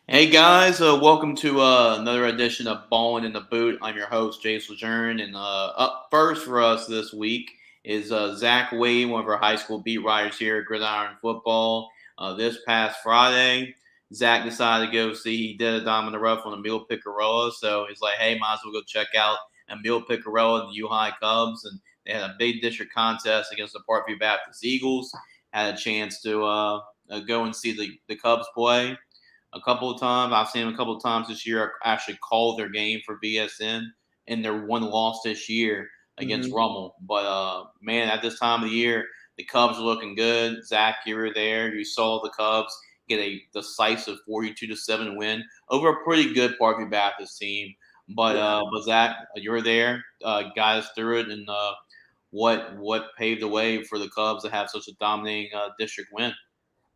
Hey guys, welcome to another edition of Ballin in the Boot. I'm your host, Jay Lejeune, and up first for us this week is Zach Wade, one of our high school beat writers here at Gridiron Football. This past Friday, Zach decided to go see, he did a dime in the rough on Emil Picarella, so he's like, hey, might as well go check out Emil Picarella and the U-High Cubs, and they had a big district contest against the Parkview Baptist Eagles. Had a chance to go and see the Cubs play a couple of times. I've seen them a couple of times this year. I actually called their game for BSN and their one loss this year against Mhm. Rummel. But man, at this time of the year, the Cubs are looking good. Zach, you were there. You saw the Cubs get a decisive 42-7 win over a pretty good Parkview Baptist team. But Yeah. Zach, you were there, got us through it, and what paved the way for the Cubs to have such a dominating district win.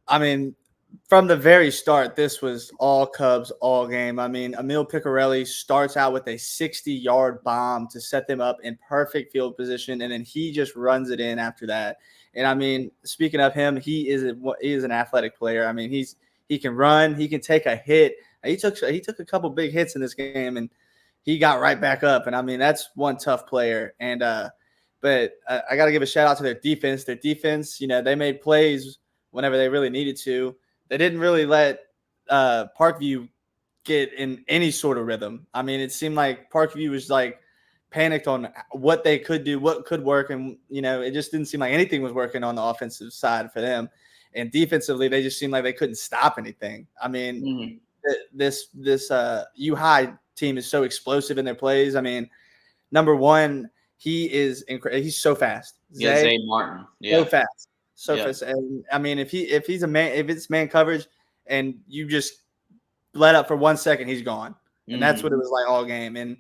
I mean, from the very start, this was all Cubs all game. I mean, Emil Picarelli starts out with a 60-yard bomb to set them up in perfect field position, and then he just runs it in after that. And I mean, speaking of him, he is an athletic player. I mean, he can run, he can take a hit. He took a couple big hits in this game, and he got right back up. And I mean, that's one tough player. And but I got to give a shout out to their defense. Their defense, they made plays whenever they really needed to. They didn't really let Parkview get in any sort of rhythm. I mean, it seemed like Parkview was like panicked on what they could do, what could work, and it just didn't seem like anything was working on the offensive side for them. And defensively, they just seemed like they couldn't stop anything. I mean, Mm-hmm. this U High team is so explosive in their plays. I mean, number one, he's so fast. Yeah, Zay, Zay Martin. so Yeah, fast, so yeah. fast. And I mean, if it's man coverage, and you just let up for 1 second, he's gone. And that's what Mm-hmm. it was like all game. And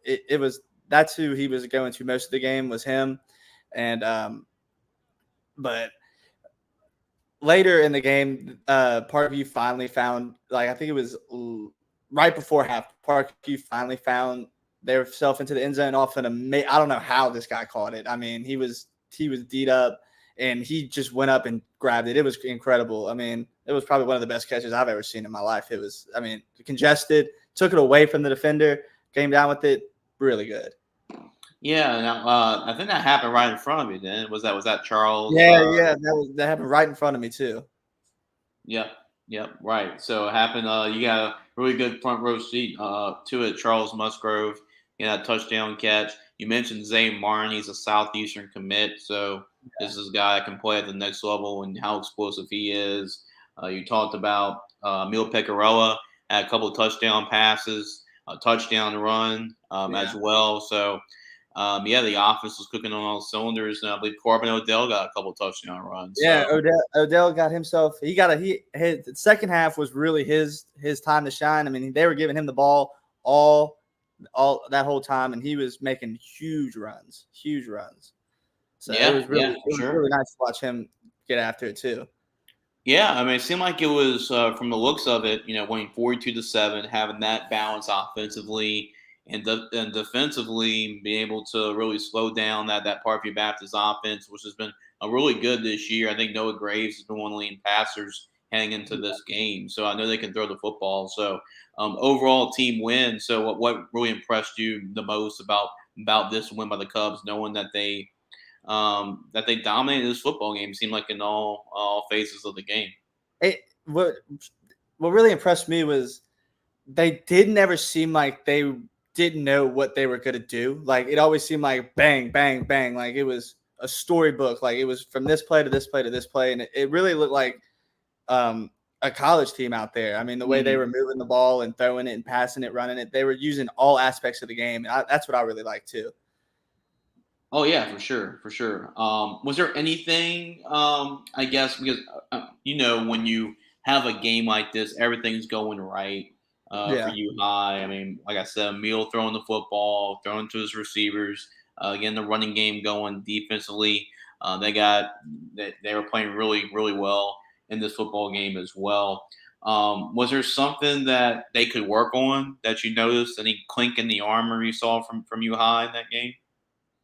it was that's who he was going to most of the game was him. And but later in the game, Parkview finally found, like, I think it was right before half. Parkview finally found themselves into the end zone off I don't know how this guy caught it. I mean, he was D'd up, and he just went up and grabbed it. It was incredible. I mean, it was probably one of the best catches I've ever seen in my life. It was, I mean, congested, took it away from the defender, came down with it, really good. Yeah, now, I think that happened right in front of you. Then was that Charles? Yeah, that happened right in front of me too. Yep, yep, right. So it happened. You got a really good front row seat to it. Charles Musgrove, a touchdown catch. You mentioned Zay Martin. He's a Southeastern commit, so this is a guy that can play at the next level and how explosive he is. You talked about Emil Pecorella had a couple of touchdown passes, a touchdown run Yeah. as well. So yeah, the offense was cooking on all cylinders, and I believe Corbin Odell got a couple touchdown runs. Yeah, So Odell got himself. His the second half was really his time to shine. I mean, they were giving him the ball all that whole time, and he was making huge runs, huge runs. So it yeah, was yeah, really for it was sure. really nice to watch him get after it too. Yeah, I mean, it seemed like it was from the looks of it, winning 42-7, having that balance offensively and defensively, being able to really slow down that Parkview Baptist offense, which has been really good this year. I think Noah Graves has been one of the leading passers heading into this game, so I know they can throw the football. So overall, team win. So what really impressed you the most about this win by the Cubs, knowing that they dominated this football game? Seemed like in all phases of the game. It what really impressed me was they did never seem like they didn't know what they were gonna do. Like, it always seemed like bang, bang, bang. Like, it was a storybook. Like, it was from this play to this play to this play, and it really looked like a college team out there. I mean, the way they were Hmm. moving the ball and throwing it and passing it, running it, they were using all aspects of the game. And that's what I really like too. Oh yeah, for sure, for sure. Was there anything? I guess because when you have a game like this, everything's going right for Yeah. you high. I mean, like I said, Emil throwing the football, throwing to his receivers, getting the running game going defensively. They were playing really really well in this football game as well. Was there something that they could work on that you noticed? Any clink in the armor you saw from you high in that game?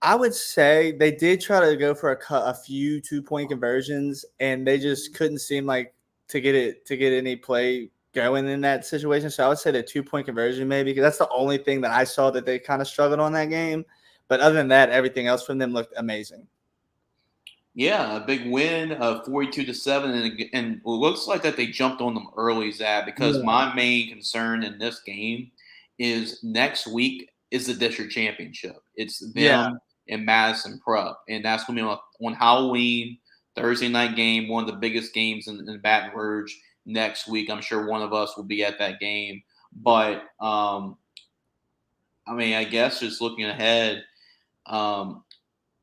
I would say they did try to go for a few 2-point conversions, and they just couldn't seem like to get any play. going in that situation. So I would say the 2-point conversion maybe, because that's the only thing that I saw that they kind of struggled on that game. But other than that, everything else from them looked amazing. Yeah, a big win of 42-7, and it looks like that they jumped on them early, Zach, because Yeah. my main concern in this game is next week is the district championship. It's Yeah. them and Madison Prep, and that's going to be on Halloween, Thursday night game, one of the biggest games in Baton Rouge next week. I'm sure one of us will be at that game, but I mean, I guess just looking ahead, um,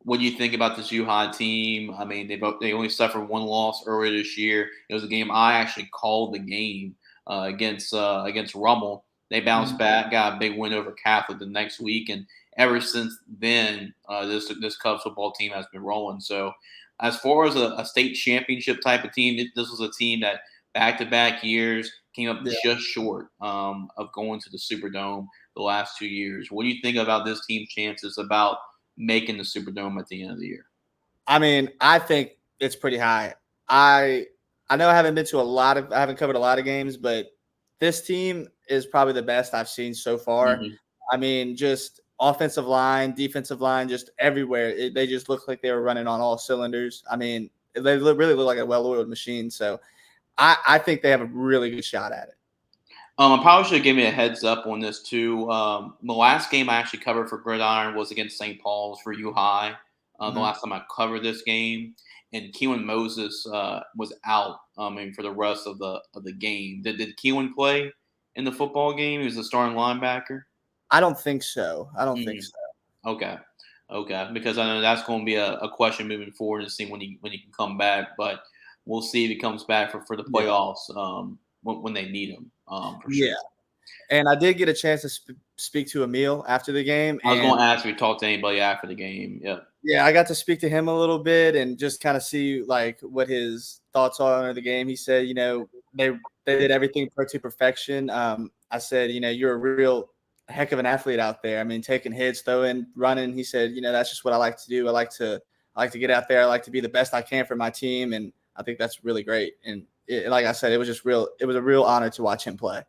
what do you think about this U-High team? I mean, they only suffered one loss earlier this year. It was a game I actually called the game against Rummel. They bounced back, got a big win over Catholic the next week, and ever since then, this Cubs football team has been rolling. So, as far as a state championship type of team, this was a team that back-to-back years came up just short of going to the Superdome the last 2 years. What do you think about this team's chances about making the Superdome at the end of the year? I mean, I think it's pretty high. I know I haven't covered a lot of games, but this team is probably the best I've seen so far. Mm-hmm. I mean, just offensive line, defensive line, just everywhere. They just look like they were running on all cylinders. I mean, they really look like a well-oiled machine. So I think they have a really good shot at it. I probably should give me a heads up on this too. The last game I actually covered for Gridiron was against St. Paul's for U High. The last time I covered this game, and Keelan Moses was out. And for the rest of the game, did Keelan play in the football game? He was the starting linebacker. I don't think so. Think so. Okay, because I know that's going to be a question moving forward to see when he can come back. But we'll see if he comes back for the playoffs when they need him. For sure. And I did get a chance to speak to Emil after the game. I was going to ask if you talked to anybody after the game. Yeah. Yeah, I got to speak to him a little bit and just kind of see like what his thoughts are on the game. He said, they did everything to perfection. I said, you're a real heck of an athlete out there. I mean, taking hits, throwing, running. He said, that's just what I like to do. I like to get out there. I like to be the best I can for my team, and I think that's really great. And like I said, it was a real honor to watch him play.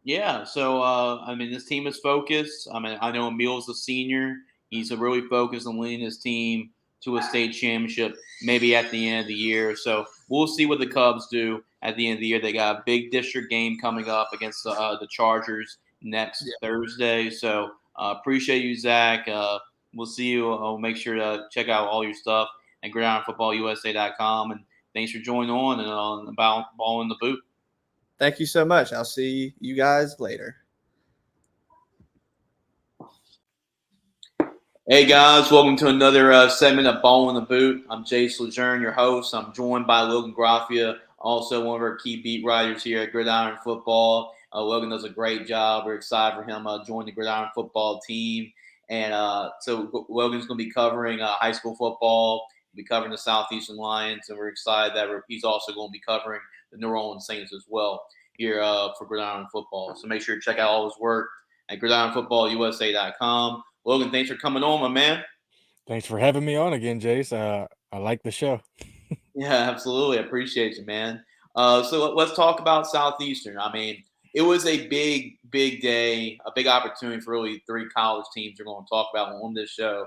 Yeah. So I mean, this team is focused. I mean, I know Emil's a senior. He's really focused on leading his team to a state championship, maybe at the end of the year. So we'll see what the Cubs do at the end of the year. They got a big district game coming up against the Chargers next Thursday. So appreciate you, Zach. We'll see you. I'll make sure to check out all your stuff at gridironfootballusa.com. And thanks for joining on and about Ball in the Boot. Thank you so much. I'll see you guys later. Hey guys, welcome to another segment of Ball in the Boot. I'm Jace Lejeune, your host. I'm joined by Logan Graffia, also one of our key beat writers here at Gridiron Football. Logan does a great job. We're excited for him to join the Gridiron Football team. And so Logan's going to be covering high school football. He'll be covering the Southeastern Lions, and we're excited that he's also going to be covering the New Orleans Saints as well here for Gridiron Football. So make sure to check out all his work at gridironfootballusa.com. Logan, thanks for coming on, my man. Thanks for having me on again, Jace. I like the show. Yeah, absolutely. I appreciate you, man. So let's talk about Southeastern. I mean, it was a big day, a big opportunity for really three college teams we're going to talk about on this show.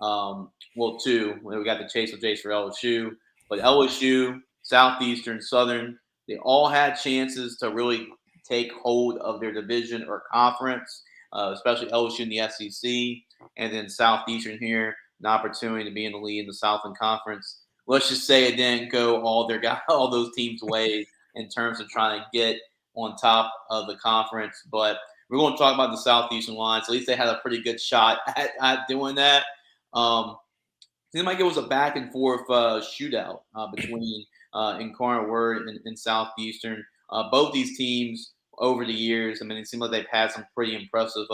Well, two. We got the Chase with Jace for LSU, but LSU, Southeastern, Southern, they all had chances to really take hold of their division or conference. Especially LSU in the SEC, and then Southeastern here, an opportunity to be in the lead in the Southland Conference. Let's just say it didn't go all those teams' ways in terms of trying to get on top of the conference. But we're going to talk about the Southeastern Lions. At least they had a pretty good shot at doing that. Seemed like it was a back and forth shootout between Incarnate Word and Southeastern. Both these teams over the years, I mean, it seems like they've had some pretty impressive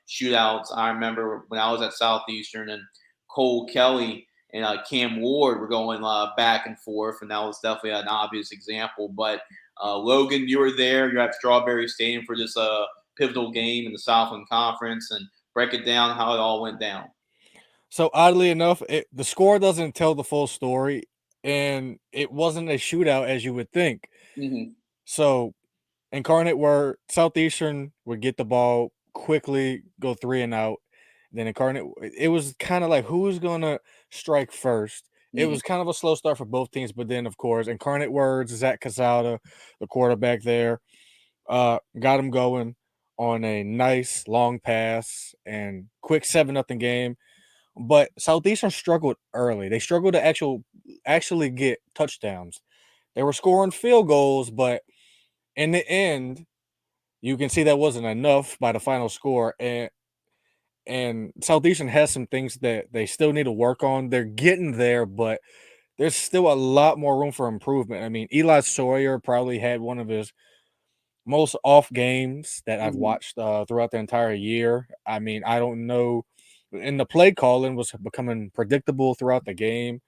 shootouts. I remember when I was at Southeastern and Cole Kelly and Cam Ward were going back and forth, and that was definitely an obvious example. But Logan, you were there. You're at Strawberry Stadium for this pivotal game in the Southland Conference, and break it down how it all went down. So oddly enough, the score doesn't tell the full story, and it wasn't a shootout as you would think. Mm-hmm. So Incarnate Word, Southeastern would get the ball quickly, go 3 and out. Then Incarnate, it was kind of like who's gonna strike first. It Mhm. was kind of a slow start for both teams, but then of course Incarnate Words, Zach Casada, the quarterback there, got him going on a nice long pass and quick 7-0 game. But Southeastern struggled early. They struggled to actually get touchdowns. They were scoring field goals, but in the end, you can see that wasn't enough by the final score. And Southeastern has some things that they still need to work on. They're getting there, but there's still a lot more room for improvement. I mean, Eli Sawyer probably had one of his most off games that I've Mhm. watched throughout the entire year. I mean, I don't know. And the play calling was becoming predictable throughout the game,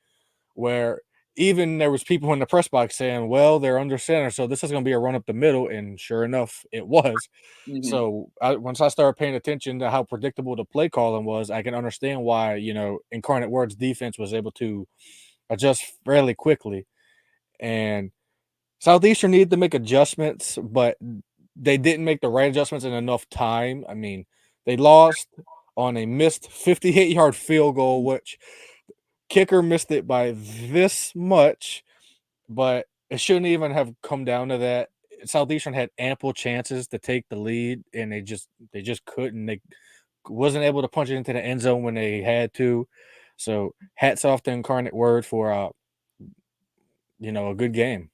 where even there was people in the press box saying, "Well, they're under center, so this is going to be a run up the middle," and sure enough, it was. Mhm. So once I started paying attention to how predictable the play calling was, I can understand why Incarnate Word's defense was able to adjust fairly quickly. And Southeastern needed to make adjustments, but they didn't make the right adjustments in enough time. I mean, they lost on a missed 58-yard field goal, which kicker missed it by this much, but it shouldn't even have come down to that. Southeastern had ample chances to take the lead, and they just couldn't. They wasn't able to punch it into the end zone when they had to. So hats off to Incarnate Word for a good game.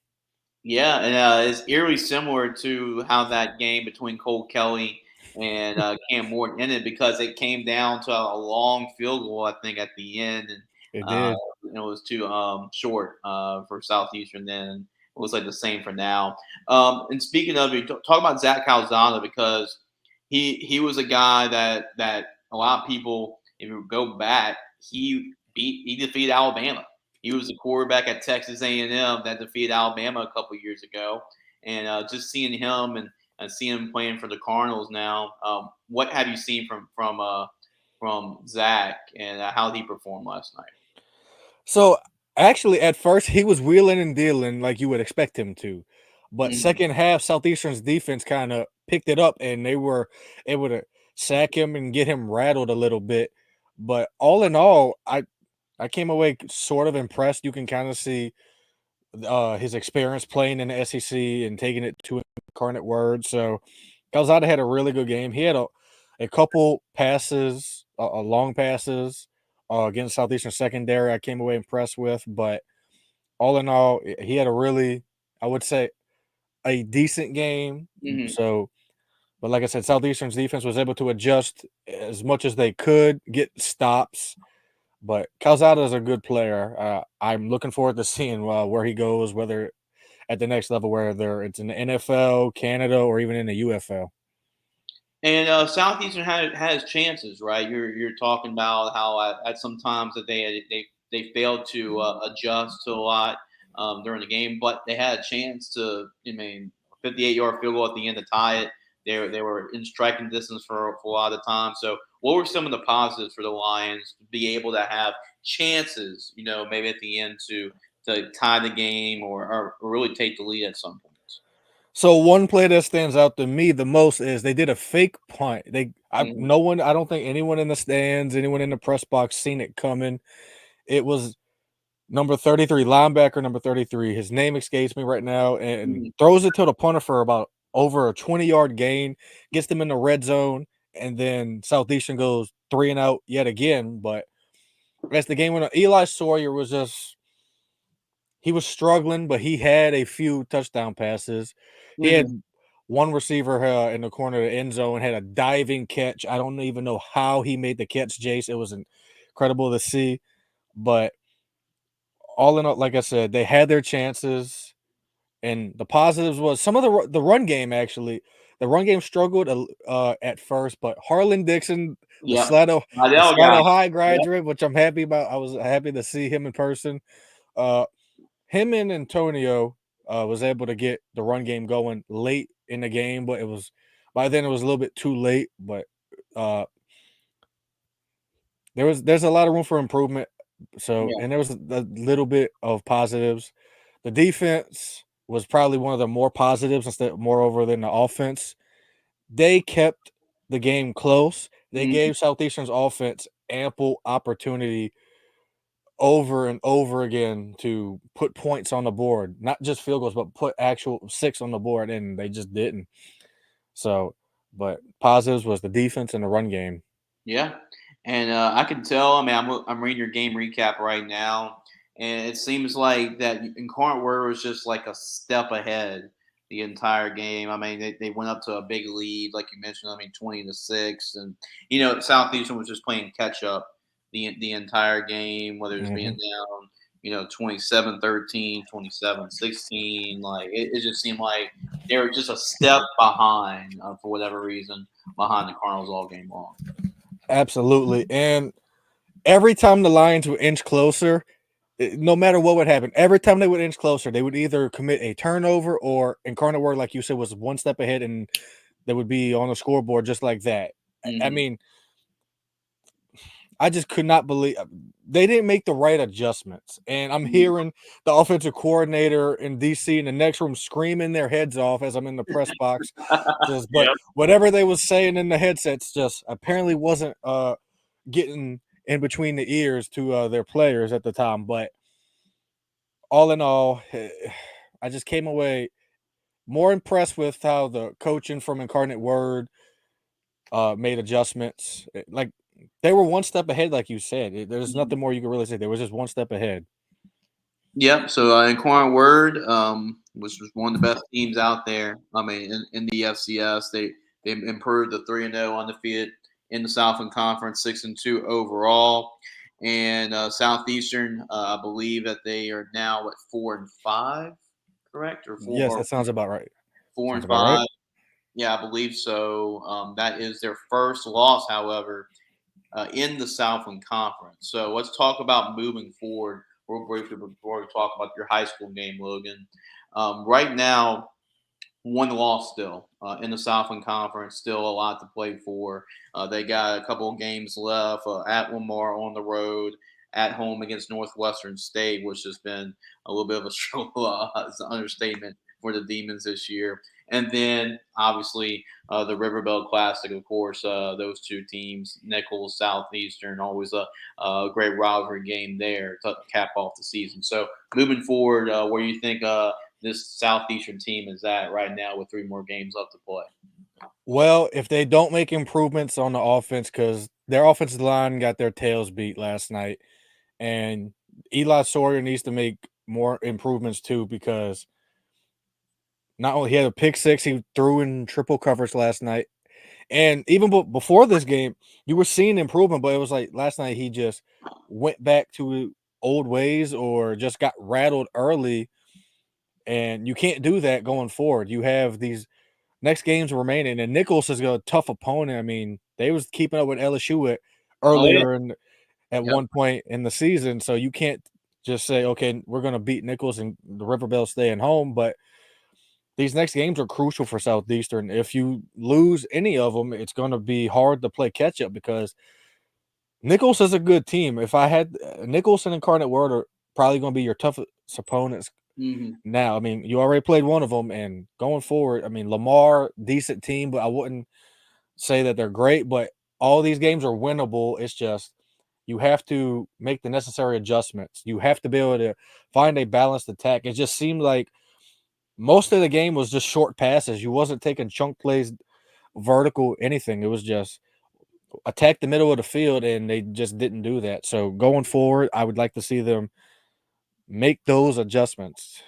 Yeah, and it's eerily similar to how that game between Cole Kelly and Cam Morton ended because it came down to a long field goal, I think, at the end, and It uh, did. it was too short for Southeastern. Then it looks like the same for now. And speaking of it, talk about Zach Calzada because he was a guy that a lot of people, if you go back, he defeated Alabama. He was the quarterback at Texas A&M that defeated Alabama a couple years ago, and just seeing him and seeing him playing for the Cardinals now. What have you seen from Zach and how did he perform last night? So actually, at first he was wheeling and dealing like you would expect him to, but Mhm. second half Southeastern's defense kind of picked it up and they were able to sack him and get him rattled a little bit. But all in all, I came away sort of impressed. You can kind of see his experience playing in the SEC and taking it to Incarnate Word. So Calzada had a really good game. He had a couple passes, long passes against Southeastern secondary. I came away impressed with, but all in all, he had a really, I would say, a decent game. Mhm. So, but like I said, Southeastern's defense was able to adjust as much as they could, get stops. But Calzada is a good player. I'm looking forward to seeing where he goes, whether at the next level, whether it's in the NFL, Canada, or even in the UFL. And Southeastern has chances, right? You're talking about how at some times that they failed to adjust to a lot during the game, but they had a chance to. I mean, 58-yard field goal at the end to tie it. They were in striking distance for a lot of the time. So, what were some of the positives for the Lions to be able to have chances? Maybe at the end to tie the game or really take the lead at some points. So one play that stands out to me the most is they did a fake punt. Mhm. No one, I don't think anyone in the stands, anyone in the press box seen it coming. It was number 33, linebacker number 33. His name escapes me right now, and Mhm. throws it to the punter for about over a 20-yard gain, gets them in the red zone, and then Southeastern goes 3 and out yet again. But as the game went on, Eli Sawyer was just he was struggling, but he had a few touchdown passes. He Mhm. had one receiver in the corner of the end zone had a diving catch. I don't even know how he made the catch, Jace. It was incredible to see. But all in all, like I said, they had their chances. And the positives was some of the run game actually. The run game struggled at first, but Harlan Dixon, the Yep. Slidell, the Slidell guy. Slidell High Yep. graduate, which I'm happy about. I was happy to see him in person. Uh, him and Antonio was able to get the run game going late in the game, but by then it was a little bit too late. But uh, there's a lot of room for improvement. So Yeah. and there was a little bit of positives. The defense was probably one of the more positives instead moreover than the offense. They kept the game close. They gave Southeastern's offense ample opportunity over and over again to put points on the board, not just field goals, but put actual 6 on the board, and they just didn't. So, but positives was the defense and the run game. Yeah, and I can tell. I mean, I'm reading your game recap right now, and it seems like that Incarnate Word was just like a step ahead the entire game. I mean, they went up to a big lead, like you mentioned. I mean, 20-6, and Southeastern was just playing catch up the entire game, whether it was being down, 27-13, 27-16. Like it just seemed like they were just a step behind for whatever reason behind the Cardinals all game long. Absolutely. And every time the Lions would inch closer, no matter what would happen, every time they would inch closer, they would either commit a turnover or Incarnate Word, like you said, was one step ahead and they would be on the scoreboard just like that. I mean, I just could not believe they didn't make the right adjustments. And I'm hearing the offensive coordinator in DC in the next room screaming their heads off as I'm in the press box. But whatever they was saying in the headsets just apparently wasn't getting in between the ears to their players at the time. But all in all, I just came away more impressed with how the coaching from Incarnate Word made adjustments. Like they were one step ahead, like you said. There's nothing more you can really say. They were just one step ahead. Yep. So Incarnate Word, which was one of the best teams out there. I mean, in the FCS, they improved the 3-0 undefeated in the Southland Conference, 6-2 overall. And Southeastern, I believe that they are now at 4-5, correct? Or four? Yes, Or that sounds about right. 4-5. Right. Yeah, I believe so. That is their first loss, however, in the Southland Conference. So let's talk about moving forward real briefly before we talk about your high school game, Logan. Right now, one loss still in the Southland Conference, still a lot to play for. They got a couple of games left at Lamar on the road, at home against Northwestern State, which has been a little bit of a struggle. It's an understatement for the Demons this year. And then, obviously, the River Belt Classic, of course, those two teams, Nichols, Southeastern, always a great rivalry game there to cap off the season. So, moving forward, where do you think this Southeastern team is at right now with 3 more games left to play? Well, if they don't make improvements on the offense, because their offensive line got their tails beat last night, and Eli Sawyer needs to make more improvements too, because not only he had a pick six, he threw in triple coverage last night. And even before this game, you were seeing improvement, but it was like last night he just went back to old ways or just got rattled early. And you can't do that going forward. You have these next games remaining, and Nichols is a tough opponent. I mean, they was keeping up with LSU earlier at one point in the season, so you can't just say, okay, we're going to beat Nichols and the River Bell staying home. But these next games are crucial for Southeastern. If you lose any of them, it's going to be hard to play catch up because Nichols is a good team. If I had Nichols and Incarnate Word are probably going to be your toughest opponents. Now, I mean, you already played one of them, and going forward, I mean, Lamar, decent team, but I wouldn't say that they're great. But all these games are winnable. It's just you have to make the necessary adjustments. You have to be able to find a balanced attack. It just seemed like most of the game was just short passes. You wasn't taking chunk plays, vertical, anything. It was just attack the middle of the field, and they just didn't do that. So going forward, I would like to see them make those adjustments.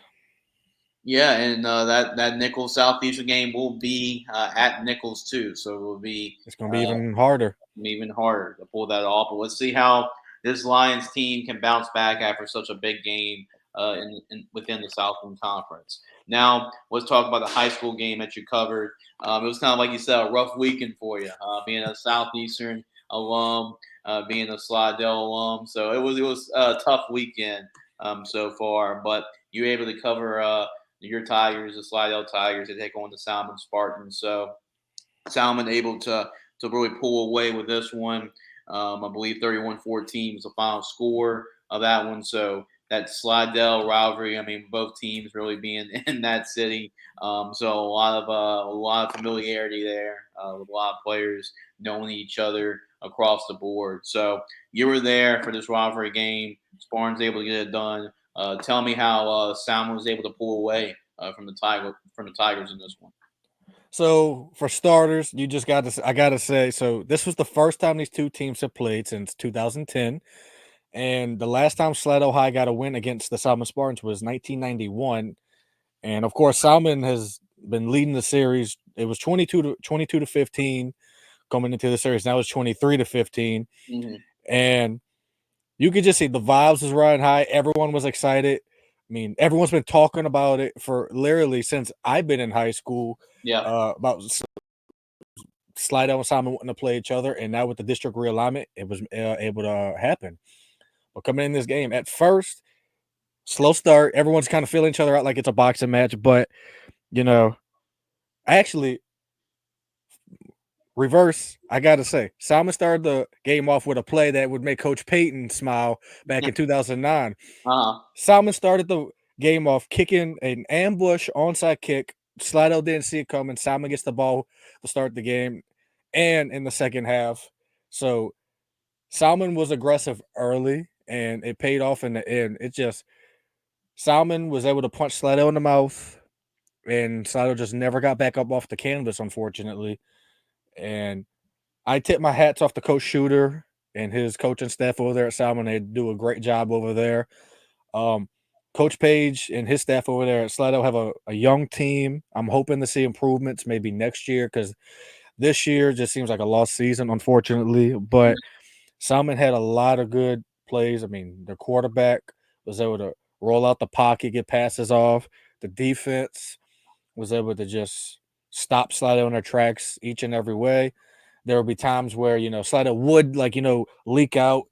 Yeah, and that Nichols Southeastern game will be at Nichols too, so it will be It's going to be even harder. Even harder to pull that off. But let's see how this Lions team can bounce back after such a big game within the Southland Conference. Now, let's talk about the high school game that you covered. It was kind of like you said, a rough weekend for you, being a Southeastern alum, being a Slidell alum. So it was a tough weekend so far, but you were able to cover your Tigers, the Slidell Tigers, they take on the Salmen Spartans. So Salmen able to really pull away with this one. I believe 31-14 was the final score of that one. So that Slidell rivalry. I mean, both teams really being in that city, so a lot of familiarity there with a lot of players knowing each other across the board. So you were there for this rivalry game. Spartan's able to get it done. Tell me how Salmon was able to pull away from the Tigers in this one. So for starters, I gotta say, so this was the first time these two teams have played since 2010. And the last time Slidell High got a win against the Salmon Spartans was 1991. And of course, Salmon has been leading the series. It was 22 to 15 coming into the series. Now it's 23 to 15. Mm-hmm. And you could just see the vibes was riding high. Everyone was excited. I mean, everyone's been talking about it for literally since I've been in high school. Yeah. About Slidell and Salmon wanting to play each other, and now with the district realignment, it was able to happen. But coming in this game, at first, slow start. Everyone's kind of feeling each other out like it's a boxing match, but actually reverse. I gotta say, Salmon started the game off with a play that would make Coach Payton smile back in 2009. Salmon started the game off kicking an ambush onside kick. Slidell didn't see it coming. Salmon gets the ball to start the game, and in the second half, so Salmon was aggressive early, and it paid off in the end. Salmon was able to punch Slidell in the mouth, and Slidell just never got back up off the canvas, unfortunately. And I tip my hats off to Coach Shooter and his coaching staff over there at Salmon. They do a great job over there. Coach Page and his staff over there at Slidell have a young team. I'm hoping to see improvements maybe next year because this year just seems like a lost season, unfortunately. But Salmon had a lot of good plays. I mean, the quarterback was able to roll out the pocket, get passes off. The defense was able to just stop Slidell in their tracks each and every way. There would be times where, Slidell would leak out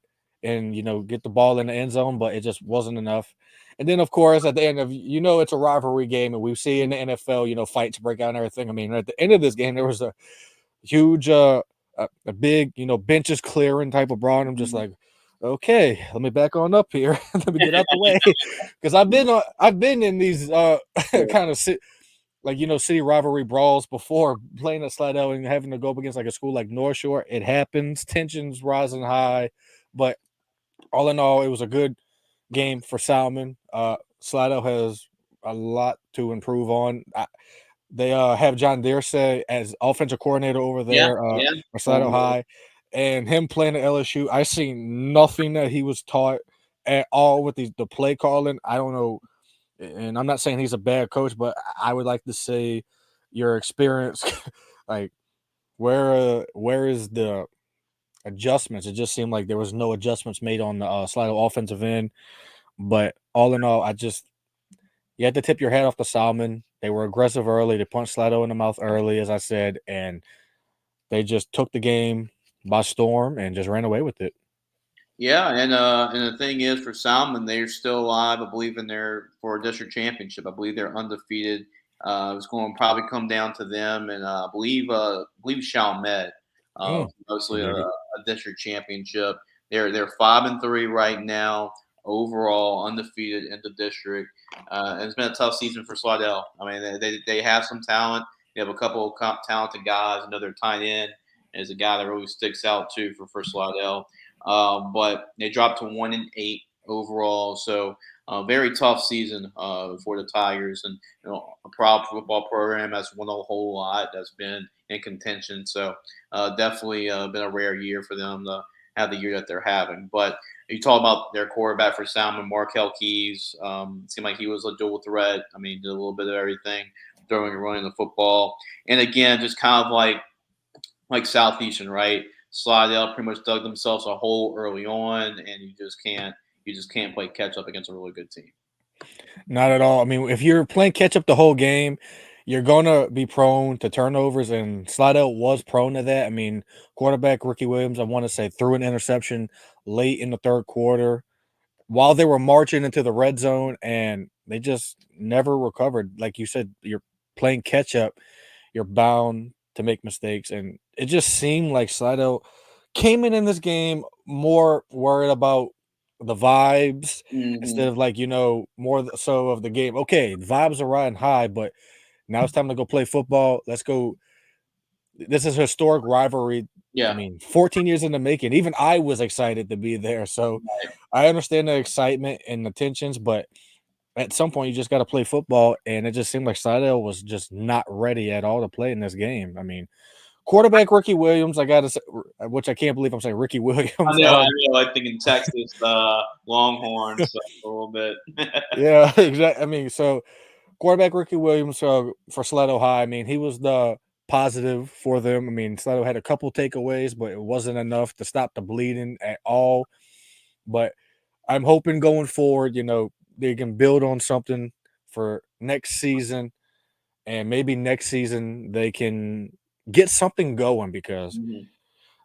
and, get the ball in the end zone, but it just wasn't enough. And then, of course, at the end of, it's a rivalry game, and we see in the NFL, fights break out and everything. I mean, at the end of this game, there was a huge, a big, benches clearing type of brawl. And I'm just like, okay, let me back on up here. Let me get out the way. Because I've been in these kind of city rivalry brawls before, playing at Slidell and having to go up against like a school like North Shore. It happens. Tensions rising high. But all in all, it was a good game for Salmon. Slidell has a lot to improve on. They have John Dearsay as offensive coordinator over there for Slidell High. And him playing at LSU, I seen nothing that he was taught at all with the play calling. I don't know. And I'm not saying he's a bad coach, but I would like to say your experience, like where is the adjustments? It just seemed like there was no adjustments made on the Slidell offensive end. But all in all, you had to tip your hat off to Salmon. They were aggressive early. They punched Slidell in the mouth early, as I said, and they just took the game by storm and just ran away with it. Yeah, and the thing is, for Salmon, they're still alive. I believe for a district championship. I believe they're undefeated. It's going to probably come down to them, and I believe Chalmette, mostly a district championship. They're 5-3 right now overall, undefeated in the district. And it's been a tough season for Slidell. I mean, they have some talent. They have a couple of talented guys. Another tight end is a guy that really sticks out too for Slidell. But they dropped to 1-8 overall, so very tough season for the Tigers, and a proud football program that's won a whole lot, that's been in contention. So definitely been a rare year for them to have the year that they're having. But you talk about their quarterback for Salmon, Markel Keys. Seemed like he was a dual threat. I mean, did a little bit of everything, throwing and running the football, and again, just kind of like Southeastern, right? Slidell pretty much dug themselves a hole early on, and you just can't play catch up against a really good team. Not at all. I mean, if you're playing catch up the whole game, you're gonna be prone to turnovers, and Slidell was prone to that. I mean, quarterback Ricky Williams, I want to say, threw an interception late in the third quarter while they were marching into the red zone, and they just never recovered. Like you said, you're playing catch up, you're bound to make mistakes, and it just seemed like Slidell came in this game more worried about the vibes Mm-hmm. instead of like, more so of the game. Okay, the vibes are riding high, but now it's time to go play football. Let's go. This is a historic rivalry. Yeah. I mean, 14 years in the making. Even I was excited to be there. So Right. I understand the excitement and the tensions, but at some point you just got to play football. And it just seemed like Slidell was just not ready at all to play in this game. I mean, quarterback Ricky Williams, I got to say, which I can't believe I'm saying Ricky Williams. I know. I think in Texas, Longhorns a little bit. Yeah, exactly. I mean, so quarterback Ricky Williams for Slidell High. I mean, he was the positive for them. I mean, Slidell had a couple takeaways, but it wasn't enough to stop the bleeding at all. But I'm hoping going forward, they can build on something for next season, and maybe next season they can get something going because Mm-hmm.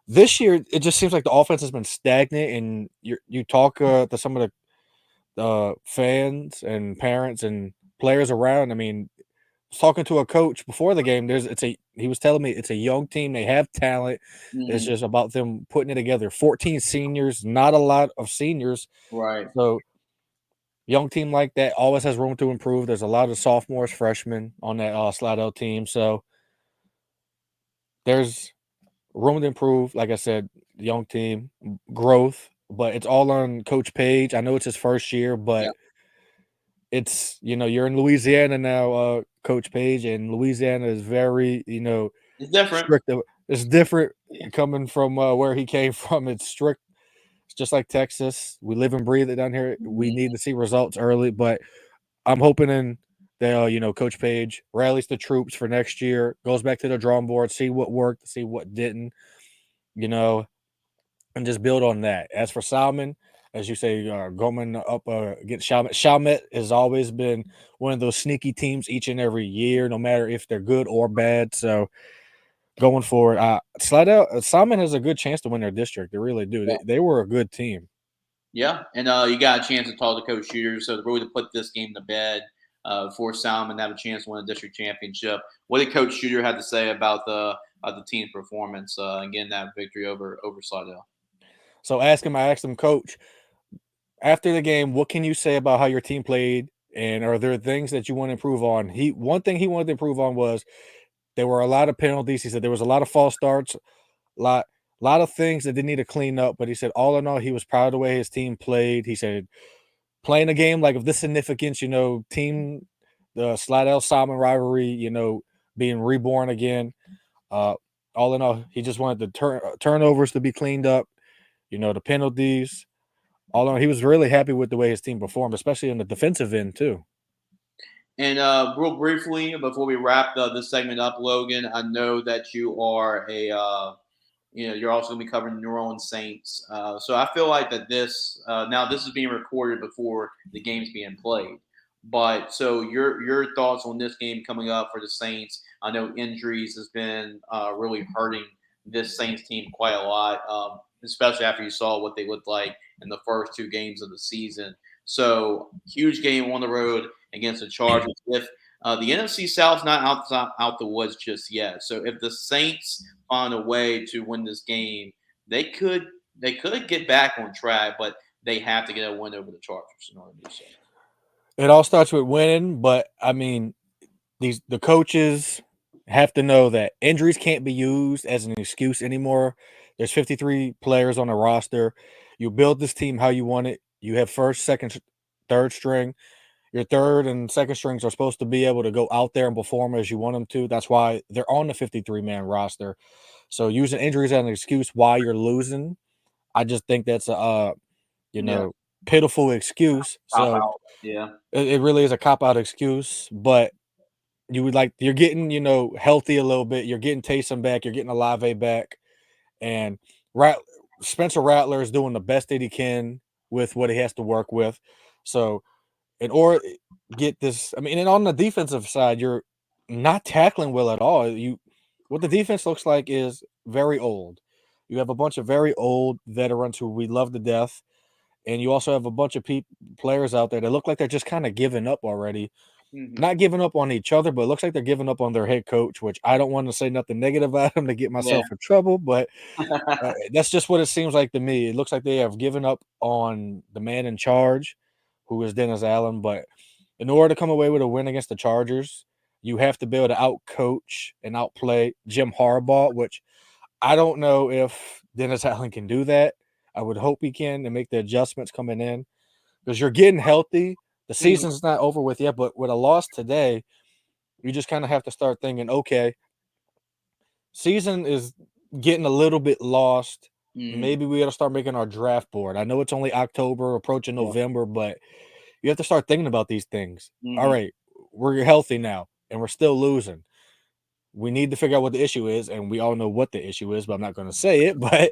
this year it just seems like the offense has been stagnant. And you talk to some of the fans and parents and players around. I mean, talking to a coach before the game, he was telling me it's a young team. They have talent. It's Mm-hmm. just about them putting it together. 14 seniors, not a lot of seniors. Right. So young team like that always has room to improve. There's a lot of sophomores, freshmen on that Slidell team. So there's room to improve. Like I said, young team growth, but it's all on Coach Page. I know it's his first year, but it's, you're in Louisiana now, Coach Page, and Louisiana is very, It's different. strict. It's different coming from where he came from. It's strict. It's just like Texas. We live and breathe it down here. We need to see results early, but I'm hoping that Coach Page rallies the troops for next year, goes back to the drawing board, see what worked, see what didn't, and just build on that. As for Salmon, as you say, going up against Chalmette. Chalmette has always been one of those sneaky teams each and every year, no matter if they're good or bad. So going forward, Slidell, Salmon has a good chance to win their district. They really do. Yeah. They were a good team. Yeah, and you got a chance to talk to Coach Shooter, so really to put this game to bed for Salmon to have a chance to win a district championship. What did Coach Shooter have to say about the team's performance and getting that victory over Slidell? So I asked him, Coach, after the game, what can you say about how your team played, and are there things that you want to improve on? One thing he wanted to improve on was there were a lot of penalties. He said there was a lot of false starts, lot of things that they need to clean up. But he said all in all, he was proud of the way his team played. He said playing a game like of this significance, the Slidell Salmon rivalry, being reborn again. All in all, he just wanted the turnovers to be cleaned up, the penalties. All in all, he was really happy with the way his team performed, especially on the defensive end too. And real briefly, before we wrap this segment up, Logan, I know that you are you're also going to be covering the New Orleans Saints. So I feel like that now this is being recorded before the game's being played. But so your thoughts on this game coming up for the Saints? I know injuries has been really hurting this Saints team quite a lot, especially after you saw what they looked like in the first two games of the season. So huge game on the road against the Chargers. If the NFC South's not out the woods just yet, so if the Saints find a way to win this game, they could get back on track, but they have to get a win over the Chargers in order to do so. It all starts with winning, but I mean, the coaches have to know that injuries can't be used as an excuse anymore. There's 53 players on the roster. You build this team how you want it. You have first, second, third string. Your third and second strings are supposed to be able to go out there and perform as you want them to. That's why they're on the 53-man roster. So using injuries as an excuse why you're losing, I just think that's a pitiful excuse. So Yeah. it really is a cop-out excuse, but you're getting, healthy a little bit. You're getting Taysom back. You're getting Olave back. And Spencer Rattler is doing the best that he can with what he has to work with. So in order to get this, I mean, and on the defensive side, you're not tackling well at all. What the defense looks like is very old. You have a bunch of very old veterans who we love to death. And you also have a bunch of players out there that look like they're just kind of giving up already. not giving up on each other, but it looks like they're giving up on their head coach, which I don't want to say nothing negative about him to get myself in trouble, but that's just what it seems like to me. It looks like they have given up on the man in charge, who is Dennis Allen. But in order to come away with a win against the Chargers, you have to be able to out-coach and outplay Jim Harbaugh, which I don't know if Dennis Allen can do that. I would hope he can and make the adjustments coming in because you're getting healthy. The season's not over with yet, but with a loss today, you just kind of have to start thinking, okay, season is getting a little bit lost. Maybe we got to start making our draft board. I know it's only October, approaching November, but you have to start thinking about these things. All right, we're healthy now, and we're still losing. We need to figure out what the issue is, and we all know what the issue is, but I'm not going to say it. But,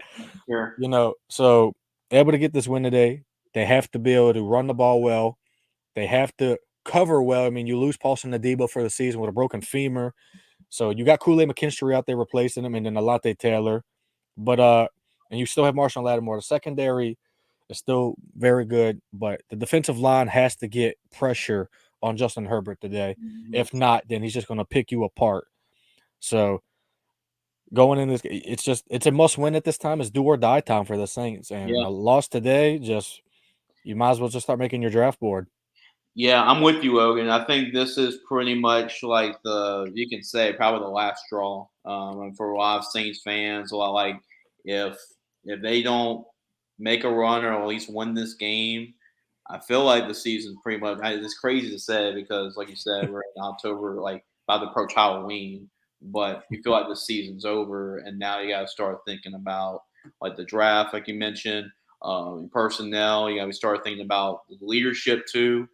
so able to get this win today, they have to be able to run the ball well. They have to cover well. I mean, you lose Paulson Adebo for the season with a broken femur. So you got Kool-Aid McKinstry out there replacing him, and then Alante Taylor. But and you still have Marshall Lattimore. The secondary is still very good, but the defensive line has to get pressure on Justin Herbert today. If not, then he's just going to pick you apart. So going in this, it's a must win at this time. It's do or die time for the Saints, and a loss today, just you might as well just start making your draft board. Yeah, I'm with you, Logan. I think this is pretty much like you can say probably the last straw for a lot of Saints fans. A lot like if they don't make a run or at least win this game, I feel like the season's pretty much. It's crazy to say because, like you said, we're in October, like about to approach Halloween. But you feel like the season's over, and now you got to start thinking about like the draft, like you mentioned, personnel. You got to start thinking about the leadership too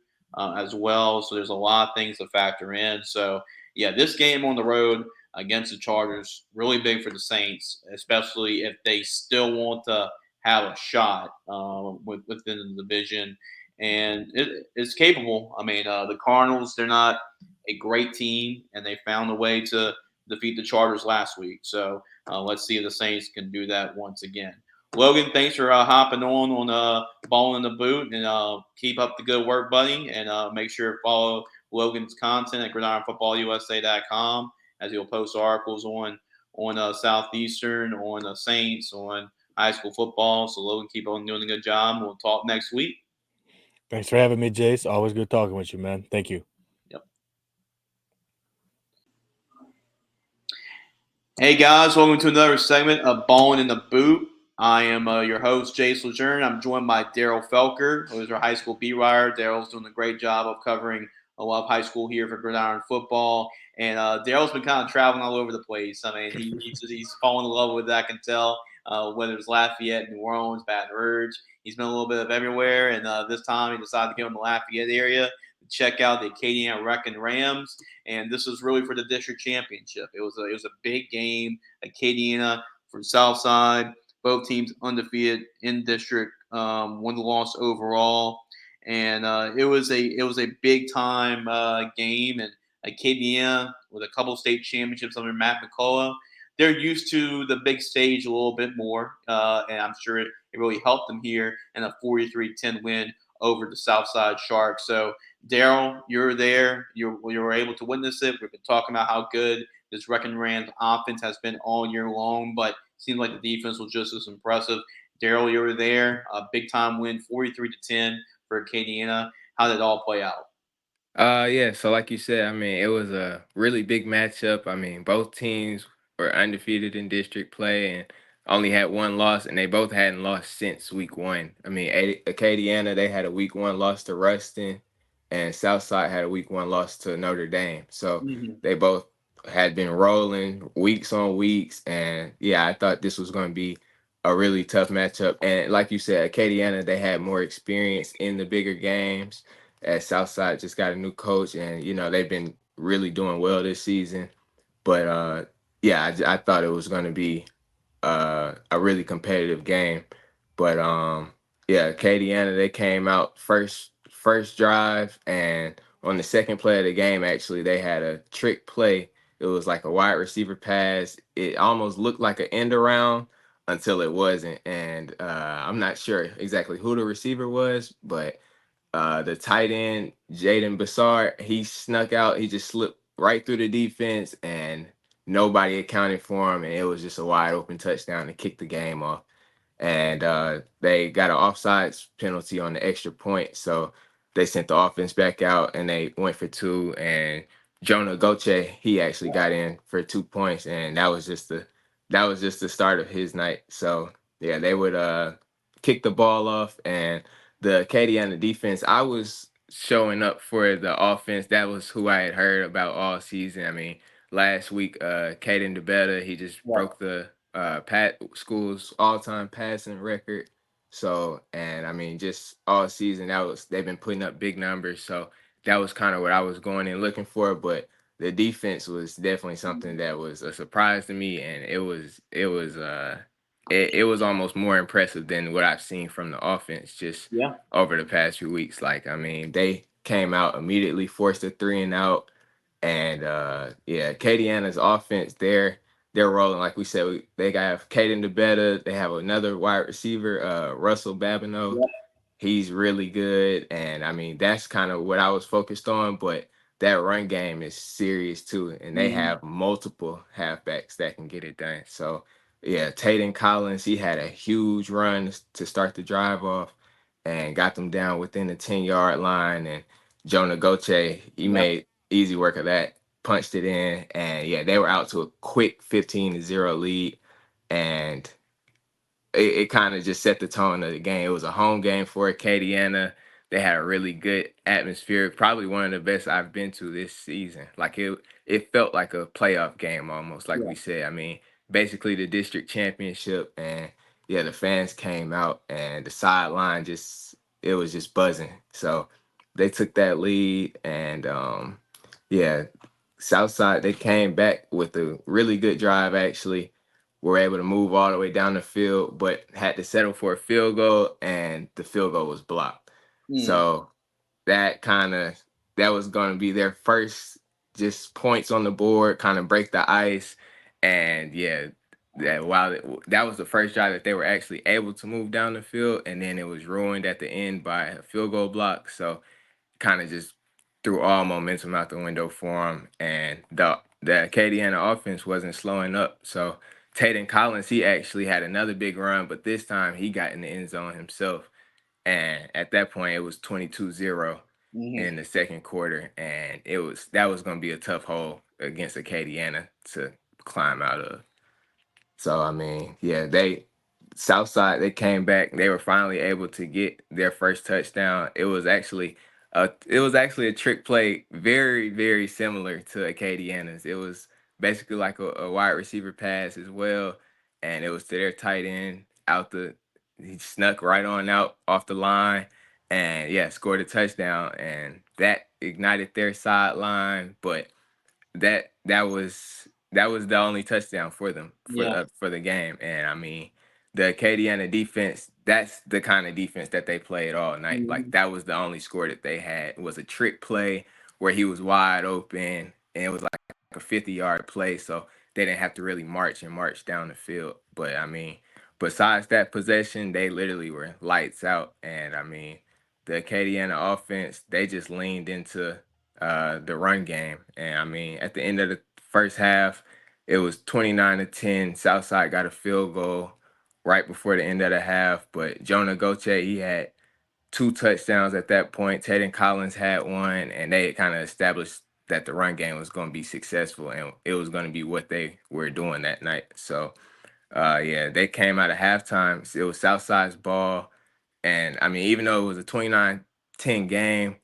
as well. So there's a lot of things to factor in. So yeah, this game on the road against the Chargers really big for the Saints, especially if they still want to have a shot within the division. And it's capable. I mean, the Cardinals, they're not a great team, and they found a way to defeat the Chargers last week. So let's see if the Saints can do that once again. Logan, thanks for hopping on Ballin in the Boot, and keep up the good work, buddy. And make sure to follow Logan's content at gridironfootballusa.com as he'll post articles on Southeastern, on the Saints, on high school football. So Logan, keep on doing a good job. We'll talk next week. Thanks for having me, Jace. Always good talking with you, man. Thank you. Yep. Hey guys, welcome to another segment of Ballin in the Boot. I am your host, Jace Lejeune. I'm joined by Darryl Felker, who is our high school beat writer. Darryl's doing a great job of covering a lot of high school here for Gridiron Football. And Darryl's been kind of traveling all over the place. I mean, he's fallen in love with it, I can tell, whether it's Lafayette, New Orleans, Baton Rouge. He's been a little bit of everywhere. And this time he decided to go in the Lafayette area to check out the Acadiana Wrecking Rams. And this was really for the district championship. It was a big game. Acadiana from Southside. Both teams undefeated in district, one loss overall, and it was a big time game. And Acadiana with a couple state championships under Matt McCullough, they're used to the big stage a little bit more, and I'm sure it really helped them here in a 43-10 win over the Southside Sharks. So Darryl, you're there. You were able to witness it. We've been talking about how good this Wrecking Rams offense has been all year long, but seemed like the defense was just as impressive. Darryl, you were there. A big-time win, 43-10 for Acadiana. How did it all play out? Yeah, so like you said, I mean, it was a really big matchup. I mean, both teams were undefeated in district play and only had one loss, and they both hadn't lost since week one. I mean, Acadiana, they had a week one loss to Ruston, and Southside had a week one loss to Notre Dame. So they both had been rolling weeks on weeks, and yeah, I thought this was going to be a really tough matchup. And like you said, Acadiana, they had more experience in the bigger games. At Southside just got a new coach, and they've been really doing well this season. But yeah, I thought it was going to be a really competitive game. But yeah, Acadiana, they came out first drive, and on the second play of the game, actually, they had a trick play. It was like a wide receiver pass. It almost looked like an end around until it wasn't. And I'm not sure exactly who the receiver was, but The tight end, Jaden Bassard, he snuck out. He just slipped right through the defense, and nobody accounted for him. And it was just a wide open touchdown to kick the game off. And they got an offsides penalty on the extra point. So they sent the offense back out, and they went for two. And Jonah Goche, he actually got in for 2 points, and that was just the start of his night. So yeah, they would kick the ball off, and the Acadiana defense, I was showing up for the offense. That was who I had heard about all season. I mean, last week, Caden DeBetta, he just broke the Pat school's all-time passing record. So, and I mean, just all season, they've been putting up big numbers. So that was kind of what I was going in looking for. But the defense was definitely something that was a surprise to me, and it was almost more impressive than what I've seen from the offense just over the past few weeks. Like, I mean, they came out immediately, forced a 3-and-out, and Acadiana's offense, they're rolling. Like we said, they have Caden DeBetta, they have another wide receiver, Russell Babineau. He's really good, and I mean that's kind of what I was focused on. But that run game is serious too, and they have multiple halfbacks that can get it done. So yeah, Taden Collins, he had a huge run to start the drive off, and got them down within the 10-yard line. And Jonah Goche, he made easy work of that, punched it in, and yeah, they were out to a quick 15-0 lead, and it kind of just set the tone of the game. It was a home game for Acadiana. They had a really good atmosphere, probably one of the best I've been to this season. Like it felt like a playoff game almost, like we said. I mean, basically the district championship, and yeah, the fans came out, and the sideline it was just buzzing. So they took that lead, and yeah, Southside, they came back with a really good drive actually, were able to move all the way down the field, but had to settle for a field goal, and the field goal was blocked. So that was going to be their first just points on the board, kind of break the ice. And yeah, that was the first drive that they were actually able to move down the field, and then it was ruined at the end by a field goal block. So kind of just threw all momentum out the window for him, and the Acadiana offense wasn't slowing up. So Taden Collins, he actually had another big run, but this time he got in the end zone himself. And at that point, it was 22-0 in the second quarter, and that was going to be a tough hole against Acadiana to climb out of. So I mean, yeah, Southside, they came back. They were finally able to get their first touchdown. It was actually a trick play, very very similar to Acadiana's. It was basically like a wide receiver pass as well, and it was to their tight end he snuck right on out off the line, and yeah, scored a touchdown, and that ignited their sideline. But that was the only touchdown for them for the game. And I mean, the Acadiana defense, that's the kind of defense that they played all night. Like that was the only score that they had. It was a trick play where he was wide open, and it was like a 50-yard play, so they didn't have to really march down the field. But I mean, besides that possession, they literally were lights out. And I mean, the Acadiana offense, they just leaned into the run game. And I mean, at the end of the first half, it was 29-10. Southside got a field goal right before the end of the half, but Jonah Goche, he had 2 touchdowns at that point. Taden Collins had one, and they kind of established that the run game was going to be successful, and it was going to be what they were doing that night. So, yeah, they came out of halftime. It was Southside's ball, and I mean, even though it was a 29-10 game,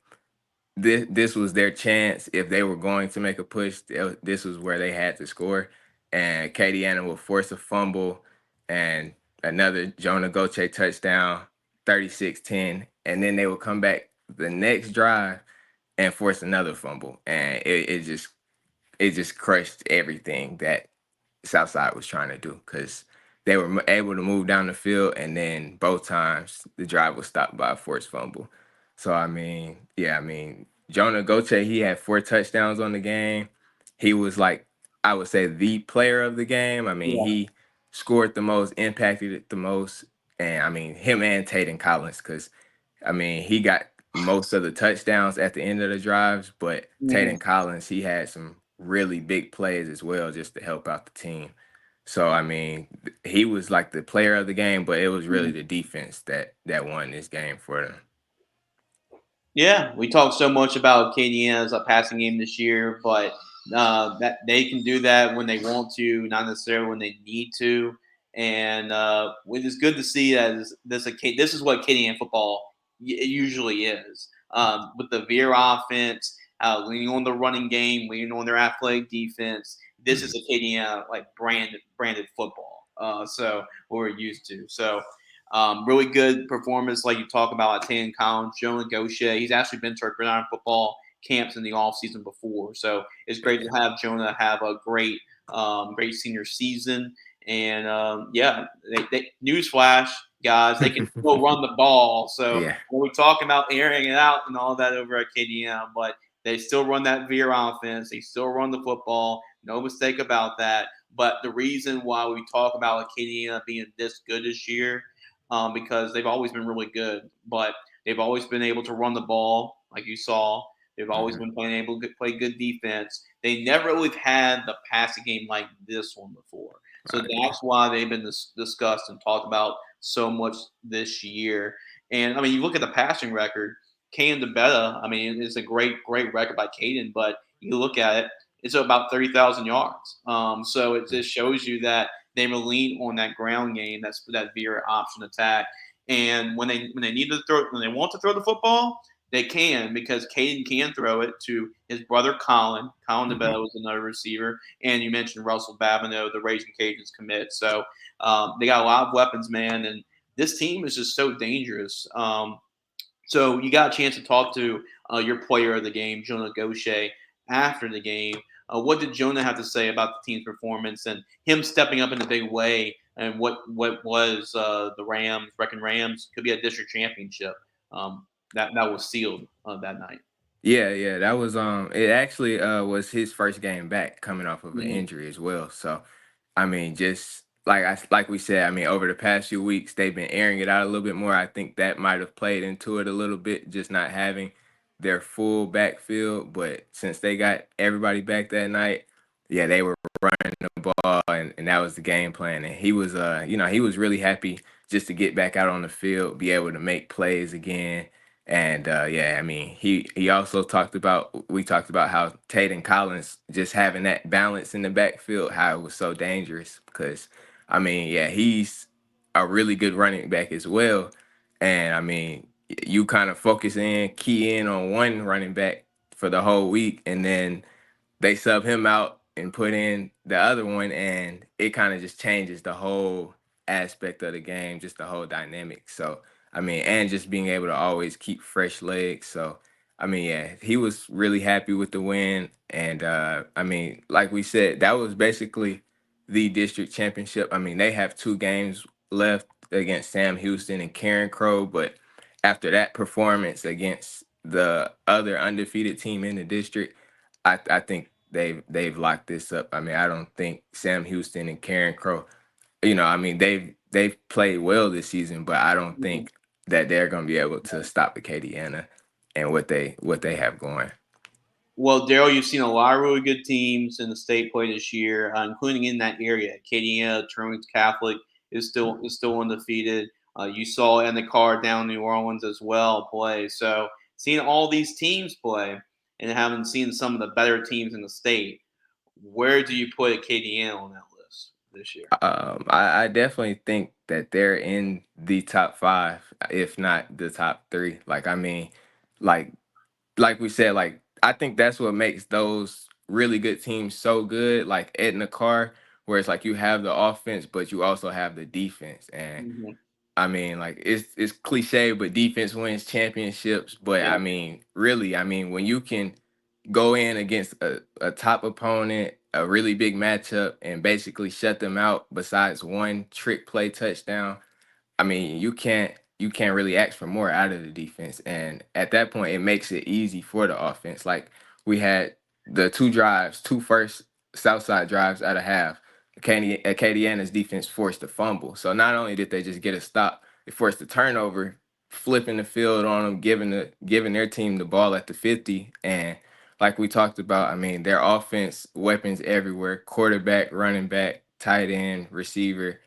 this was their chance. If they were going to make a push, this was where they had to score. And Acadiana will force a fumble, and another Jonah Goche touchdown, 36-10. And then they will come back the next drive and force another fumble. And it just crushed everything that Southside was trying to do, because they were able to move down the field, and then both times the drive was stopped by a forced fumble. So I mean, yeah, I mean, Jonah Goche, he had 4 touchdowns on the game. He was like, I would say, the player of the game. I mean, he scored the most, impacted it the most, and I mean him and Taden Collins, because I mean he got most of the touchdowns at the end of the drives, but Mhm. Taden Collins, he had some really big plays as well just to help out the team. So I mean, he was like the player of the game, but it was really the defense that won this game for them. Yeah, we talked so much about Acadiana's passing game this year, but that they can do that when they want to, not necessarily when they need to. And it is good to see that this is what Acadiana football usually is. With the Veer offense, leaning on the running game, leaning on their athletic defense. This is Acadiana like branded football. So what we're used to. So really good performance, like you talk about at Tan Collins. Jonah Gaucher, he's actually been to our gridiron football camps in the off season before, so it's great to have Jonah have a great senior season. And yeah, newsflash, guys, they can still run the ball. So Yeah. when we talk about airing it out and all that over at KDM, but they still run that veer offense. They still run the football. No mistake about that. But the reason why we talk about Acadiana being this good this year because they've always been really good, but they've always been able to run the ball, like you saw. They've always been able to play good defense. They never really had the passing game like this one before. So that's why they've been discussed and talked about so much this year. And I mean, you look at the passing record, Caden DeBetta, I mean, it's a great record by Caden, but you look at it, it's about 30,000 yards. So it just shows you that they will lean on that ground game, that's that veer option attack. And when they need to throw, when they want to throw the football, they can because Caden can throw it to his brother Colin. Colin DeBell was another receiver, and you mentioned Russell Babineau, the Raging Cajuns commit. So they got a lot of weapons, man, and this team is just so dangerous. So you got a chance to talk to your player of the game, Jonah Gaucher, after the game. What did Jonah have to say about the team's performance and him stepping up in a big way? And what was the Rams? Reckon Rams could be a district championship. That was sealed that night. Yeah, that was it actually was his first game back coming off of an injury as well. So I mean, just like we said, I mean, over the past few weeks they've been airing it out a little bit more. I think that might have played into it a little bit, just not having their full backfield. But since they got everybody back that night, yeah, they were running the ball and that was the game plan. And he was he was really happy just to get back out on the field, be able to make plays again. And yeah, I mean, he also we talked about how Taden Collins just having that balance in the backfield, how it was so dangerous because I mean, yeah, he's a really good running back as well. And I mean, you kind of key in on one running back for the whole week, and then they sub him out and put in the other one, and it kind of just changes the whole aspect of the game, just the whole dynamic. So, I mean, and just being able to always keep fresh legs. So, I mean, yeah, he was really happy with the win. And I mean, like we said, that was basically the district championship. I mean, they have 2 games left against Sam Houston and Karen Crow, but after that performance against the other undefeated team in the district, I think they've locked this up. I mean, I don't think Sam Houston and Karen Crow, I mean, they've played well this season, but I don't think that they're going to be able to stop Acadiana and what they have going. Well, Darryl, you've seen a lot of really good teams in the state play this year, including in that area. Acadiana, Tulane Catholic is still undefeated. You saw in the car down New Orleans as well play. So seeing all these teams play and having seen some of the better teams in the state, where do you put Acadiana on that list this year? I definitely think that they're in the top 5, if not the top 3. Like, I mean, like we said, like I think that's what makes those really good teams so good. Like Edna Carr, where it's like you have the offense, but you also have the defense. And Mm-hmm. I mean, like it's cliche, but defense wins championships. But Yeah. I mean, really, I mean, when you can go in against a top opponent, a really big matchup, and basically shut them out besides one trick play touchdown, I mean, you can't really ask for more out of the defense. And at that point, it makes it easy for the offense. Like we had the 2 first Southside drives out of half. Acadiana's defense forced a fumble. So not only did they just get a stop, they forced a turnover, flipping the field on them, giving their team the ball at the 50. And like we talked about, I mean, their offense weapons everywhere: quarterback, running back, tight end, receiver.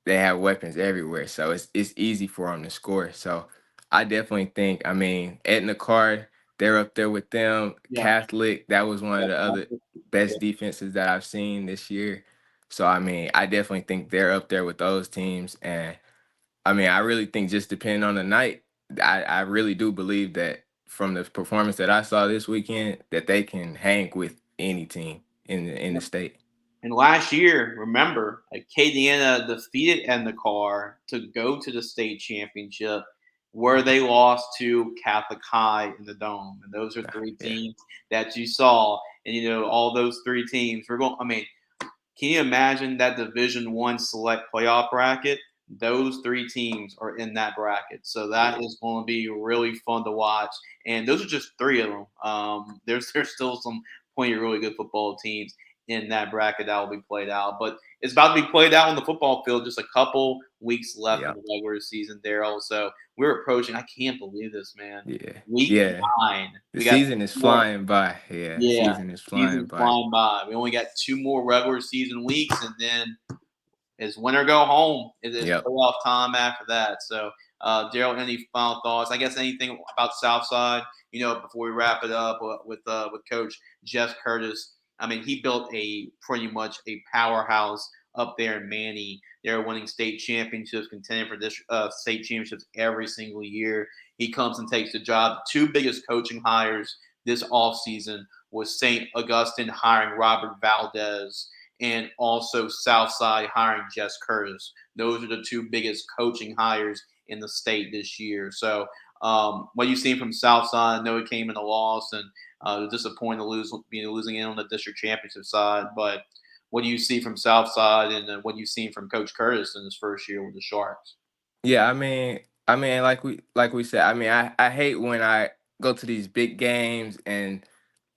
They have weapons everywhere, so it's easy for them to score. So I definitely think, I mean, Etna Card, they're up there with them. Yeah. Catholic, that was one of the other best defenses that I've seen this year. So I mean, I definitely think they're up there with those teams. And I mean, I really think just depending on the night, I really do believe that from the performance that I saw this weekend, that they can hang with any team in the state. And last year, remember, Acadiana defeated Endicott to go to the state championship, where they lost to Catholic High in the Dome. And those are three Yeah. teams that you saw. And all those three teams we're going. I mean, can you imagine that Division One select playoff bracket? Those three teams are in that bracket, so that is going to be really fun to watch. And those are just three of them. There's still some plenty of really good football teams in that bracket that will be played out, but it's about to be played out on the football field. Just a couple weeks left in the regular season, Daryl. So we're approaching. I can't believe this, man. Yeah. Week Yeah. 9. The We got season is 2 more. flying by. Yeah. Yeah, Season is flying season's by. flying by. We only got 2 more regular season weeks, and then it's win or go home. It's Yep. playoff time after that. So, Darryl, any final thoughts? I guess anything about Southside? Before we wrap it up with Coach Jeff Curtis. I mean, he built pretty much a powerhouse up there in Manny. They're winning state championships, contending for this state championships every single year. He comes and takes the job. The 2 biggest coaching hires this offseason was St. Augustine hiring Robert Valdez and also Southside hiring Jess Curtis. Those are the 2 biggest coaching hires in the state this year. So, what you've seen from Southside, I know it came in a loss and disappointed to losing in on the district championship side. But what do you see from Southside, and what you've seen from Coach Curtis in his first year with the Sharks? Yeah, I mean, like we said, I mean, I hate when I go to these big games and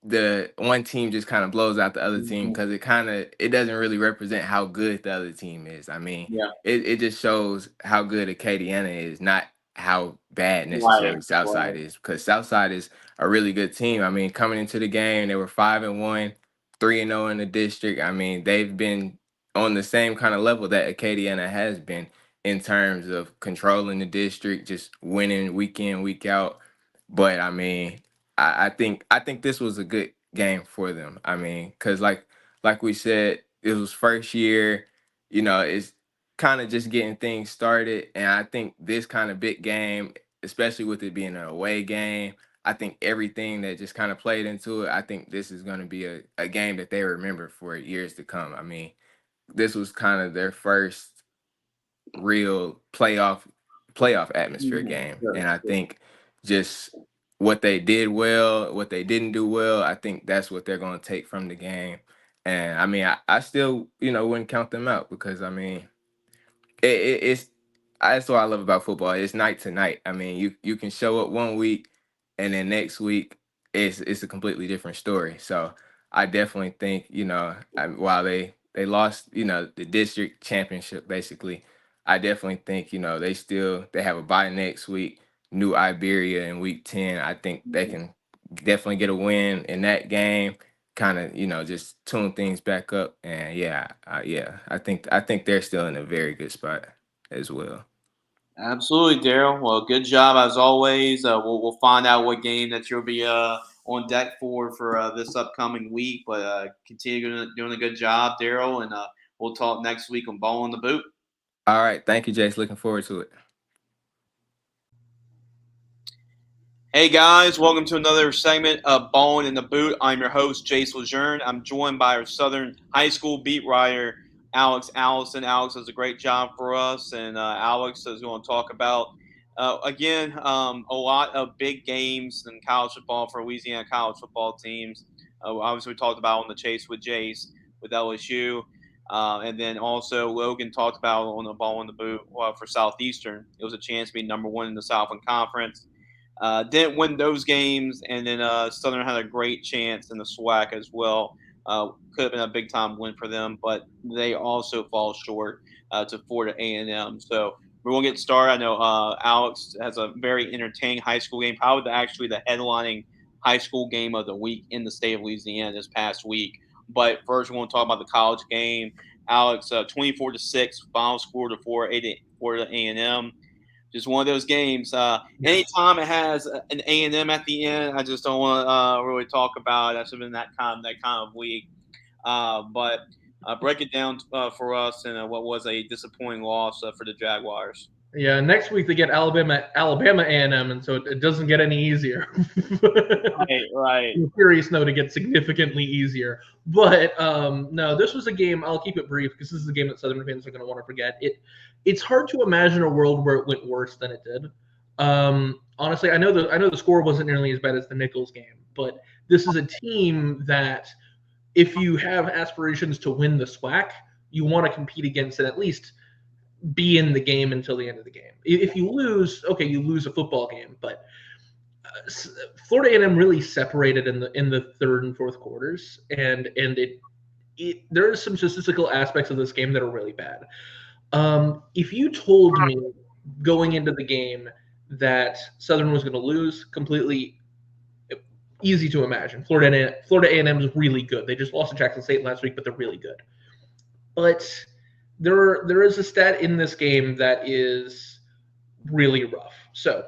the one team just kind of blows out the other team, because it doesn't really represent how good the other team is. I mean, Yeah, it just shows how good Acadiana is, not how bad right, necessarily Southside right. is, because Southside is a really good team. I mean, coming into the game, they were 5-1, 3-0 in the district. I mean, they've been on the same kind of level that Acadiana has been in terms of controlling the district, just winning week in, week out. But I mean, I think this was a good game for them. I mean, because like we said, it was first year. It's kind of just getting things started, and I think this kind of big game, especially with it being an away game, I think everything that just kind of played into it, I think this is going to be a game that they remember for years to come. I mean, this was kind of their first real playoff atmosphere game. Sure, And I sure. think just what they did well, what they didn't do well, I think that's what they're going to take from the game. And I mean, I still, wouldn't count them out, because I mean, it's that's what I love about football. It's night to night. I mean, you can show up one week, and then next week it's a completely different story. So I definitely think, while they lost, the district championship basically, I definitely think, they have a bye next week, New Iberia in week 10. I think they can definitely get a win in that game, kind of, just tune things back up. And yeah, I think they're still in a very good spot as well. Absolutely, Daryl. Well, good job as always. We'll find out what game that you'll be on deck for this upcoming week. But continue doing a good job, Daryl, and we'll talk next week on Ball in the Boot. All right, thank you, Jace. Looking forward to it. Hey guys, welcome to another segment of Ballin' in the Boot. I'm your host, Jace Lejeune. I'm joined by our Southern High School beat writer, Allison. Alex does a great job for us, and Alex is going to talk about again a lot of big games in college football for Louisiana college football teams. Obviously, we talked about on the Chase with Jace with LSU. And then also Logan talked about on the Ball in the Boot for Southeastern. It was a chance to be number 1 in the Southland Conference. Didn't win those games, and then Southern had a great chance in the SWAC as well. Could have been a big time win for them, but they also fall short to Florida A&M. So we're going to get started. I know Alex has a very entertaining high school game, probably the headlining high school game of the week in the state of Louisiana this past week. But first, we want to talk about the college game. Alex, 24-6, final score to Florida A&M. Just one of those games. Anytime it has an A&M at the end, I just don't want to really talk about it. That should have been that kind of week. But break it down for us and what was a disappointing loss for the Jaguars. Yeah, next week they get Alabama A&M, and so it doesn't get any easier. Right. On a serious note, it gets significantly easier. But no, this was a game. I'll keep it brief because this is a game that Southern fans are going to want to forget. It's hard to imagine a world where it went worse than it did. Honestly, I know the score wasn't nearly as bad as the Nichols game, but this is a team that, if you have aspirations to win the SWAC, you want to compete against and at least be in the game until the end of the game. If you lose, okay, you lose a football game, but Florida A&M really separated in the third and fourth quarters, and there are some statistical aspects of this game that are really bad. If you told me going into the game that Southern was going to lose, completely easy to imagine. Florida A&M is really good. They just lost to Jackson State last week, but they're really good. But there is a stat in this game that is really rough. So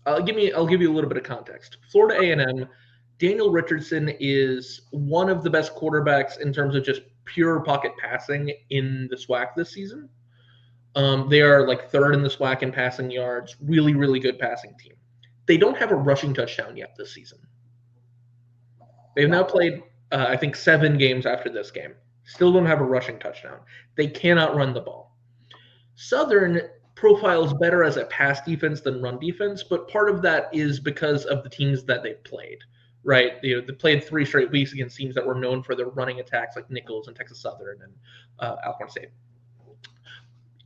I'll give you a little bit of context. Florida A&M, Daniel Richardson is one of the best quarterbacks in terms of just pure pocket passing in the SWAC this season. They are like third in the SWAC in passing yards. Really, really good passing team. They don't have a rushing touchdown yet this season. They've now played, I think, 7 games after this game. Still don't have a rushing touchdown. They cannot run the ball. Southern profiles better as a pass defense than run defense, but part of that is because of the teams that they've played, right? They played 3 straight weeks against teams that were known for their running attacks like Nichols and Texas Southern and Alcorn State.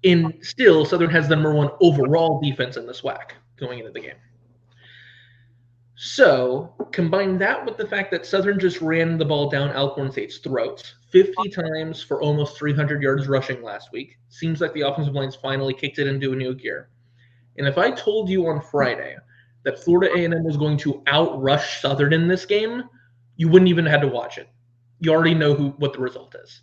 And still, Southern has the number 1 overall defense in the SWAC going into the game. So combine that with the fact that Southern just ran the ball down Alcorn State's throats 50 times for almost 300 yards rushing last week. Seems like the offensive line's finally kicked it into a new gear. And if I told you on Friday that Florida A&M was going to outrush Southern in this game, you wouldn't even have to watch it. You already know what the result is.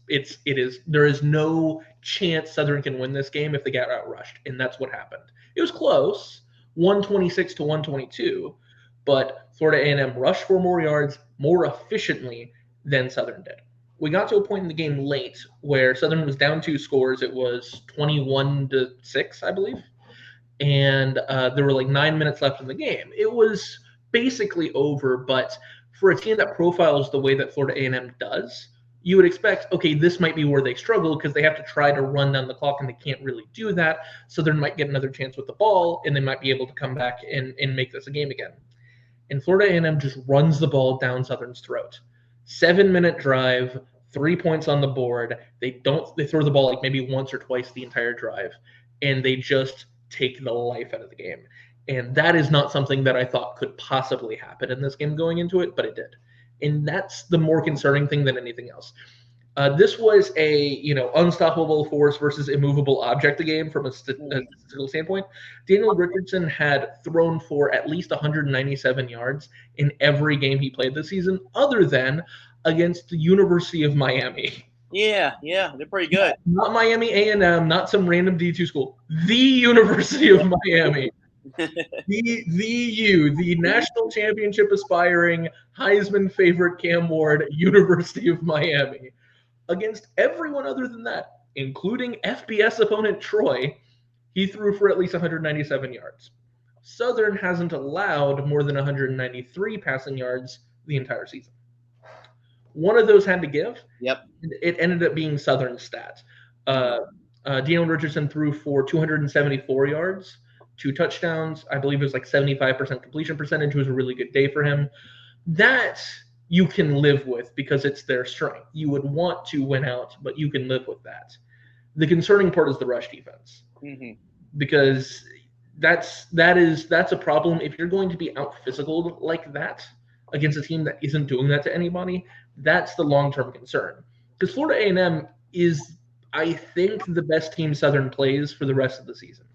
There is no chance Southern can win this game if they get outrushed, and that's what happened. It was close, 126 to 122. But Florida A&M rushed for more yards more efficiently than Southern did. We got to a point in the game late where Southern was down 2 scores. It was 21-6, I believe. And there were like 9 minutes left in the game. It was basically over, but for a team that profiles the way that Florida A&M does, you would expect, okay, this might be where they struggle because they have to try to run down the clock and they can't really do that. Southern might get another chance with the ball and they might be able to come back and make this a game again. And Florida A&M just runs the ball down Southern's throat. 7-minute drive, 3 points on the board. They throw the ball like maybe once or twice the entire drive, and they just take the life out of the game. And that is not something that I thought could possibly happen in this game going into it, but it did. And that's the more concerning thing than anything else. This was a unstoppable force versus immovable object game from a statistical standpoint. Daniel Richardson had thrown for at least 197 yards in every game he played this season, other than against the University of Miami. Yeah, they're pretty good. Not Miami A&M, not some random D2 school. The University of Miami. the national championship aspiring Heisman favorite Cam Ward, University of Miami. Against everyone other than that, including FBS opponent Troy, he threw for at least 197 yards. Southern hasn't allowed more than 193 passing yards the entire season. One of those had to give. Yep. It ended up being Southern's stat. Daniel Richardson threw for 274 yards, 2 touchdowns. I believe it was like 75% completion percentage. It was a really good day for him. That you can live with because it's their strength. You would want to win out, but you can live with that. The concerning part is the rush defense, because that's a problem. If you're going to be out physicaled like that against a team that isn't doing that to anybody, that's the long-term concern. Because Florida A&M is, I think, the best team Southern plays for the rest of the season.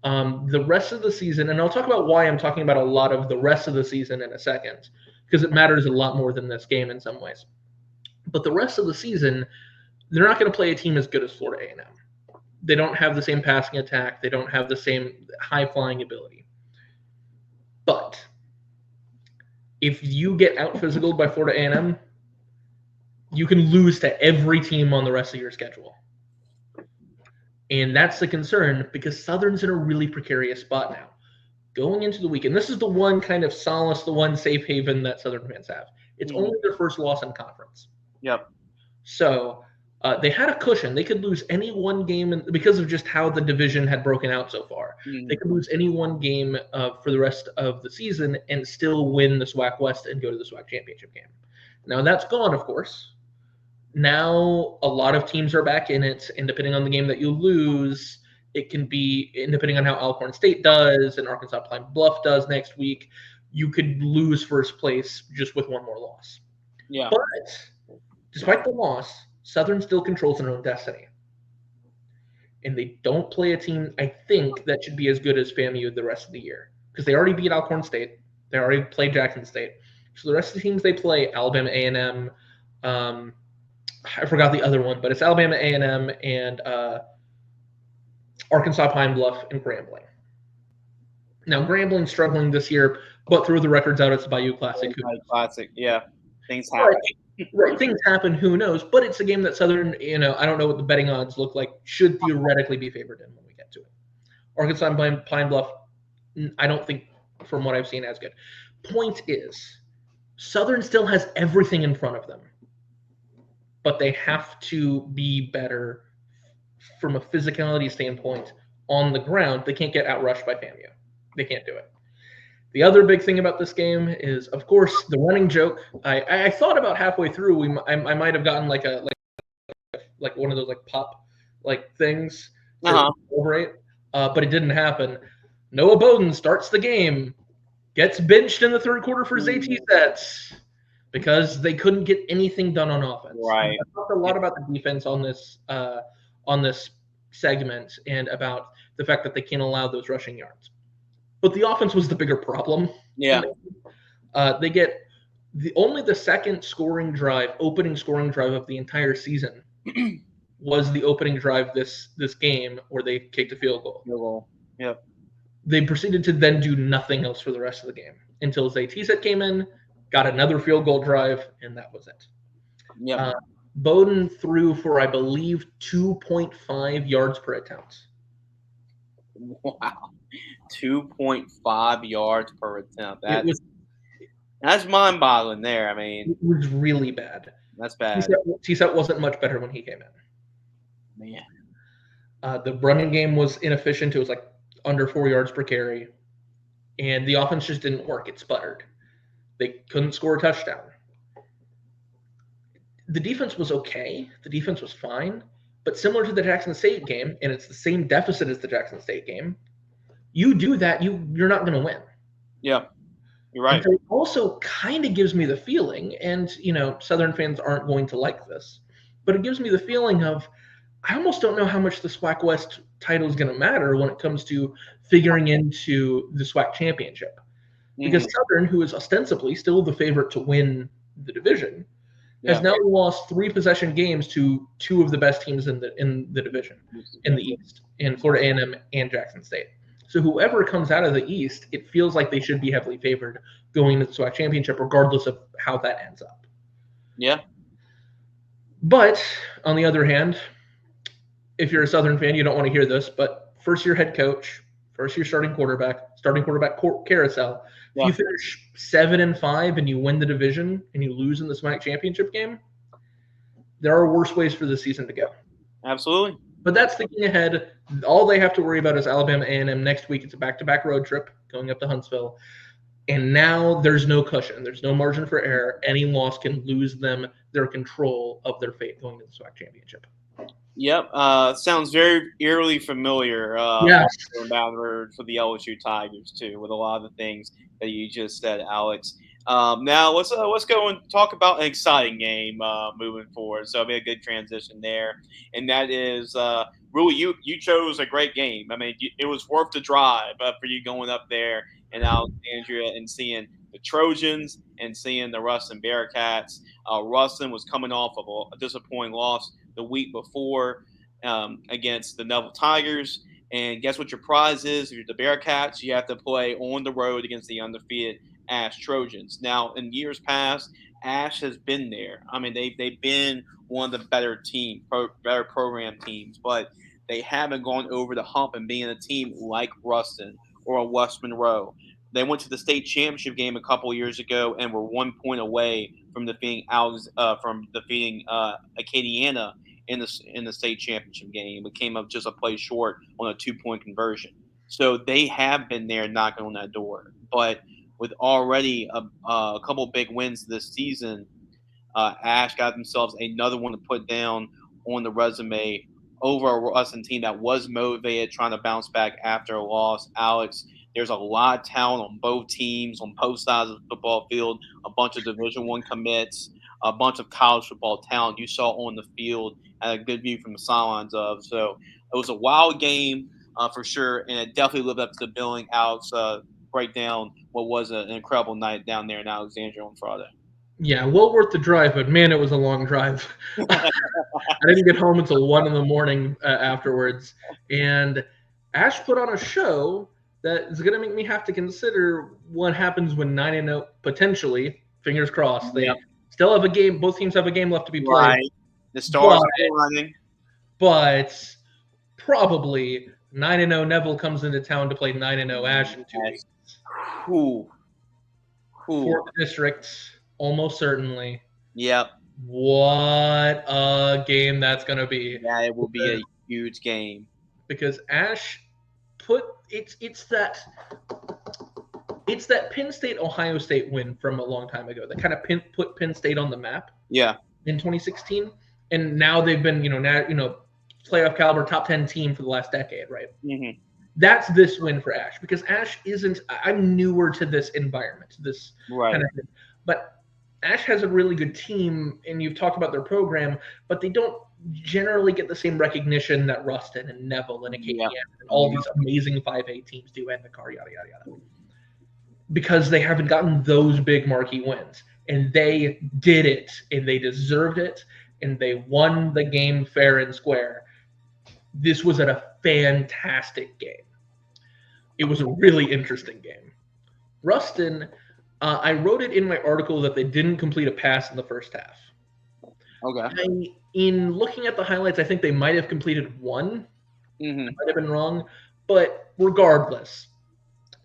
The rest of the season, and I'll talk about why I'm talking about a lot of the rest of the season in a second, because it matters a lot more than this game in some ways. But the rest of the season, they're not going to play a team as good as Florida A&M. They don't have the same passing attack. They don't have the same high-flying ability. But if you get out-physicaled by Florida A&M, you can lose to every team on the rest of your schedule. And that's the concern, because Southern's in a really precarious spot now. Going into the weekend, this is the one kind of solace, the one safe haven that Southern fans have. It's only their first loss in conference. Yep. So they had a cushion. They could lose any one game because of just how the division had broken out so far. They could lose any one game for the rest of the season and still win the SWAC West and go to the SWAC championship game. Now that's gone, of course. Now a lot of teams are back in it, and depending on the game that you lose, it can be, and depending on how Alcorn State does and Arkansas Pine Bluff does next week, you could lose first place just with one more loss. Yeah. But despite the loss, Southern still controls their own destiny. And they don't play a team, I think, that should be as good as FAMU the rest of the year. Because they already beat Alcorn State. They already played Jackson State. So the rest of the teams they play, Alabama A&M, I forgot the other one, but it's Alabama A&M and Arkansas Pine Bluff and Grambling. Now, Grambling's struggling this year, but through the records out, it's Bayou Classic. Classic, yeah. Things happen. Right, things happen, who knows? But it's a game that Southern, I don't know what the betting odds look like, should theoretically be favored in when we get to it. Arkansas Pine Bluff, I don't think, from what I've seen, as good. Point is, Southern still has everything in front of them, but they have to be better from a physicality standpoint on the ground. They can't get outrushed by FAMU. They can't do it. The other big thing about this game is, of course, the running joke. I thought about halfway through, I might have gotten like one of those like pop like things to celebrate, but it didn't happen. Noah Bowden starts the game, gets benched in the third quarter for his AT sets because they couldn't get anything done on offense. Right. I talked a lot about the defense on this segment and about the fact that they can't allow those rushing yards. But the offense was the bigger problem. Yeah. They get the second opening scoring drive of the entire season was the opening drive this game where they kicked a field goal. Yep. They proceeded to then do nothing else for the rest of the game until Zayt set came in, got another field goal drive, and that was it. Yep. Bowden threw for, I believe, 2.5 yards per attempt. Wow. 2.5 yards per attempt. That's mind-boggling there. I mean, it was really bad. That's bad. T-Set wasn't much better when he came in. Man. The running game was inefficient. It was like under 4 yards per carry. And the offense just didn't work. It sputtered. They couldn't score a touchdown. The defense was okay. The defense was fine. But similar to the Jackson State game, and it's the same deficit as the Jackson State game, you do that, you're not going to win. Yeah, you're right. And it also kind of gives me the feeling, and, Southern fans aren't going to like this, but it gives me the feeling of, I almost don't know how much the SWAC West title is going to matter when it comes to figuring into the SWAC championship. Because Southern, who is ostensibly still the favorite to win the division, has now lost 3 possession games to 2 of the best teams in the division in the East, in Florida A&M and Jackson State. So whoever comes out of the East, it feels like they should be heavily favored going to the SWAC championship, regardless of how that ends up. Yeah. But on the other hand, if you're a Southern fan, you don't want to hear this, but first-year head coach, first-year starting quarterback carousel. Yeah. If you finish 7-5 and you win the division and you lose in the SWAC championship game, there are worse ways for the season to go. Absolutely. But that's thinking ahead. All they have to worry about is Alabama A&M next week. It's a back-to-back road trip going up to Huntsville. And now there's no cushion. There's no margin for error. Any loss can lose them their control of their fate going to the SWAC championship. Yep. Sounds very eerily familiar. Yes. Down the road for the LSU Tigers, too, with a lot of the things that you just said, Alex. Now let's go and talk about an exciting game moving forward. So it'll be a good transition there, and that is really, you chose a great game. I mean, it was worth the drive for you going up there in Alexandria and seeing the Trojans and seeing the Ruston Bearcats. Ruston was coming off of a disappointing loss the week before against the Neville Tigers. And guess what your prize is? If you're the Bearcats, you have to play on the road against the undefeated Ash Trojans. Now, in years past, Ash has been there. I mean, they've been one of the better better program teams, but they haven't gone over the hump and being a team like Ruston or a West Monroe. They went to the state championship game a couple years ago and were 1 point away from defeating Acadiana in the state championship game. It came up just a play short on a 2-point conversion. So they have been there knocking on that door. But with already a couple big wins this season, Ash got themselves another one to put down on the resume over a Ruston team that was motivated, trying to bounce back after a loss. Alex, there's a lot of talent on both teams, on both sides of the football field, a bunch of Division I commits, a bunch of college football talent you saw on the field, had a good view from the sidelines of. So it was a wild game for sure, and it definitely lived up to the billing. Alex, break down what was an incredible night down there in Alexandria on Friday. Yeah, well worth the drive, but man, it was a long drive. I didn't get home until 1 a.m. Afterwards, and Ash put on a show that is going to make me have to consider what happens when 9-0 potentially, fingers crossed, they still have a game. Both teams have a game left to be played. Right. The stars are running. But probably 9-0 Neville comes into town to play 9-0 Ash in 2 weeks. For the district, almost certainly. Yep. What a game that's going to be. Yeah, it will be a huge game. Because Ash it's that Penn State Ohio State win from a long time ago that kind of put Penn State on the map. Yeah. In 2016, and now they've been playoff caliber top 10 team for the last decade, right? Mm-hmm. That's this win for Ash because Ash isn't. I'm newer to this environment, this kind of thing, but Ash has a really good team, and you've talked about their program, but they don't generally get the same recognition that Ruston and Neville and Acadiana and all these amazing 5A teams do, and the car, yada, yada, yada. Because they haven't gotten those big marquee wins. And they did it, and they deserved it, and they won the game fair and square. This was a fantastic game. It was a really interesting game. Ruston, I wrote it in my article that they didn't complete a pass in the first half. Okay. In looking at the highlights, I think they might have completed one. Mm-hmm. I might have been wrong. But regardless,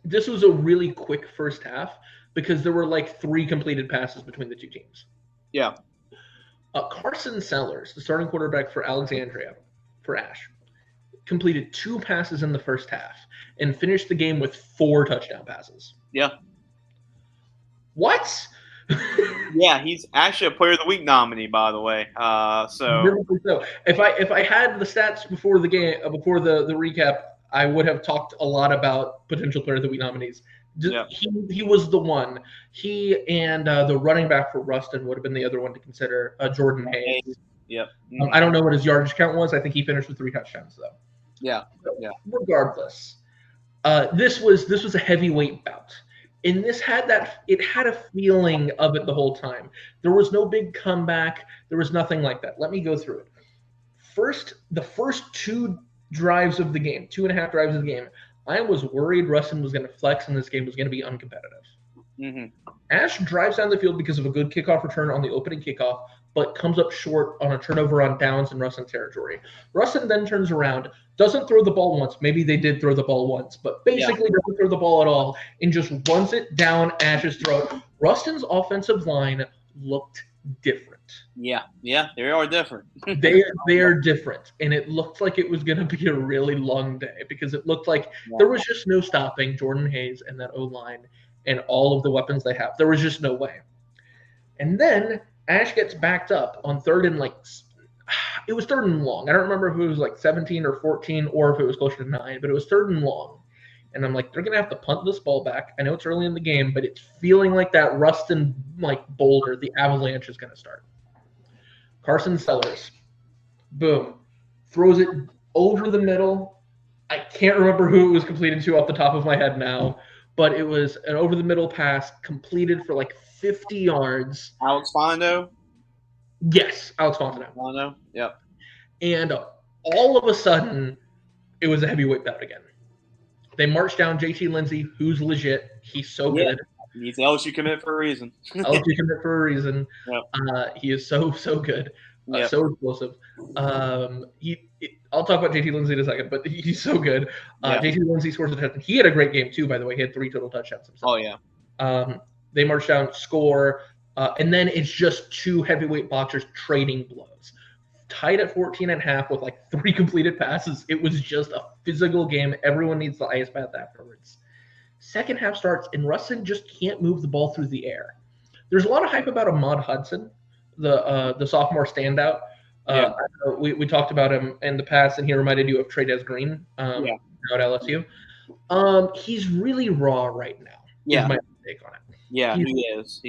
this was a really quick first half because there were like 3 completed passes between the two teams. Yeah. Carson Sellers, the starting quarterback for Alexandria, for Ash, completed 2 passes in the first half and finished the game with 4 touchdown passes. Yeah. What? Yeah, he's actually a Player of the Week nominee, by the way. So if I had the stats before the game, before the recap, I would have talked a lot about potential Player of the Week nominees. He was the one. He and the running back for Ruston would have been the other one to consider, Jordan Hayes. Yep. I don't know what his yardage count was. I think he finished with 3 touchdowns, though. Yeah. Regardless, this was a heavyweight bout. And it had a feeling of it the whole time. There was no big comeback. There was nothing like that. Let me go through it. The first 2 drives of the game, 2.5 drives of the game, I was worried Ruston was going to flex and this game was going to be uncompetitive. Mm-hmm. Ash drives down the field because of a good kickoff return on the opening kickoff, but comes up short on a turnover on downs in Ruston territory. Ruston then turns around, doesn't throw the ball once. Maybe they did throw the ball once, but basically doesn't throw the ball at all and just runs it down Ash's throat. Ruston's offensive line looked different. Yeah, they are different. they are different, and it looked like it was going to be a really long day because it looked like there was just no stopping Jordan Hayes and that O-line and all of the weapons they have. There was just no way. And then Ash gets backed up on third and it was third and long. I don't remember if it was like 17 or 14 or if it was closer to 9, but it was third and long. And I'm like, they're going to have to punt this ball back. I know it's early in the game, but it's feeling like that Ruston boulder, the avalanche is going to start. Carson Sellers, boom, throws it over the middle. I can't remember who it was completed to off the top of my head now, but it was an over the middle pass completed for like 50 yards. Alex Fondo? Yes, Alex Fondo. Fondo? Yep. And all of a sudden, it was a heavyweight bout again. They marched down JT Lindsay, who's legit. He's so good. He's LSU commit for a reason. LSU commit for a reason. Yep. He is so good. Yep. So explosive. I'll talk about JT Lindsay in a second, but he's so good. JT Lindsay scores a touchdown. He had a great game too, by the way. He had 3 total touchdowns himself. Oh yeah. They march down, score, and then it's just 2 heavyweight boxers trading blows. Tied at 14.5 with like 3 completed passes. It was just a physical game. Everyone needs the ice bath afterwards. Second half starts, and Ruston just can't move the ball through the air. There's a lot of hype about Ahmad Hudson, the sophomore standout. We talked about him in the past, and he reminded you of Trey'Dez Green out at LSU. He's really raw right now. Yeah. Is my take on it. Yeah, he is.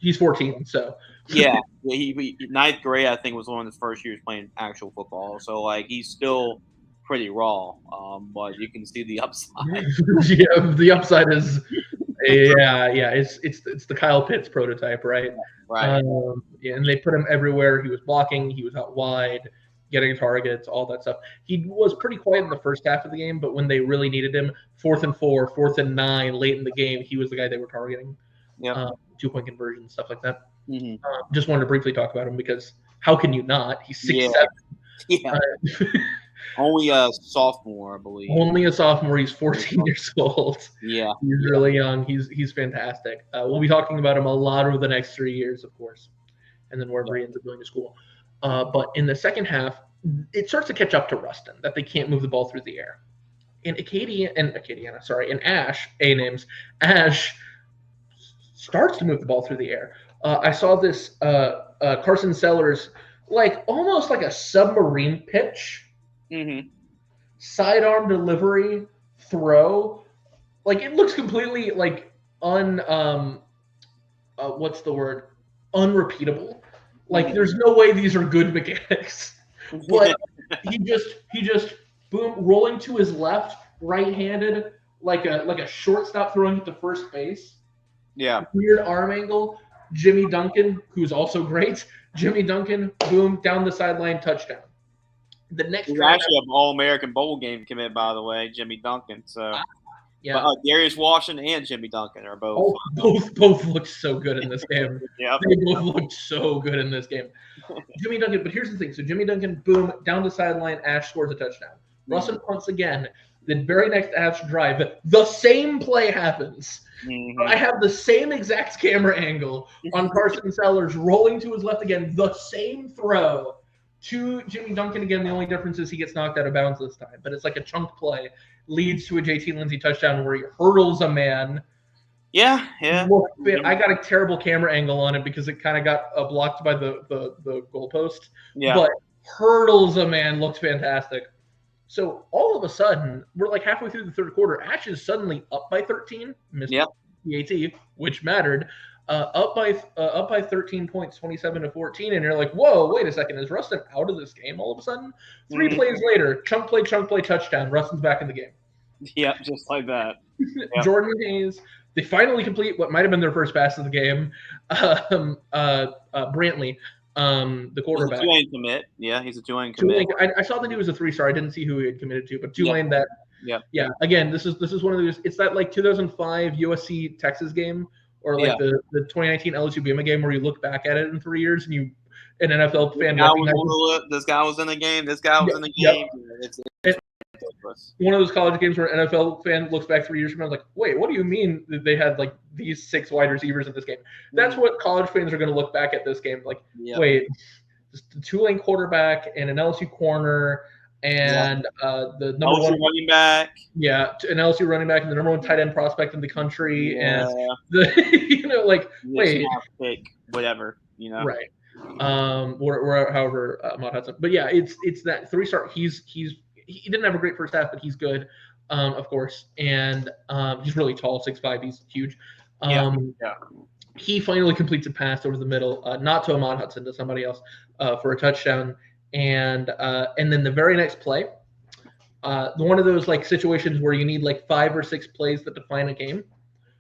He's 14, so. He ninth grade, I think, was one of his first years playing actual football. So, like, he's still pretty raw, but you can see the upside. The upside is, it's the Kyle Pitts prototype, right? Right. And they put him everywhere. He was blocking. He was out wide, getting targets, all that stuff. He was pretty quiet in the first half of the game, but when they really needed him, 4th and 4, 4th and 9, late in the game, he was the guy they were targeting. 2-point conversion, stuff like that. Mm-hmm. Just wanted to briefly talk about him because how can you not? He's 6'7". Yeah. Only a sophomore, I believe. Only a sophomore. He's 14 years old. Yeah. He's really young. He's fantastic. We'll be talking about him a lot over the next 3 years, of course, and then wherever he ends up going to school. But in the second half, it starts to catch up to Ruston that they can't move the ball through the air. In Ash, Ash starts to move the ball through the air. I saw this Carson Sellers, like almost like a submarine pitch, sidearm delivery throw. Like it looks completely like unrepeatable. Like there's no way these are good mechanics. But he just boom, rolling to his left, right-handed, like a shortstop throwing it to first base. Yeah. Weird arm angle. Jimmy Duncan, who's also great. Jimmy Duncan, boom, down the sideline, touchdown. The next He's actually an All-American Bowl game commit, by the way, Jimmy Duncan. So, yeah. But, Darius Washington and Jimmy Duncan are both. Both looked so good in this game. Yeah. They both looked so good in this game. Jimmy Duncan, but here's the thing. So Jimmy Duncan, boom, down the sideline, Ash scores a touchdown. Ruston punts again. The very next Ash drive, the same play happens. I have the same exact camera angle on Carson Sellers rolling to his left again, the same throw to Jimmy Duncan again. The only difference is he gets knocked out of bounds this time, but it's like a chunk play, leads to a JT Lindsay touchdown where he hurdles a man. Yeah. I got a terrible camera angle on it because it kind of got blocked by the goalpost. Yeah. But hurdles a man, looked fantastic. So all of a sudden, we're like halfway through the third quarter. Ash is suddenly up by 13, missed the AT, which mattered. Up by 13 points, 27-14, and you're like, whoa, wait a second, is Ruston out of this game all of a sudden? 3 plays later, chunk play, touchdown. Ruston's back in the game. Yep, just like that. Yep. Jordan Hayes. They finally complete what might have been their first pass of the game. Brantley. The quarterback. He's a Tulane commit. Yeah, he's a Tulane commit. I saw that he was a 3-star. I didn't see who he had committed to, but Tulane Yeah. Again, this is one of those. It's that like 2005 USC Texas game, or like the 2019 LSU Bama game where you look back at it in 3 years and you, an NFL fan, this guy was in the game. This guy was in the game. It's one of those college games where an NFL fan looks back 3 years from now, like, wait, what do you mean that they had like these 6 wide receivers in this game? That's what college fans are going to look back at this game like. Wait, the Tulane quarterback and an LSU corner and the number one running back. Yeah, an LSU running back and the number 1 tight end prospect in the country, and the wait, pick, whatever, right. Or however Ahmad Hudson, but yeah, it's that 3-star. He didn't have a great first half, but he's good, of course, and he's really tall, 6'5", he's huge. He finally completes a pass over the middle, not to Ahmad Hudson, to somebody else, for a touchdown. And then the very next play, one of those like situations where you need like 5 or 6 plays that define a game.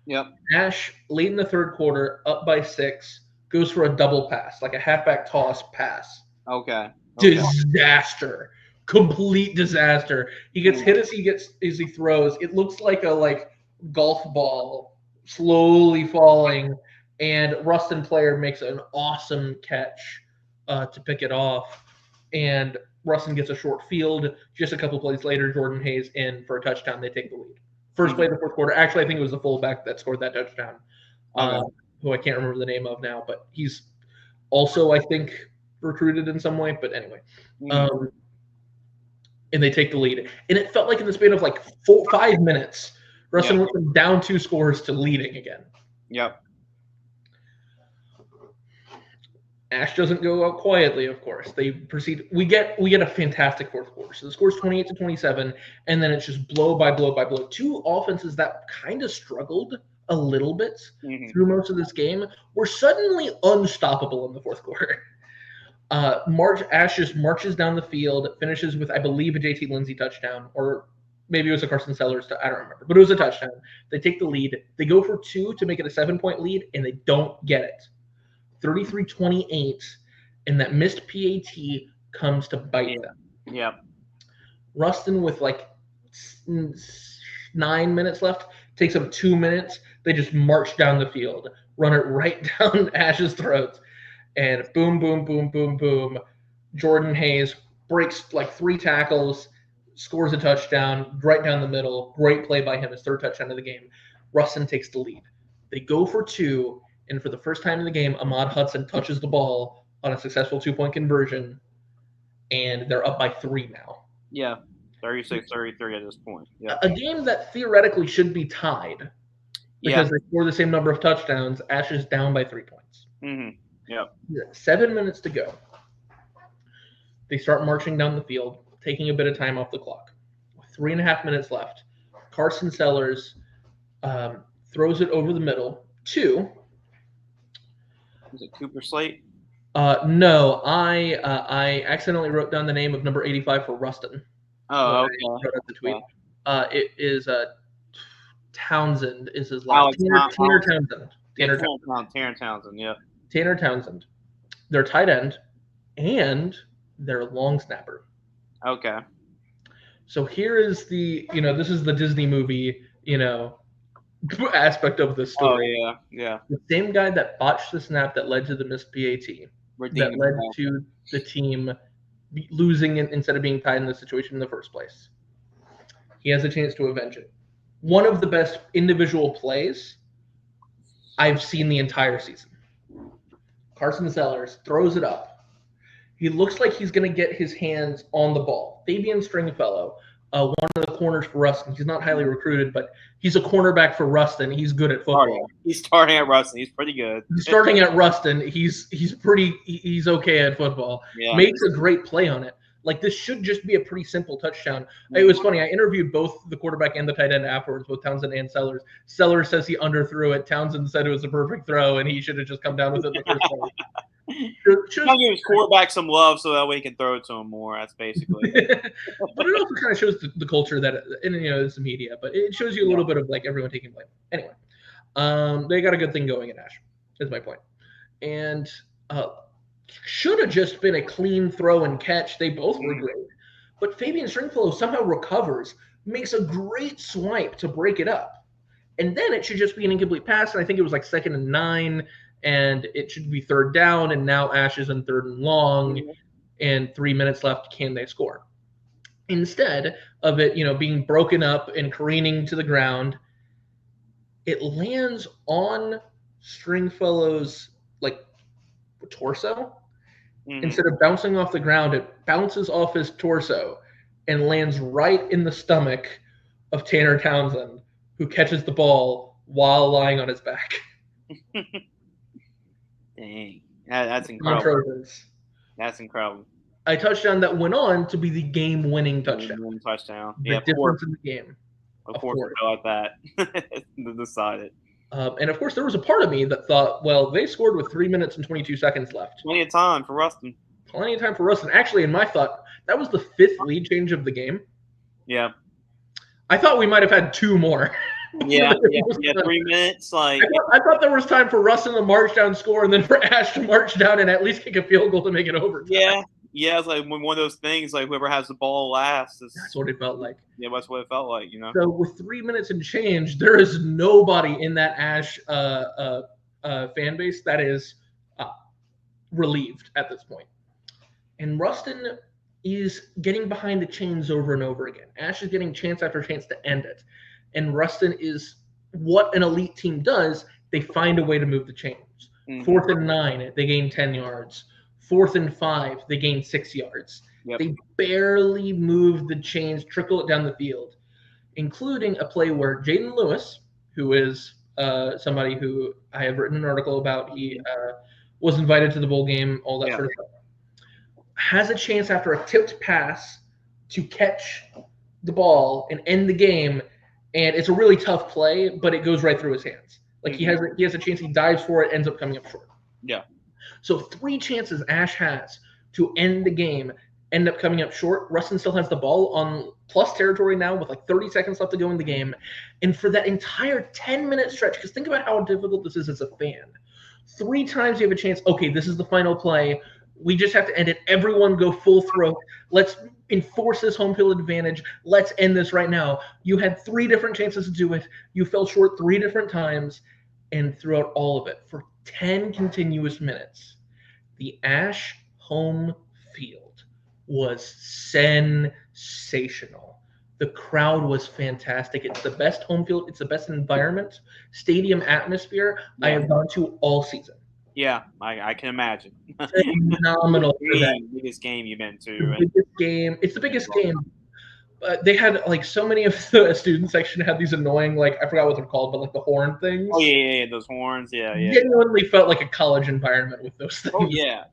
Yep. Ash, late in the third quarter, up by 6, goes for a double pass, like a halfback toss pass. Okay. Disaster. Complete disaster. He gets hit as he throws. It looks like a golf ball slowly falling, and Ruston player makes an awesome catch to pick it off. And Ruston gets a short field. Just a couple plays later, Jordan Hayes in for a touchdown. They take the lead. First play of the fourth quarter. Actually, I think it was the fullback that scored that touchdown, who I can't remember the name of now, but he's also, I think, recruited in some way. But anyway, and they take the lead. And it felt like in the span of like 5 minutes, Ruston went from down 2 scores to leading again. Yep. Ash doesn't go out quietly, of course. They proceed. We get a fantastic fourth quarter. So the score's 28-27, and then it's just blow by blow by blow. 2 offenses that kind of struggled a little bit through most of this game were suddenly unstoppable in the fourth quarter. Ash just marches down the field, finishes with, I believe, a JT Lindsay touchdown, or maybe it was a Carson Sellers. I don't remember, but it was a touchdown. They take the lead. They go for 2 to make it a 7-point lead, and they don't get it. 33-28, and that missed PAT comes to bite them. Yeah. Ruston, with like 9 minutes left, takes them 2 minutes. They just march down the field, run it right down Ash's throats, and boom, boom, boom, boom, boom. Jordan Hayes breaks like 3 tackles, scores a touchdown right down the middle. Great play by him, his 3rd touchdown of the game. Ruston takes the lead. They go for 2. And for the first time in the game, Ahmad Hudson touches the ball on a successful 2-point conversion, and they're up by 3 now. Yeah, 36-33 at this point. Yeah. A game that theoretically should be tied because they score the same number of touchdowns. Ash is down by 3 points. Yep. 7 minutes to go. They start marching down the field, taking a bit of time off the clock. With 3.5 minutes left, Carson Sellers throws it over the middle to... Is it Cooper Slate? No, I accidentally wrote down the name of number 85 for Ruston. Oh, okay. I wrote up the tweet. It is Townsend is his last. Tanner Townsend. Tanner Townsend, yeah. Tanner Townsend. They're tight end, and they're long snapper. Okay. So here is this is the Disney movie, aspect of the story. Oh, yeah. The same guy that botched the snap that led to the missed PAT, that led to the team losing instead of being tied in the situation in the first place. He has a chance to avenge it. One of the best individual plays I've seen the entire season. Carson Sellers throws it up. He looks like he's going to get his hands on the ball. Fabian Stringfellow, one of the corners for Ruston. He's not highly recruited, but he's a cornerback for Ruston. He's good at football. He's starting at Ruston. He's pretty good. He's starting at Ruston. He's okay at football. Yeah. Makes a great play on it. Like, this should just be a pretty simple touchdown. It was funny. I interviewed both the quarterback and the tight end afterwards, both Townsend and Sellers. Sellers says he underthrew it. Townsend said it was a perfect throw, and he should have just come down with it in the first place. I'll give his quarterback some love so that way he can throw it to him more. That's basically it. But it also kind of shows the culture that, and it's the media, but it shows you a little bit of like everyone taking blame. Anyway, they got a good thing going at Ash, is my point. And should have just been a clean throw and catch. They both were great. But Fabian Stringfellow somehow recovers, makes a great swipe to break it up. And then it should just be an incomplete pass. And I think it was like 2nd and 9. And it should be 3rd down, and now Ash is in 3rd and long, and 3 minutes left. Can they score? Instead of it, being broken up and careening to the ground, it lands on Stringfellow's torso. Instead of bouncing off the ground, it bounces off his torso and lands right in the stomach of Tanner Townsend, who catches the ball while lying on his back. Dang. That's incredible. That's incredible. A touchdown that went on to be the game-winning touchdown. The difference in the game. Of course, I like that. To decide it. And, of course, there was a part of me that thought, well, they scored with 3 minutes and 22 seconds left. Plenty of time for Ruston. plenty of time for Ruston. Actually, in my thought, that was the 5th lead change of the game. Yeah. I thought we might have had 2 more. Yeah, 3 minutes. Like I thought there was time for Ruston to march down, score, and then for Ash to march down and at least kick a field goal to make it overtime. Yeah, it's like one of those things. Like whoever has the ball last. That's what it felt like. Yeah, that's what it felt like. So with 3 minutes and change, there is nobody in that Ash fan base that is relieved at this point. And Ruston is getting behind the chains over and over again. Ash is getting chance after chance to end it. And Ruston is what an elite team does. They find a way to move the chains. 4th and 9, they gain 10 yards. 4th and 5, they gain 6 yards. Yep. They barely move the chains, trickle it down the field, including a play where Jaden Lewis, who is somebody who I have written an article about, he was invited to the bowl game, all that sort of stuff, has a chance after a tipped pass to catch the ball and end the game. And it's a really tough play, but it goes right through his hands. Like he has a chance, he dives for it, ends up coming up short. Yeah. So 3 chances Ash has to end the game, end up coming up short. Ruston still has the ball on plus territory now with like 30 seconds left to go in the game. And for that entire 10-minute stretch, because think about how difficult this is as a fan. 3 times you have a chance, okay, this is the final play. We just have to end it. Everyone go full throat. Let's enforce this home field advantage. Let's end this right now. You had 3 different chances to do it. You fell short 3 different times. And throughout all of it, for 10 continuous minutes, the Ash home field was sensational. The crowd was fantastic. It's the best home field. It's the best environment, stadium atmosphere I have gone to all season. Yeah, I can imagine. Phenomenal. Biggest game you've been to. The biggest game. It's the biggest game. They had like so many of the student section had these annoying, like I forgot what they're called, but like the horn things. Oh yeah, those horns. Yeah. Genuinely felt like a college environment with those things. Oh yeah.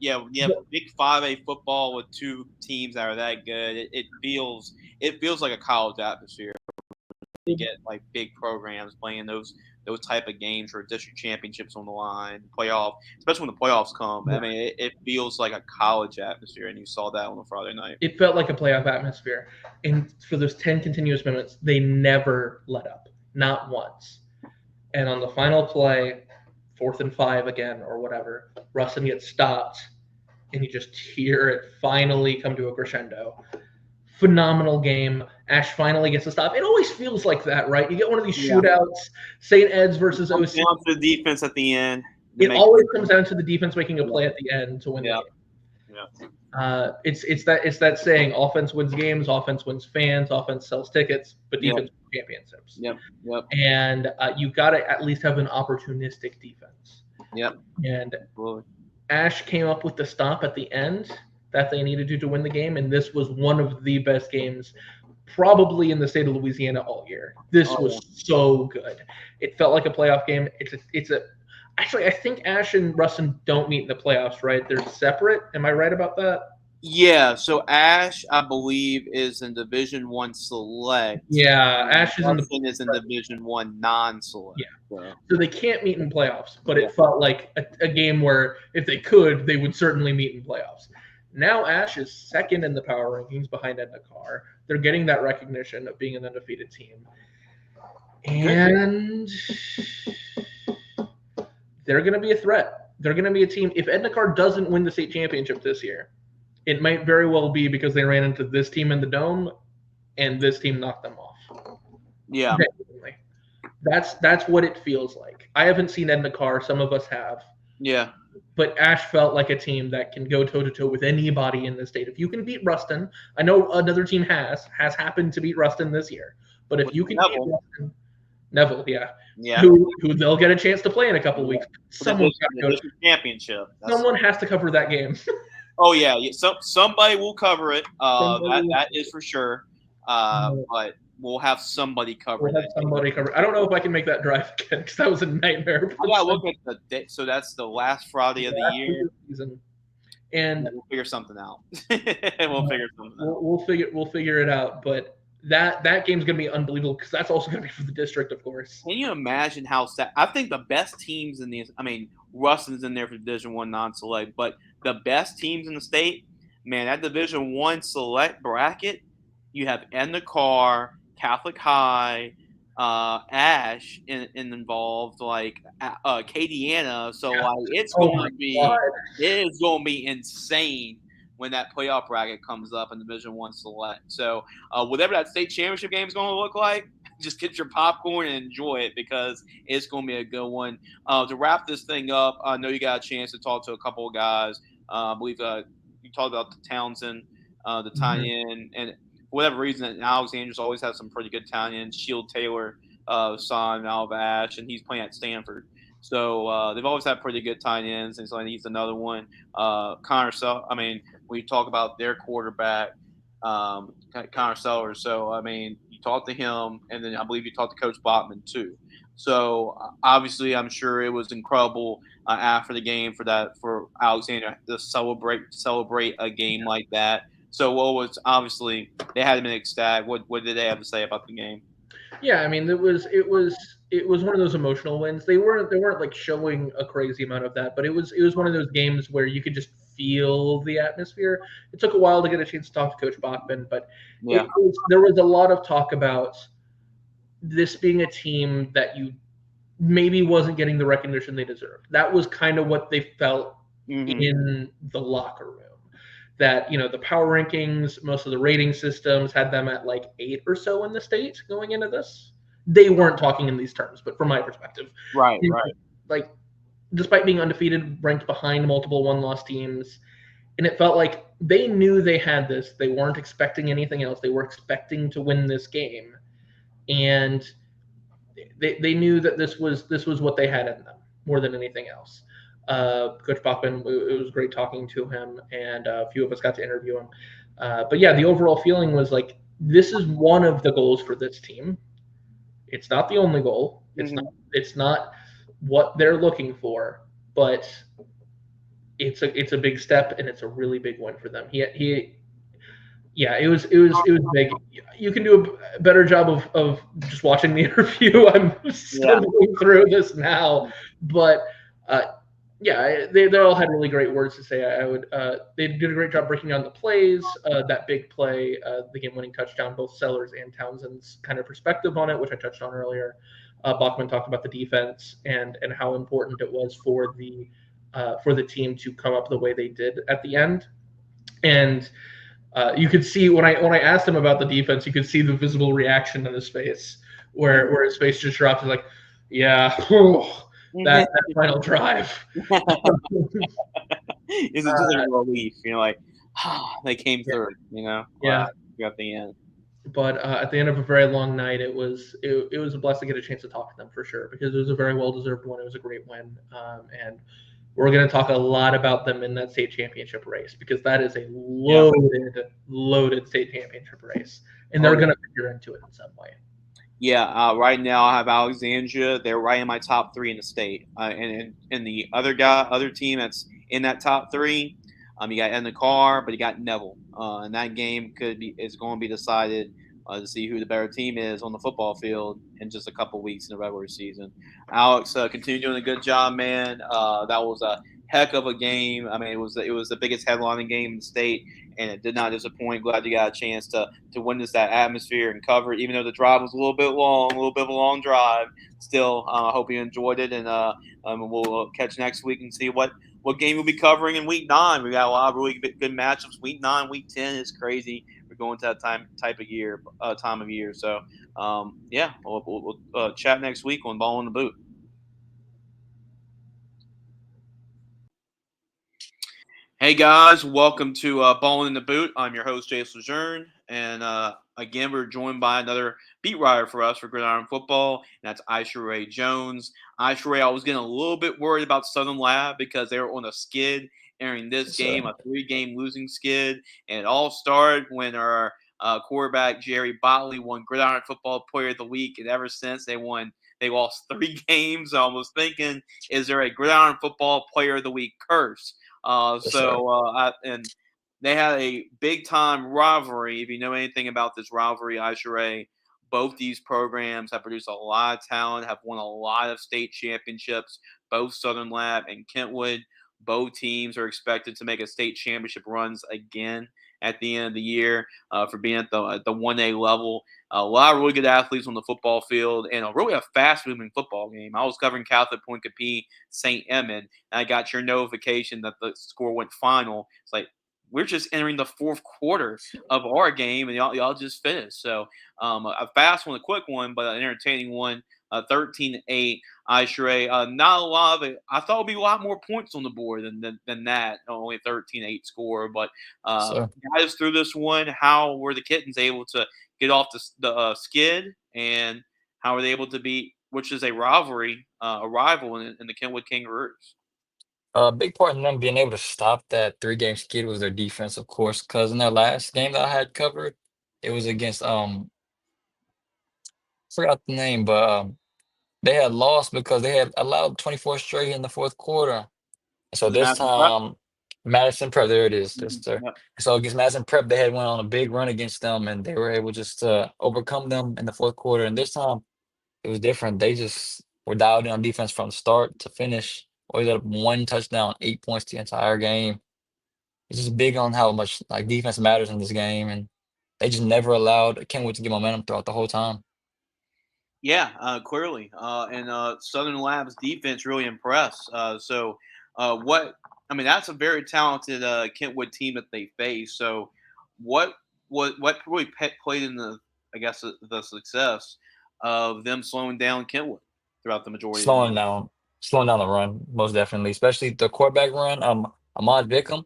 Big 5A football with 2 teams that are that good. It feels like a college atmosphere. You get like big programs playing those type of games for district championships on the line, playoff, especially when the playoffs come. I mean, it feels like a college atmosphere, and you saw that on a Friday night. It felt like a playoff atmosphere. And for those 10 continuous minutes, they never let up, not once. And on the final play, 4th and 5 again or whatever, Ruston gets stopped, and you just hear it finally come to a crescendo. Phenomenal game. Ash finally gets a stop. It always feels like that, right? You get one of these shootouts, St. Ed's versus OC. Down to the defense at the end. It always comes down to the defense making a play at the end to win the game. Yeah. It's that saying: offense wins games, offense wins fans, offense sells tickets, but defense wins championships. Yep. And you got to at least have an opportunistic defense. Yep. And Absolutely. Ash came up with the stop at the end that they needed to win the game, and this was one of the best games probably in the state of Louisiana all year. This was so good. It felt like a playoff game. Actually, I think Ash and Ruston don't meet in the playoffs, right? They're separate. Am I right about that? Yeah, so Ash, I believe, is in Division I select. Yeah, Ash is in Division I non-select. Yeah. So they can't meet in playoffs, but it felt like a game where if they could, they would certainly meet in playoffs. Now Ash is second in the power rankings behind Edna Carr. They're getting that recognition of being an undefeated team. And they're going to be a threat. They're going to be a team. If Edna Carr doesn't win the state championship this year, it might very well be because they ran into this team in the Dome and this team knocked them off. Yeah. Genuinely. That's what it feels like. I haven't seen Edna Carr. Some of us have. Yeah. But Ash felt like a team that can go toe-to-toe with anybody in the state. If you can beat Ruston, I know another team has happened to beat Ruston this year. But if you can beat Ruston, Neville, who they'll get a chance to play in a couple of weeks. Someone's got to go to the championship. Someone has to cover that game. Oh yeah. Somebody will cover it. That is for sure. But we'll have somebody cover it. I don't know if I can make that drive again because that was a nightmare. I gotta look at the date. So that's the last Friday of the year. And we'll figure something out. We'll figure it out. But that game's gonna be unbelievable because that's also gonna be for the district, of course. Can you imagine how sad? I think the best teams in these. I mean, Ruston's in there for Division I non-select, but the best teams in the state, man, that Division I select bracket, you have Endicott, Catholic High, Ash involved, like Acadiana. So like it's Oh going my to be God. it is going to be insane when that playoff bracket comes up in Division I select. So whatever that state championship game is going to look like, just get your popcorn and enjoy it because it's going to be a good one. To wrap this thing up, I know you got a chance to talk to a couple of guys. I believe you talked about the Townsend, the tie-in, and for whatever reason, Alexander's always had some pretty good tie-ins. Shield Taylor, son out of Ash, and he's playing at Stanford. So they've always had pretty good tie-ins, and so he's another one. Connor, when you talk about their quarterback, Connor Sellers. So I mean, you talked to him, and then I believe you talked to Coach Bachman too. So obviously, I'm sure it was incredible after the game for Alexander to celebrate a game like that. So what was obviously they had been ecstatic. What did they have to say about the game? Yeah, I mean, it was one of those emotional wins. They weren't like showing a crazy amount of that, but it was one of those games where you could just feel the atmosphere. It took a while to get a chance to talk to Coach Bachman, but there was a lot of talk about this being a team that you maybe wasn't getting the recognition they deserved. That was kind of what they felt in the locker room. That, the power rankings, most of the rating systems had them at like 8 or so in the state going into this. They weren't talking in these terms, but from my perspective, Right. Like, despite being undefeated, ranked behind multiple one-loss teams, and it felt like they knew they had this. They weren't expecting anything else. They were expecting to win this game, and they knew that this was what they had in them more than anything else. Coach Bachman, it was great talking to him, and a few of us got to interview him. But yeah, the overall feeling was like, this is one of the goals for this team. It's not the only goal. It's not what they're looking for, but it's a big step, and it's a really big one for them. Yeah, it was big. You can do a better job of just watching the interview. I'm stumbling through this now, but yeah, they all had really great words to say. They did a great job breaking down the plays. That big play, the game-winning touchdown, both Sellers and Townsend's kind of perspective on it, which I touched on earlier. Bachman talked about the defense and how important it was for the team to come up the way they did at the end, and you could see when I asked him about the defense, you could see the visible reaction on his face, where his face just dropped. He's like, "Yeah, that final drive." It's just a relief, like they came through. Yeah, at the end. But at the end of a very long night, it was a blessing to get a chance to talk to them for sure, because it was a very well deserved one. It was a great win, and we're going to talk a lot about them in that state championship race, because that is a loaded state championship race, and they're going to figure into it in some way. Yeah, right now I have Alexandria. They're right in my top 3 in the state, and the other team that's in that top 3, you got Endicott, but you got Neville, and that game is going to be decided to see who the better team is on the football field in just a couple weeks in the regular season. Alex, continue doing a good job, man. That was a heck of a game. I mean, it was the biggest headlining game in the state, and it did not disappoint. Glad you got a chance to witness that atmosphere and cover it, even though the drive was a little bit of a long drive. Still, I hope you enjoyed it, and we'll catch next week and see what game we'll be covering in Week 9. We got a lot of really good matchups. Week 9, Week 10 is crazy. We're going to that time of year. So, yeah, we'll chat next week on Ball in the Boot. Hey guys, welcome to Ballin in the Boot. I'm your host, Jay Lejeune, and again, we're joined by another beat writer for us for Gridiron Football, and that's Isharay Jones. Isharay, I was getting a little bit worried about Southern Lab because they were on a skid entering this game, a 3-game losing skid, and it all started when our quarterback Jerry Botley won Gridiron Football Player of the Week, and ever since they lost 3 games. I was thinking, is there a Gridiron Football Player of the Week curse? And they had a big time rivalry. If you know anything about this rivalry, Isharay, both these programs have produced a lot of talent, have won a lot of state championships, both Southern Lab and Kentwood. both teams are expected to make a state championship runs again at the end of the year for being at the 1A level. A lot of really good athletes on the football field and really a fast-moving football game. I was covering Catholic Point Capee St. Edmund, and I got your notification that the score went final. It's like, we're just entering the fourth quarter of our game, and y'all just finished. So a fast one, a quick one, but an entertaining one. 13-8. Isharay, not a lot of it. I thought it'd be a lot more points on the board than that. Only a 13-8 score, but So guide us through this one. How were the Kittens able to get off the skid, and how were they able to beat, which is a rivalry, a rival in the Kentwood Kangaroos? A big part in them being able to stop that 3-game skid was their defense, of course, because in their last game that I had covered, it was against forgot the name, but they had lost because they had allowed 24 straight in the fourth quarter. So Was it this Madison Prep? time, Madison Prep, there it is, yes, sir. Yep. So against Madison Prep, they had went on a big run against them, and they were able just to overcome them in the fourth quarter. And this time, it was different. They just were dialed in on defense from start to finish. Always had 1 touchdown, 8 points the entire game. It's just big on how much like defense matters in this game, and they just never allowed Kentwood to get momentum throughout the whole time. Yeah, clearly. And Southern Labs defense really impressed. What I mean, that's a very talented Kentwood team that they face. So, what really played in I guess, the success of them slowing down Kentwood throughout the majority of the Slowing game? down, slowing down the run, most definitely, especially the quarterback run. Ahmad Bickham,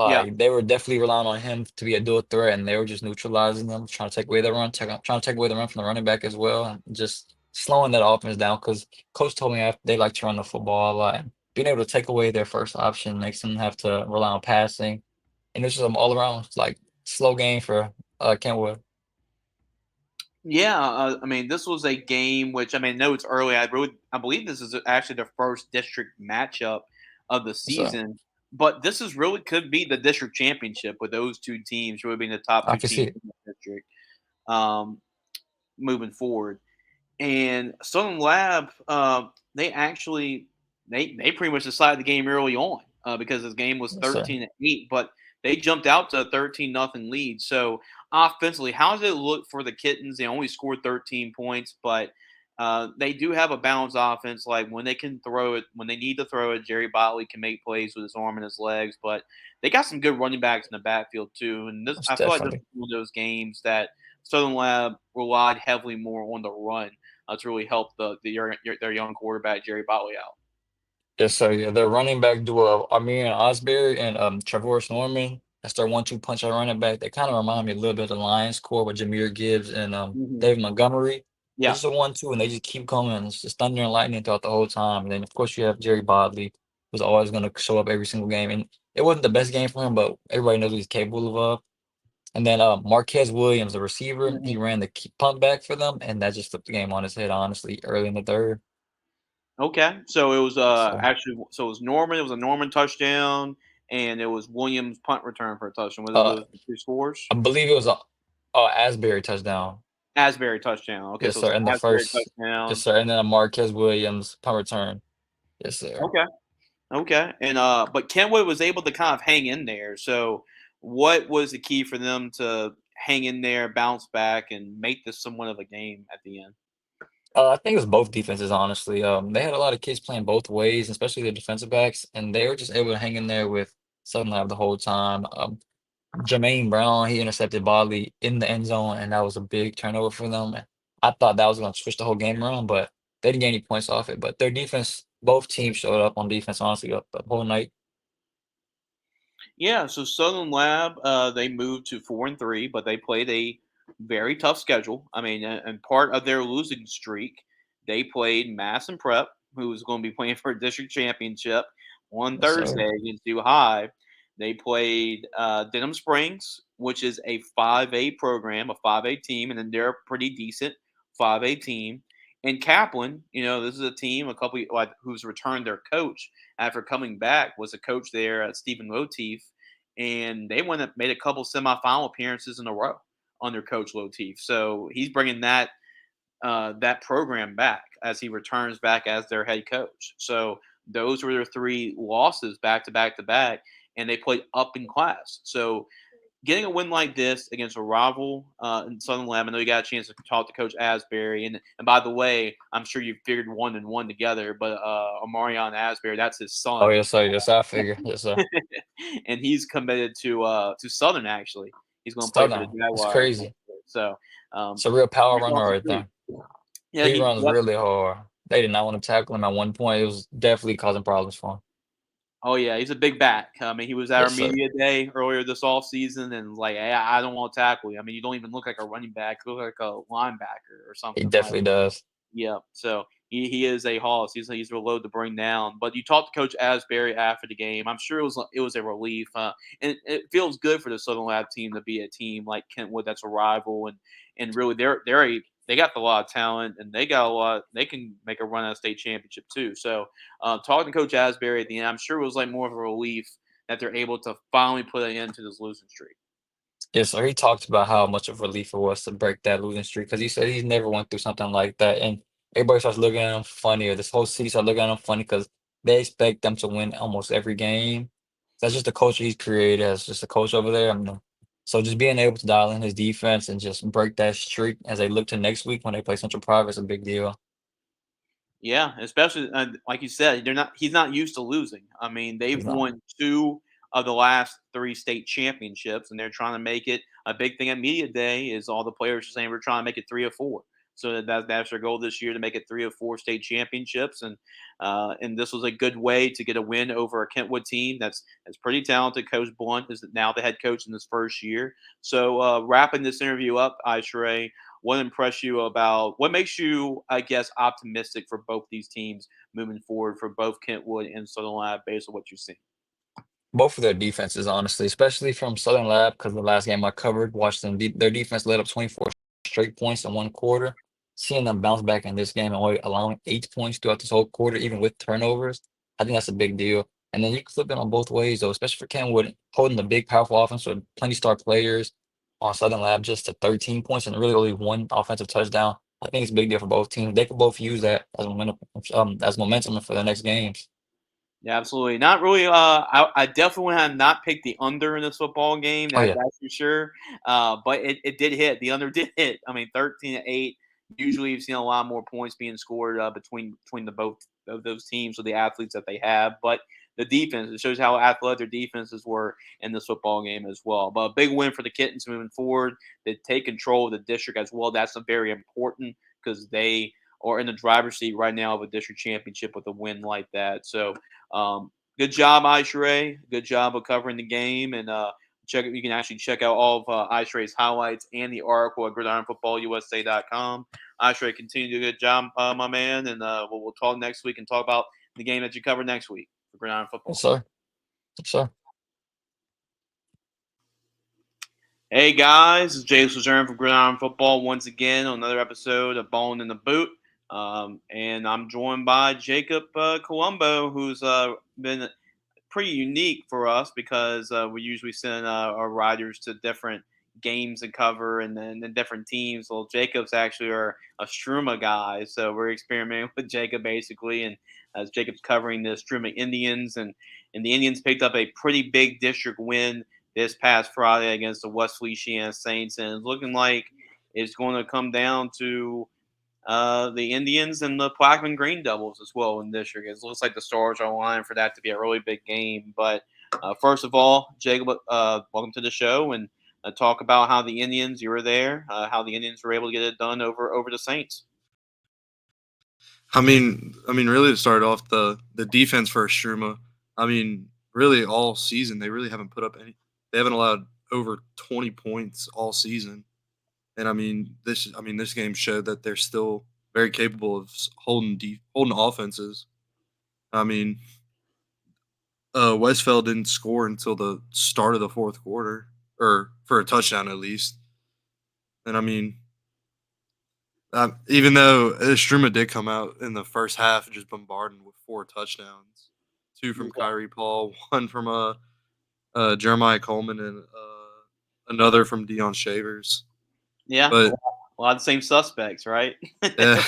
Yeah. like they were definitely relying on him to be a dual threat, and they were just neutralizing them, trying to take away the run, trying to take away the run from the running back as well, and just slowing that offense down. Because coach told me after they like to run the football a lot, and being able to take away their first option makes them have to rely on passing, and it's just an all around like slow game for Kentwood. Yeah, I mean, this was a game which, I mean, I know it's early. I believe this is actually the first district matchup of the So season, but this is really could be the district championship with those two teams really being the top I two can see teams it. in the district um, moving forward. And Southern Lab, they actually they pretty much decided the game early on because this game was Yes, sir. 13-8, but they jumped out to a 13-0 lead. So offensively, how does it look for the Kittens? They only scored 13 points, but they do have a balanced offense. Like when they can throw it, when they need to throw it, Jerry Botley can make plays with his arm and his legs. But they got some good running backs in the backfield too. And this, Most I feel like this is definitely. one of those games that Southern Lab relied heavily more on the run to really help their young quarterback Jerry Botley out. Yes, sir. Yeah, their running back duo, Amir and Osbury and Traverse Norman. That's their 1-2 punch at running back. They kind of remind me a little bit of the Lions core with Jameer Gibbs and Hmm. David Montgomery. They're Yeah, just a 1-2, and they just keep coming. It's just thunder and lightning throughout the whole time. And then, of course, you have Jerry Bodley, who's always going to show up every single game. And it wasn't the best game for him, but everybody knows what he's capable of. And then Marquez Williams, the receiver, he hmm ran the punt back for them, and that just flipped the game on his head, honestly, early in the third. Okay, so it was So, actually so it was Norman. It was a Norman touchdown, and it was Williams punt return for a touchdown. Were uh, those the two scores? I believe it was a Asbury touchdown. Asbury touchdown. Okay, Yes, so it's sir. an And the Asbury first, yes, touchdown. sir. And then a Marquez Williams punt return. Yes, sir. Okay, okay, and but Kenwood was able to kind of hang in there. So, what was the key for them to hang in there, bounce back, and make this somewhat of a game at the end? I think it was both defenses, honestly. They had a lot of kids playing both ways, especially the defensive backs, and they were just able to hang in there with Southern Lab the whole time. Jermaine Brown, he intercepted Bodley in the end zone, and that was a big turnover for them. I thought that was going to switch the whole game around, but they didn't get any points off it. But their defense, both teams showed up on defense, honestly, the whole night. Yeah, so Southern Lab, they moved to 4-3, but they played a very tough schedule. I mean, and part of their losing streak, they played Madison Prep, who was going to be playing for a district championship on Yes, sir. Thursday against Due High. They played Denham Springs, which is a 5A program, a 5A team, and then they're a pretty decent 5A team. And Kaplan, this is a team who's returned their coach after coming back was a coach there at Stephen Loteef, and they went and made a couple semifinal appearances in a row under Coach Loteef. So he's bringing that program back as he returns back as their head coach. So those were their 3 losses back to back to back, and they played up in class. So getting a win like this against a rival in Southern Lab, I know you got a chance to talk to Coach Asbury. And by the way, I'm sure you figured 1 and 1 together, but Omarion Asbury, that's his son. Oh, yes, sir. Yes, I figure. Yes, sir. And he's committed to Southern, actually. He's going to play for the Southern. It's Jaguars. crazy. So It's a real power he's runner awesome right too. there. Yeah, He runs really hard. They did not want to tackle him at one point. It was definitely causing problems for him. Oh yeah, he's a big back. I mean, he was at our Yes, sir. media day earlier this offseason and like, hey, I don't want to tackle you. I mean, you don't even look like a running back. You look like a linebacker or He something. definitely does. Yeah. So he is a hoss. He's a load to bring down. But you talked to Coach Asbury after the game. I'm sure it was a relief. And it feels good for the Southern Lab team to be a team like Kentwood that's a rival and really they got a lot of talent and they got a lot. They can make a run at a state championship too. So talking to Coach Asbury at the end, I'm sure it was like more of a relief that they're able to finally put an end to this losing streak. Yes, sir. He talked about how much of a relief it was to break that losing streak because he said he's never went through something like that. And everybody starts looking at him funny, or this whole city starts looking at him funny because they expect them to win almost every game. That's just the culture he's created as just a coach over there. I mean, so just being able to dial in his defense and just break that streak as they look to next week when they play Central Private is a big deal. Yeah, especially like you said, he's not used to losing. I mean, they've He's not. won 2 of the last 3 state championships, and they're trying to make it a big thing at media day. Is all the players are saying we're trying to make it 3 or 4. So that's their goal this year to make it 3 or 4 state championships, and this was a good way to get a win over a Kentwood team that's pretty talented. Coach Blunt is now the head coach in his first year. So wrapping this interview up, Isharay, what impressed you about what makes you, I guess, optimistic for both these teams moving forward for both Kentwood and Southern Lab based on what you've seen? Both of their defenses, honestly, especially from Southern Lab, because the last game I covered, watched them. Their defense led up 24 straight points in one quarter. Seeing them bounce back in this game and only allowing 8 points throughout this whole quarter, even with turnovers, I think that's a big deal. And then you can flip it on both ways, though, especially for Kenwood, holding the big, powerful offense with plenty star players on Southern Lab just to 13 points and really only 1 offensive touchdown. I think it's a big deal for both teams. They could both use that as momentum for the next games. Yeah, absolutely. Not really. I definitely have not picked the under in this football game. Oh, yeah. That's for sure. But it did hit. The under did hit. I mean, 13-8. Usually, you've seen a lot more points being scored between the both of those teams with the athletes that they have. But the defense, it shows how athletic their defenses were in this football game as well. But a big win for the Kittens moving forward. They take control of the district as well. That's very important because they are in the driver's seat right now of a district championship with a win like that. So good job, Isharay. Good job of covering the game. And you can actually check out all of Isharay's highlights and the article at gridironfootballusa.com. Isharay, continue to do a good job, my man. And we'll talk next week and talk about the game that you cover next week for Gridiron Football. Yes, sir. Yes, sir. Hey, guys. It's James Luzerne from Gridiron Football once again on another episode of Ballin in the Boot. And I'm joined by Jacob Colombo, who's been pretty unique for us because we usually send our riders to different games to cover and then different teams. Well, Jacob's actually a Istrouma guy, so we're experimenting with Jacob basically, and as Jacob's covering the Istrouma Indians, and the Indians picked up a pretty big district win this past Friday against the West Feliciana Saints, and it's looking like it's going to come down to the Indians and the Plaquemine Green Devils as well in this year. It looks like the stars are aligned for that to be a really big game. But first of all, Jacob, welcome to the show and talk about how the Indians, you were there, how the Indians were able to get it done over the Saints. I mean, really to start off the defense for Istrouma. I mean, really all season they really haven't put up any. They haven't allowed over 20 points all season. And this game showed that they're still very capable of holding offenses. I mean, Westfeld didn't score until the start of the fourth quarter, or for a touchdown at least. And I mean, even though Istrouma did come out in the first half just bombarding with 4 touchdowns, 2 from Kyrie Paul, 1 from Jeremiah Coleman, and another from Deion Shavers. Yeah, but a lot of the same suspects, right? Yeah.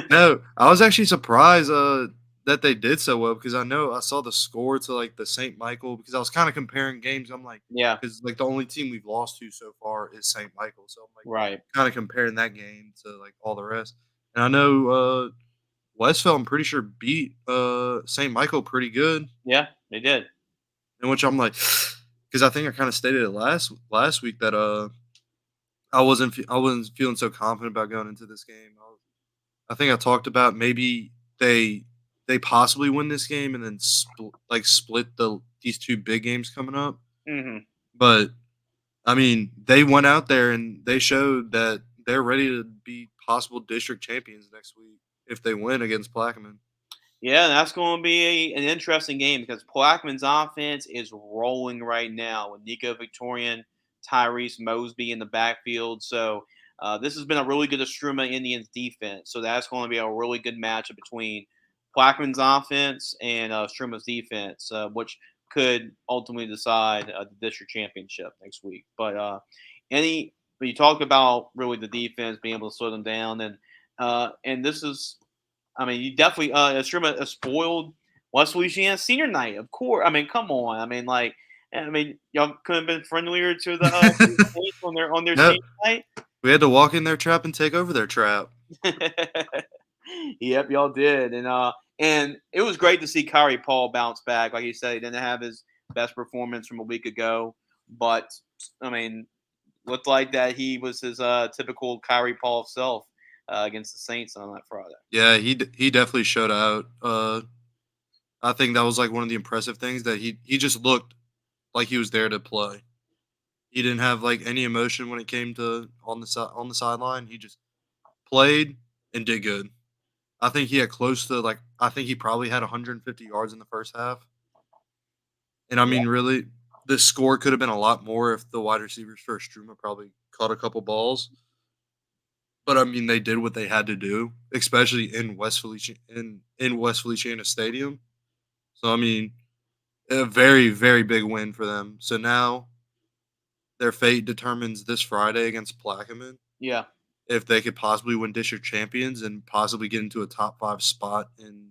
No, I was actually surprised that that they did so well because I know I saw the score to like the St. Michael because I was kind of comparing games. I'm like, Yeah, because like the only team we've lost to so far is St. Michael, so I'm like right. kind of comparing that game to like all the rest. And I know Westfeld, I'm pretty sure beat St. Michael pretty good, Yeah, they did. in which I'm like, because I think I kind of stated it last week that I wasn't feeling so confident about going into this game. I think I talked about maybe they possibly win this game and then split these two big games coming up. Hmm. But I mean, they went out there and they showed that they're ready to be possible district champions next week if they win against Plaquemine. Yeah, that's going to be an interesting game because Plaquemines' offense is rolling right now with Nico Victorian, Tyrese Mosby in the backfield. So this has been a really good Istrouma Indians defense. So that's going to be a really good matchup between Plaquemines' offense and Istruma's defense, which could ultimately decide the district championship next week. But when you talk about really the defense being able to slow them down, and this is, I mean, you definitely Istrouma spoiled West Louisiana senior night, of course. I mean, come on. I mean, y'all could have been friendlier to the Saints on their Yep. senior night. We had to walk in their trap and take over their trap. Yep, y'all did, and it was great to see Kyrie Paul bounce back. Like you said, he didn't have his best performance from a week ago, but I mean, looked like that he was his typical Kyrie Paul self against the Saints on that Friday. Yeah, he definitely showed out. I think that was like one of the impressive things that he just looked like he was there to play. He didn't have like any emotion when it came to on the sideline. He just played and did good. I think he had close to like I think he probably had 150 yards in the first half. And I Yeah. mean, really, the score could have been a lot more if the wide receivers for Struma probably caught a couple balls. But I mean, they did what they had to do, especially in West Feliciana Stadium. So I mean, a very very big win for them. So now their fate determines this Friday against Plaquemine Yeah. if they could possibly win district champions and possibly get into a top 5 spot in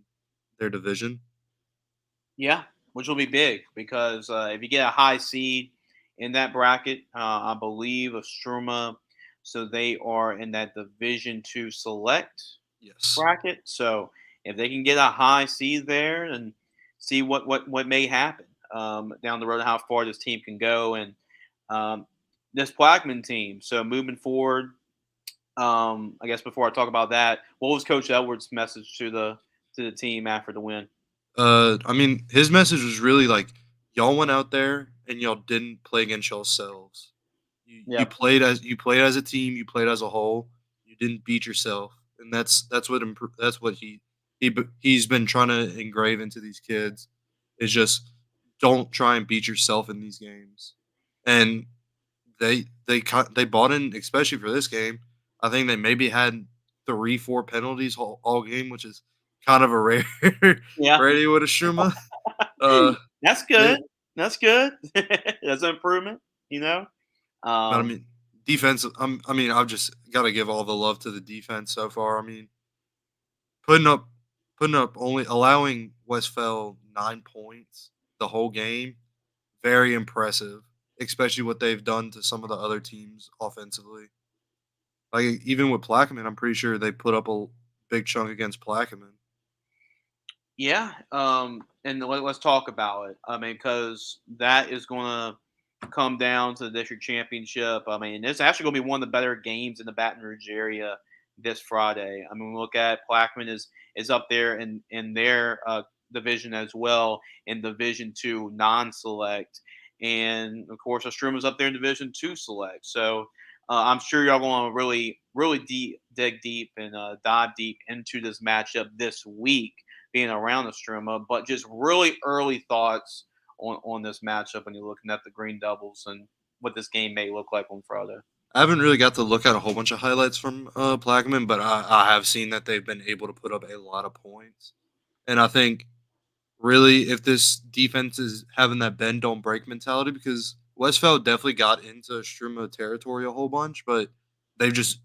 their division. Yeah, which will be big because if you get a high seed in that bracket, I believe Struma, so they are in that Division Two select Yes. bracket. So if they can get a high seed there and see what may happen down the road, how far this team can go, and um, this Plaquemine team. So moving forward, I guess before I talk about that, what was Coach Edwards' message to the team after the win? I mean, his message was really like, y'all went out there and y'all didn't play against yourselves. Yeah. You played as a team. You played as a whole. You didn't beat yourself, and that's what he's been trying to engrave into these kids. Is just don't try and beat yourself in these games, and they bought in, especially for this game. I think they maybe had 3-4 penalties all game, which is kind of a rare Yeah. rarity with a Shuma. Uh, That's they- good. That's good. That's an improvement, you know. but I mean, defense. I mean, I've just got to give all the love to the defense so far. I mean, putting up, putting up only allowing Westfeld 9 points the whole game, very impressive. Especially what they've done to some of the other teams offensively. Like even with Plaquemine, I'm pretty sure they put up a big chunk against Plaquemine. Yeah. And let's talk about it. I mean, because that is going to come down to the district championship. I mean, it's actually going to be one of the better games in the Baton Rouge area this Friday. I mean, look at Plaquemine is up there in their division as well in Division Two non-select, and of course, Istruma's up there in Division Two select. So. I'm sure y'all going to really dig deep and dive deep into this matchup this week being around the Struma, but just really early thoughts on this matchup when you're looking at the Green Devils and what this game may look like on Friday. I haven't really got to look at a whole bunch of highlights from Plaquemine, but I have seen that they've been able to put up a lot of points. And I think really if this defense is having that bend don't break mentality, because Westfeld definitely got into Struma territory a whole bunch, but they've just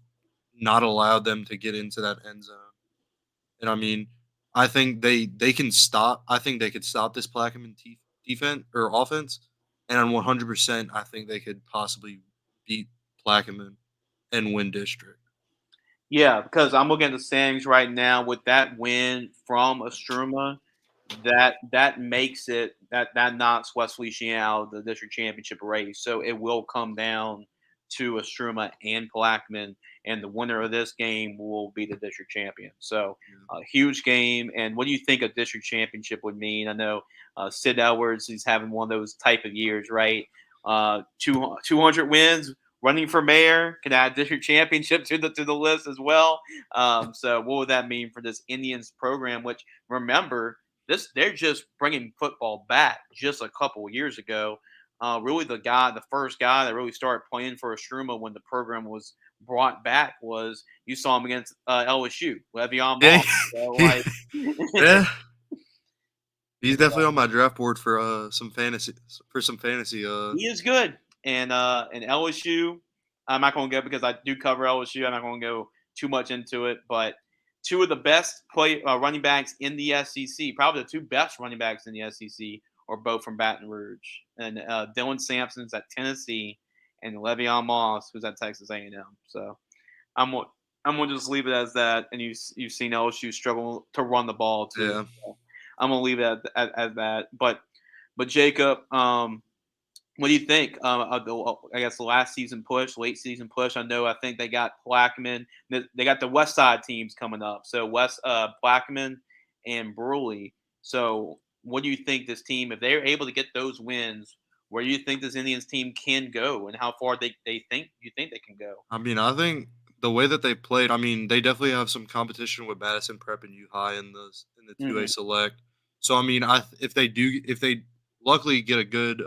not allowed them to get into that end zone. And I mean, I think they can stop. I think they could stop this Plaquemine defense or offense, and on 100%, I think they could possibly beat Plaquemine and win district. Yeah, because I'm looking at the standings right now with that win from Istrouma. That makes it that knocks West Feliciana out of the district championship race. So it will come down to Istrouma and Plaquemine, and the winner of this game will be the district champion. So a huge game. And what do you think a district championship would mean? I know Sid Edwards is having one of those type of years, right? 200 wins, running for mayor, can add district championship to the list as well. So what would that mean for this Indians program? Which remember they're just bringing football back just a couple of years ago. Really, the first guy that really started playing for Istrouma when the program was brought back was you saw him against LSU, Le'Veon Yeah, Moss. So, like, yeah. He's definitely on my draft board for some fantasy. he is good, and LSU. I'm not going to go because I do cover LSU. I'm not going to go too much into it, but two of the best running backs in the SEC, probably the two best running backs in the SEC, are both from Baton Rouge. And Dylan Sampson's at Tennessee, and Le'Veon Moss, who's at Texas A&M. So I'm gonna just leave it as that. And you've seen LSU struggle to run the ball too. Yeah. So I'm gonna leave it at that. But Jacob, what do you think? I guess the last season push, late season push. I think they got Plaquemine. They got the West Side teams coming up. So Plaquemine and Bruley. So what do you think this team, if they're able to get those wins, where do you think this Indians team can go, and how far they think you think they can go? I mean, I think the way that they played, I mean, they definitely have some competition with Madison Prep and U High in the 2A select. So I mean, if they luckily get a good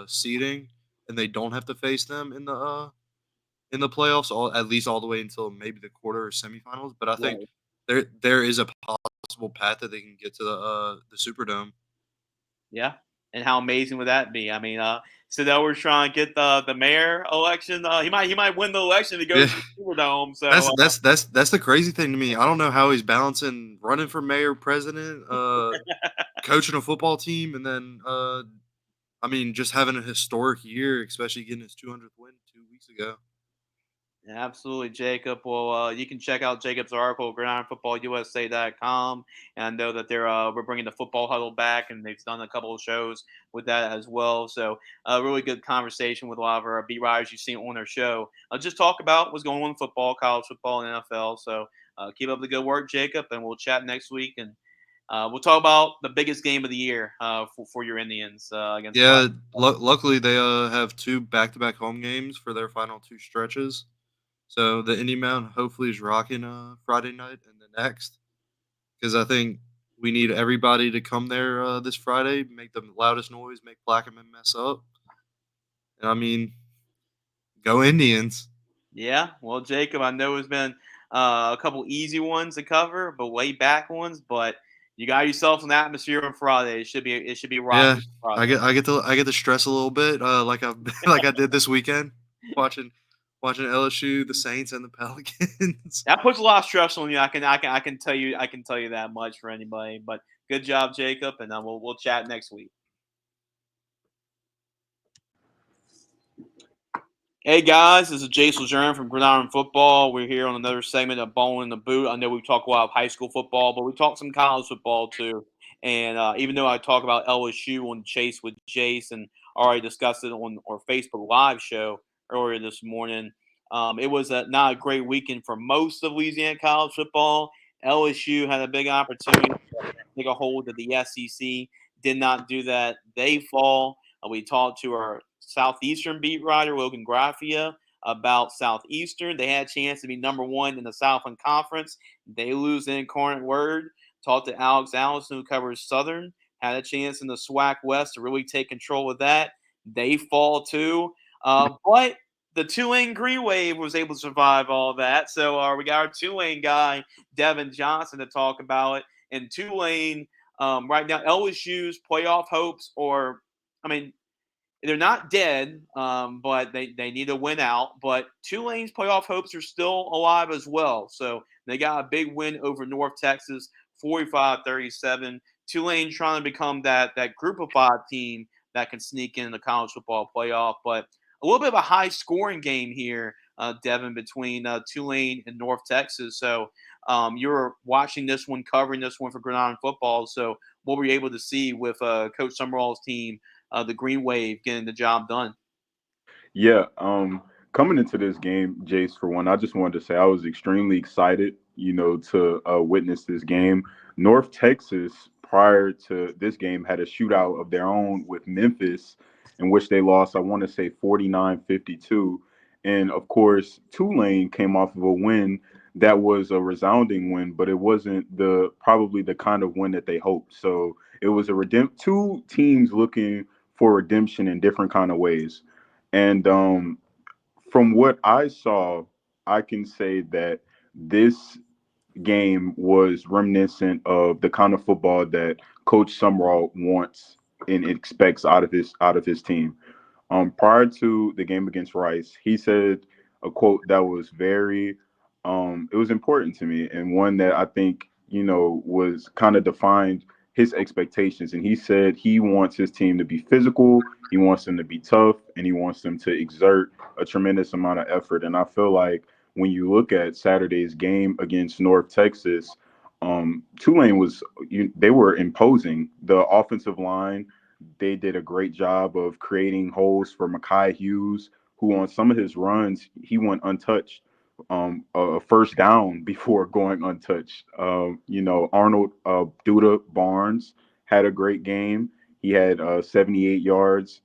seeding and they don't have to face them in the playoffs, at least all the way until maybe the quarter or semifinals. But I think there is a possible path that they can get to the Superdome. Yeah, and how amazing would that be? I mean, Slidell was trying to get the mayor election. He might win the election if he goes to the Superdome. So that's the crazy thing to me. I don't know how he's balancing running for mayor, president, coaching a football team, and then I mean, just having a historic year, especially getting his 200th win 2 weeks ago. Absolutely, Jacob. Well, you can check out Jacob's article, gridironfootballusa.com. And I know that we're bringing the football huddle back, and they've done a couple of shows with that as well. So, a really good conversation with a lot of our beat writers you've seen on their show. Just talk about what's going on in football, college football, and NFL. So, keep up the good work, Jacob, and we'll chat next week. And we'll talk about the biggest game of the year for your Indians against. Yeah, luckily they have 2 back-to-back home games for their final 2 stretches. So the Indy Mound hopefully is rocking Friday night and the next, because I think we need everybody to come there this Friday, make the loudest noise, make Plaquemine mess up. And I mean, go Indians. Yeah, well, Jacob, I know it's been a couple easy ones to cover, but way back ones. But you got yourself an atmosphere on Friday. It should be rocking. Yeah, I get to stress a little bit, like I did this weekend, watching LSU, the Saints, and the Pelicans. That puts a lot of stress on you. I can tell you that much for anybody. But good job, Jacob, and we'll chat next week. Hey guys, this is Jason Lejeune from Gridiron Football. We're here on another segment of Ballin in the Boot. I know we talk a lot of high school football, but we talk some college football too. And even though I talk about LSU on Chase with Jace and already discussed it on our Facebook Live show earlier this morning, it was not a great weekend for most of Louisiana college football. LSU had a big opportunity to take a hold of the SEC, did not do that. They fall. We talked to our Southeastern beat writer, Logan Graffia, about Southeastern. They had a chance to be number 1 in the Southland Conference. They lose the Incarnate Word. Talked to Allison, who covers Southern. Had a chance in the SWAC West to really take control of that. They fall too. But the Tulane Green Wave was able to survive all that. So we got our Tulane guy, Deven Johnson, to talk about it. And Tulane, right now, LSU's playoff hopes they're not dead, but they need to win out. But Tulane's playoff hopes are still alive as well. So they got a big win over North Texas, 45-37. Tulane trying to become that group of 5 team that can sneak in the college football playoff. But a little bit of a high scoring game here, Deven, between Tulane and North Texas. So you're watching this one, covering this one for Gridiron Football. So what were you able to see with Coach Summerall's team, the Green Wave, getting the job done? Yeah, coming into this game, Jace, for one, I just wanted to say I was extremely excited, to witness this game. North Texas, prior to this game, had a shootout of their own with Memphis, in which they lost, I want to say 49-52. And of course, Tulane came off of a win that was a resounding win, but it wasn't probably the kind of win that they hoped. So it was two teams looking for redemption in different kind of ways. And from what I saw, I can say that this game was reminiscent of the kind of football that Coach Summerall wants and expects out of his team. Prior to the game against Rice, he said a quote that was very, it was important to me, and one that I think, was kind of defined his expectations. And he said he wants his team to be physical, he wants them to be tough, and he wants them to exert a tremendous amount of effort. And I feel like when you look at Saturday's game against North Texas, Tulane they were imposing. The offensive line, they did a great job of creating holes for Mekhi Hughes, who on some of his runs, he went untouched. A first down before going untouched. Arnold Duda Barnes had a great game. He had 78 yards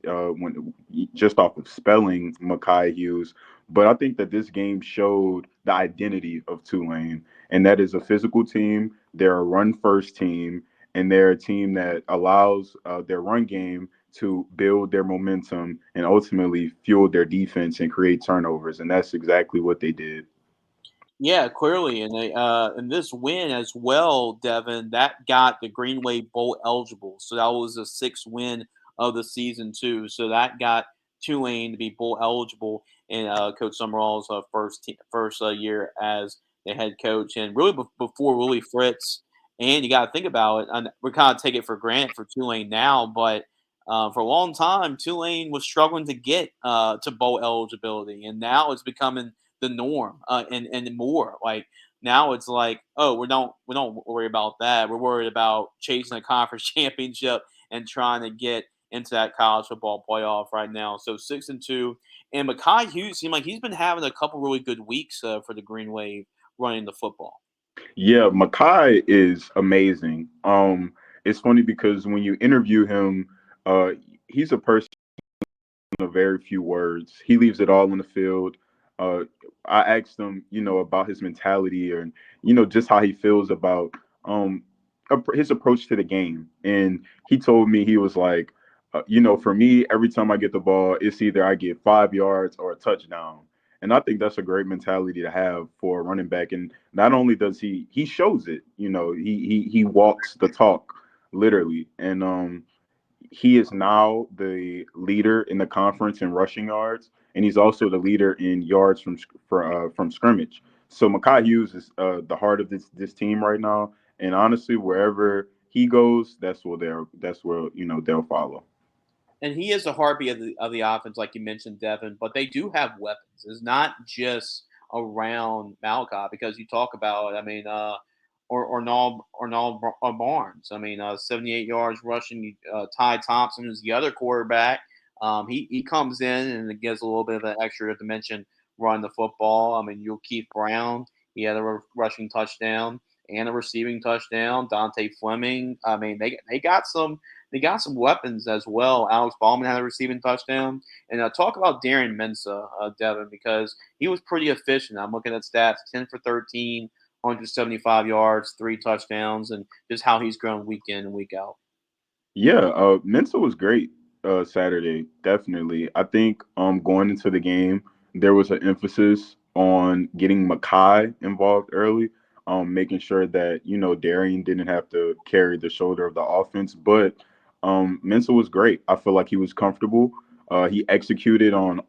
just off of spelling Mekhi Hughes. But I think that this game showed the identity of Tulane, and that is a physical team. They're a run-first team, and they're a team that allows their run game to build their momentum and ultimately fuel their defense and create turnovers. And that's exactly what they did. Yeah, clearly, and they and this win as well, Deven, that got the Green Wave Bowl eligible. So that was the 6th win of the season too. So that got Tulane to be bowl eligible in Coach Summerall's first year as the head coach, and really before Willie Fritz. And you got to think about it. And we kind of take it for granted for Tulane now, but for a long time, Tulane was struggling to get to bowl eligibility, and now it's becoming the norm, and more like now it's like, oh, we don't worry about that. We're worried about chasing a conference championship and trying to get into that college football playoff right now. So 6-2, and Mekhi Hughes seemed like he's been having a couple really good weeks for the Green Wave running the football. Yeah, Mekhi is amazing. It's funny because when you interview him, he's a person of very few words. He leaves it all on the field. I asked him, about his mentality and, just how he feels about his approach to the game. And he told me, he was like, for me, every time I get the ball, it's either I get 5 yards or a touchdown. And I think that's a great mentality to have for a running back. And not only does he shows it, he walks the talk literally. And he is now the leader in the conference in rushing yards, and he's also the leader in yards from scrimmage. So Mekhi Hughes is the heart of this team right now, and honestly, wherever he goes, that's where they'll follow. And he is the heartbeat of the offense, like you mentioned, Deven. But they do have weapons. It's not just around Malachi, because you talk about, I mean, Arnold Barnes. I mean, 78 yards rushing. Ty Thompson is the other quarterback. He comes in and gives a little bit of an extra dimension running the football. I mean, you'll Keith Brown. He had a rushing touchdown and a receiving touchdown. Dante Fleming. I mean, they got some weapons as well. Alex Ballman had a receiving touchdown. And talk about Darren Mensah, Deven, because he was pretty efficient. I'm looking at stats: 10 for 13. 175 yards, 3 touchdowns, and just how he's grown week in and week out. Yeah, Mensa was great Saturday, definitely. I think going into the game, there was an emphasis on getting Mekhi involved early, making sure that, Darian didn't have to carry the shoulder of the offense. But Mensa was great. I feel like he was comfortable. He executed on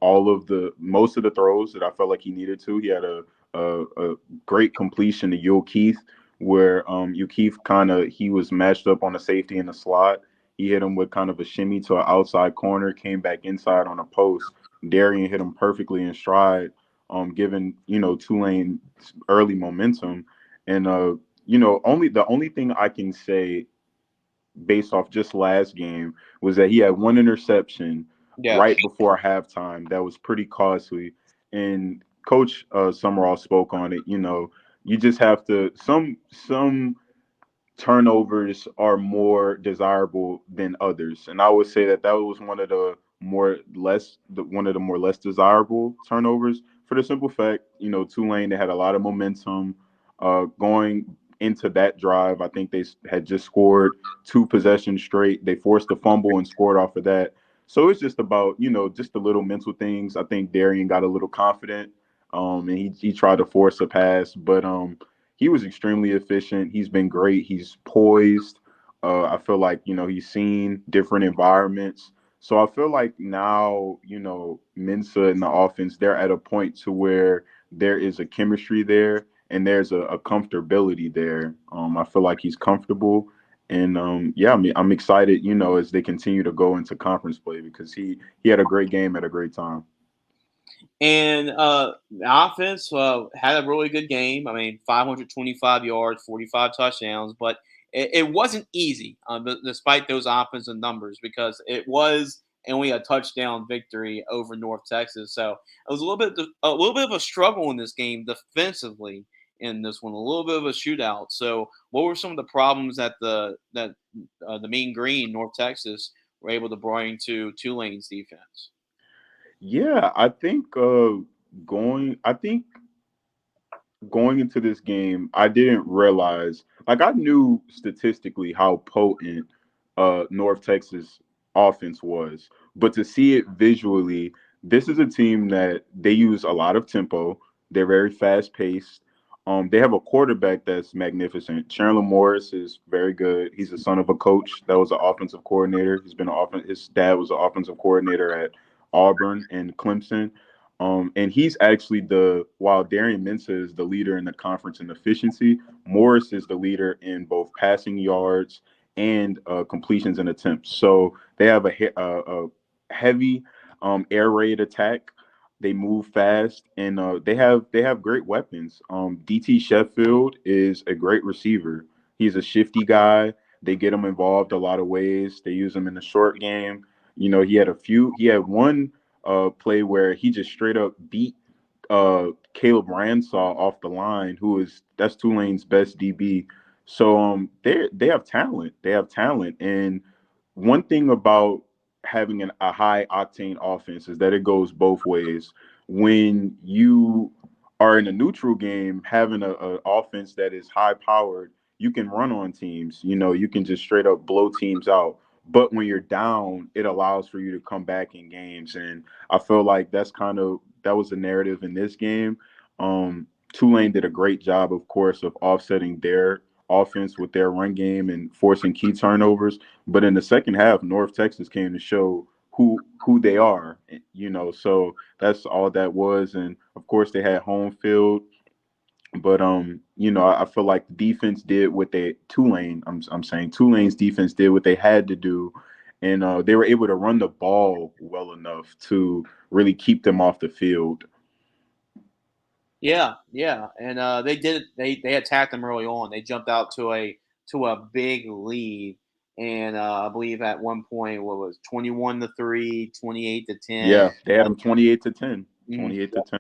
most of the throws that I felt like he needed to. He had a great completion to Yul Keith, where he was matched up on a safety in the slot. He hit him with kind of a shimmy to an outside corner, came back inside on a post. Darian hit him perfectly in stride, giving Tulane early momentum. And the only thing I can say based off just last game was that he had one interception Yeah. right before halftime that was pretty costly. And Coach Summerall spoke on it. You just have to some turnovers are more desirable than others, and I would say that was one of the more less desirable turnovers for the simple fact, Tulane, they had a lot of momentum going into that drive. I think they had just scored two possessions straight. They forced a fumble and scored off of that. So it's just about just the little mental things. I think Darian got a little confident, and he tried to force a pass, but he was extremely efficient. He's been great. He's poised. I feel like, he's seen different environments. So I feel like now, Mensa and the offense, they're at a point to where there is a chemistry there and there's a comfortability there. I feel like he's comfortable. And yeah, I'm excited, as they continue to go into conference play because he had a great game at a great time. And the offense had a really good game. I mean, 525 yards, 45 touchdowns, but it wasn't easy despite those offensive numbers because it was only a touchdown victory over North Texas. So it was a little bit of a struggle in this game defensively in this one, a little bit of a shootout. So what were some of the problems that the Mean Green North Texas were able to bring to Tulane's defense? Yeah, going I think going into this game, I didn't realize, like, I knew statistically how potent North Texas offense was, but to see it visually, this is a team that they use a lot of tempo. They're very fast paced. They have a quarterback that's magnificent. Chandler Morris is very good. He's the son of a coach that was an offensive coordinator. His dad was an offensive coordinator at Auburn and Clemson. And he's actually while Darian Mensa is the leader in the conference in efficiency, Morris is the leader in both passing yards and completions and attempts. So they have a heavy air raid attack. They move fast, and they have great weapons. DT Sheffield is a great receiver. He's a shifty guy. They get him involved a lot of ways. They use him in the short game. He had one play where he just straight up beat Caleb Ransaw off the line, that's Tulane's best DB. So they have talent. They have talent, and one thing about having a high octane offense is that it goes both ways. When you are in a neutral game, having a offense that is high powered, you can run on teams. You can just straight up blow teams out. But when you're down, it allows for you to come back in games. And I feel like that was the narrative in this game. Tulane did a great job, of course, of offsetting their offense with their run game and forcing key turnovers. But in the second half, North Texas came to show who they are, so that's all that was. And of course they had home field. But I feel like the defense did what I'm saying Tulane's defense did what they had to do, and they were able to run the ball well enough to really keep them off the field. Yeah, and they did. They attacked them early on. They jumped out to a big lead, and I believe at one point what was 21-3, 28-10. Yeah, they had them 28-10, 28-10.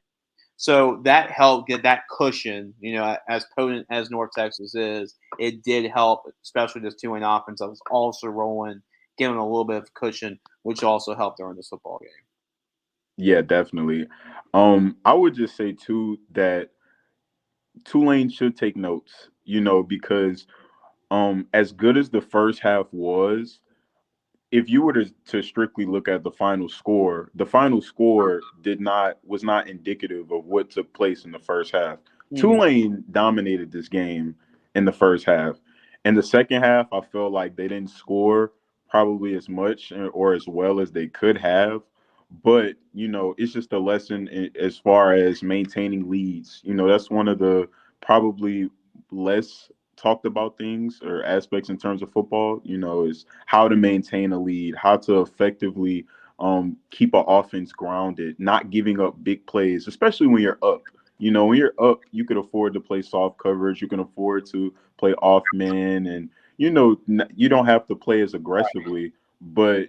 So that helped get that cushion. As potent as North Texas is, it did help, especially this Tulane offense that was also rolling, giving a little bit of cushion, which also helped during this football game. Yeah, definitely. I would just say too that Tulane should take notes, because as good as the first half was, if you were to strictly look at the final score was not indicative of what took place in the first half. Tulane dominated this game in the first half. In the second half, I feel like they didn't score probably as much or as well as they could have. But, it's just a lesson as far as maintaining leads. That's one of the probably less talked about things or aspects in terms of football, is how to maintain a lead, how to effectively keep an offense grounded, not giving up big plays, especially when you're up. When you're up, you can afford to play soft coverage. You can afford to play off man, and you don't have to play as aggressively. But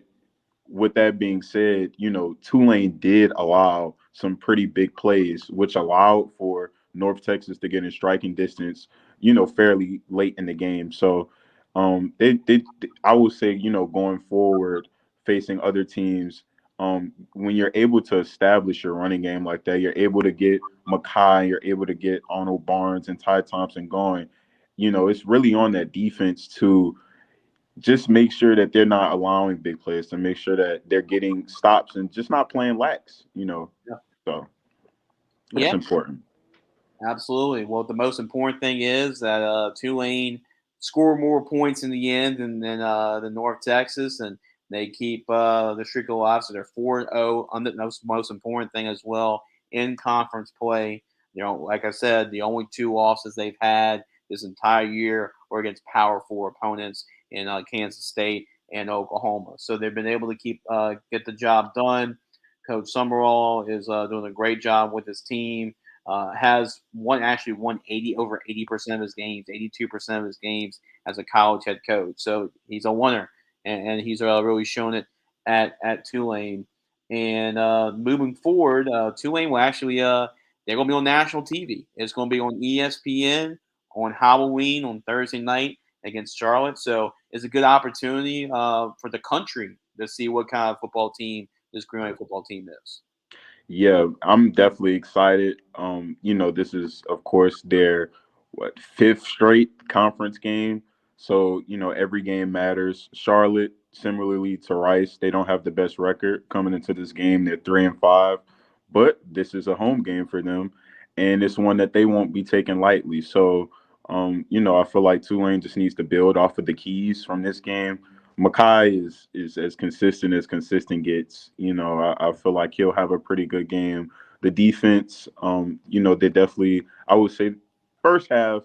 with that being said, Tulane did allow some pretty big plays, which allowed for North Texas to get in striking distance, fairly late in the game. So, I would say, going forward, facing other teams, when you're able to establish your running game like that, you're able to get Mackay, you're able to get Arnold Barnes and Ty Thompson going. It's really on that defense to just make sure that they're not allowing big plays, to make sure that they're getting stops and just not playing lax, Yeah. So Yeah. it's important. Absolutely. Well, the most important thing is that Tulane score more points in the end than the North Texas, and they keep the streak alive. So they're 4-0. On the most important thing as well in conference play. Like I said, the only two losses they've had this entire year were against Power 4 opponents in Kansas State and Oklahoma. So they've been able to get the job done. Coach Summerall is doing a great job with his team. Has won 80% of his games, 82% of his games as a college head coach. So he's a winner, and he's really shown it at Tulane. And moving forward, Tulane will actually they're going to be on national TV. It's going to be on ESPN on Halloween on Thursday night against Charlotte. So it's a good opportunity for the country to see what kind of football team this Green Wave football team is. Yeah, I'm definitely excited. This is, of course, their fifth straight conference game. So, every game matters. Charlotte, similarly to Rice, they don't have the best record coming into this game. They're 3-5, but this is a home game for them, and it's one that they won't be taking lightly. So, I feel like Tulane just needs to build off of the keys from this game. Mackay is as consistent gets. I feel like he'll have a pretty good game. The defense, they definitely, I would say, first half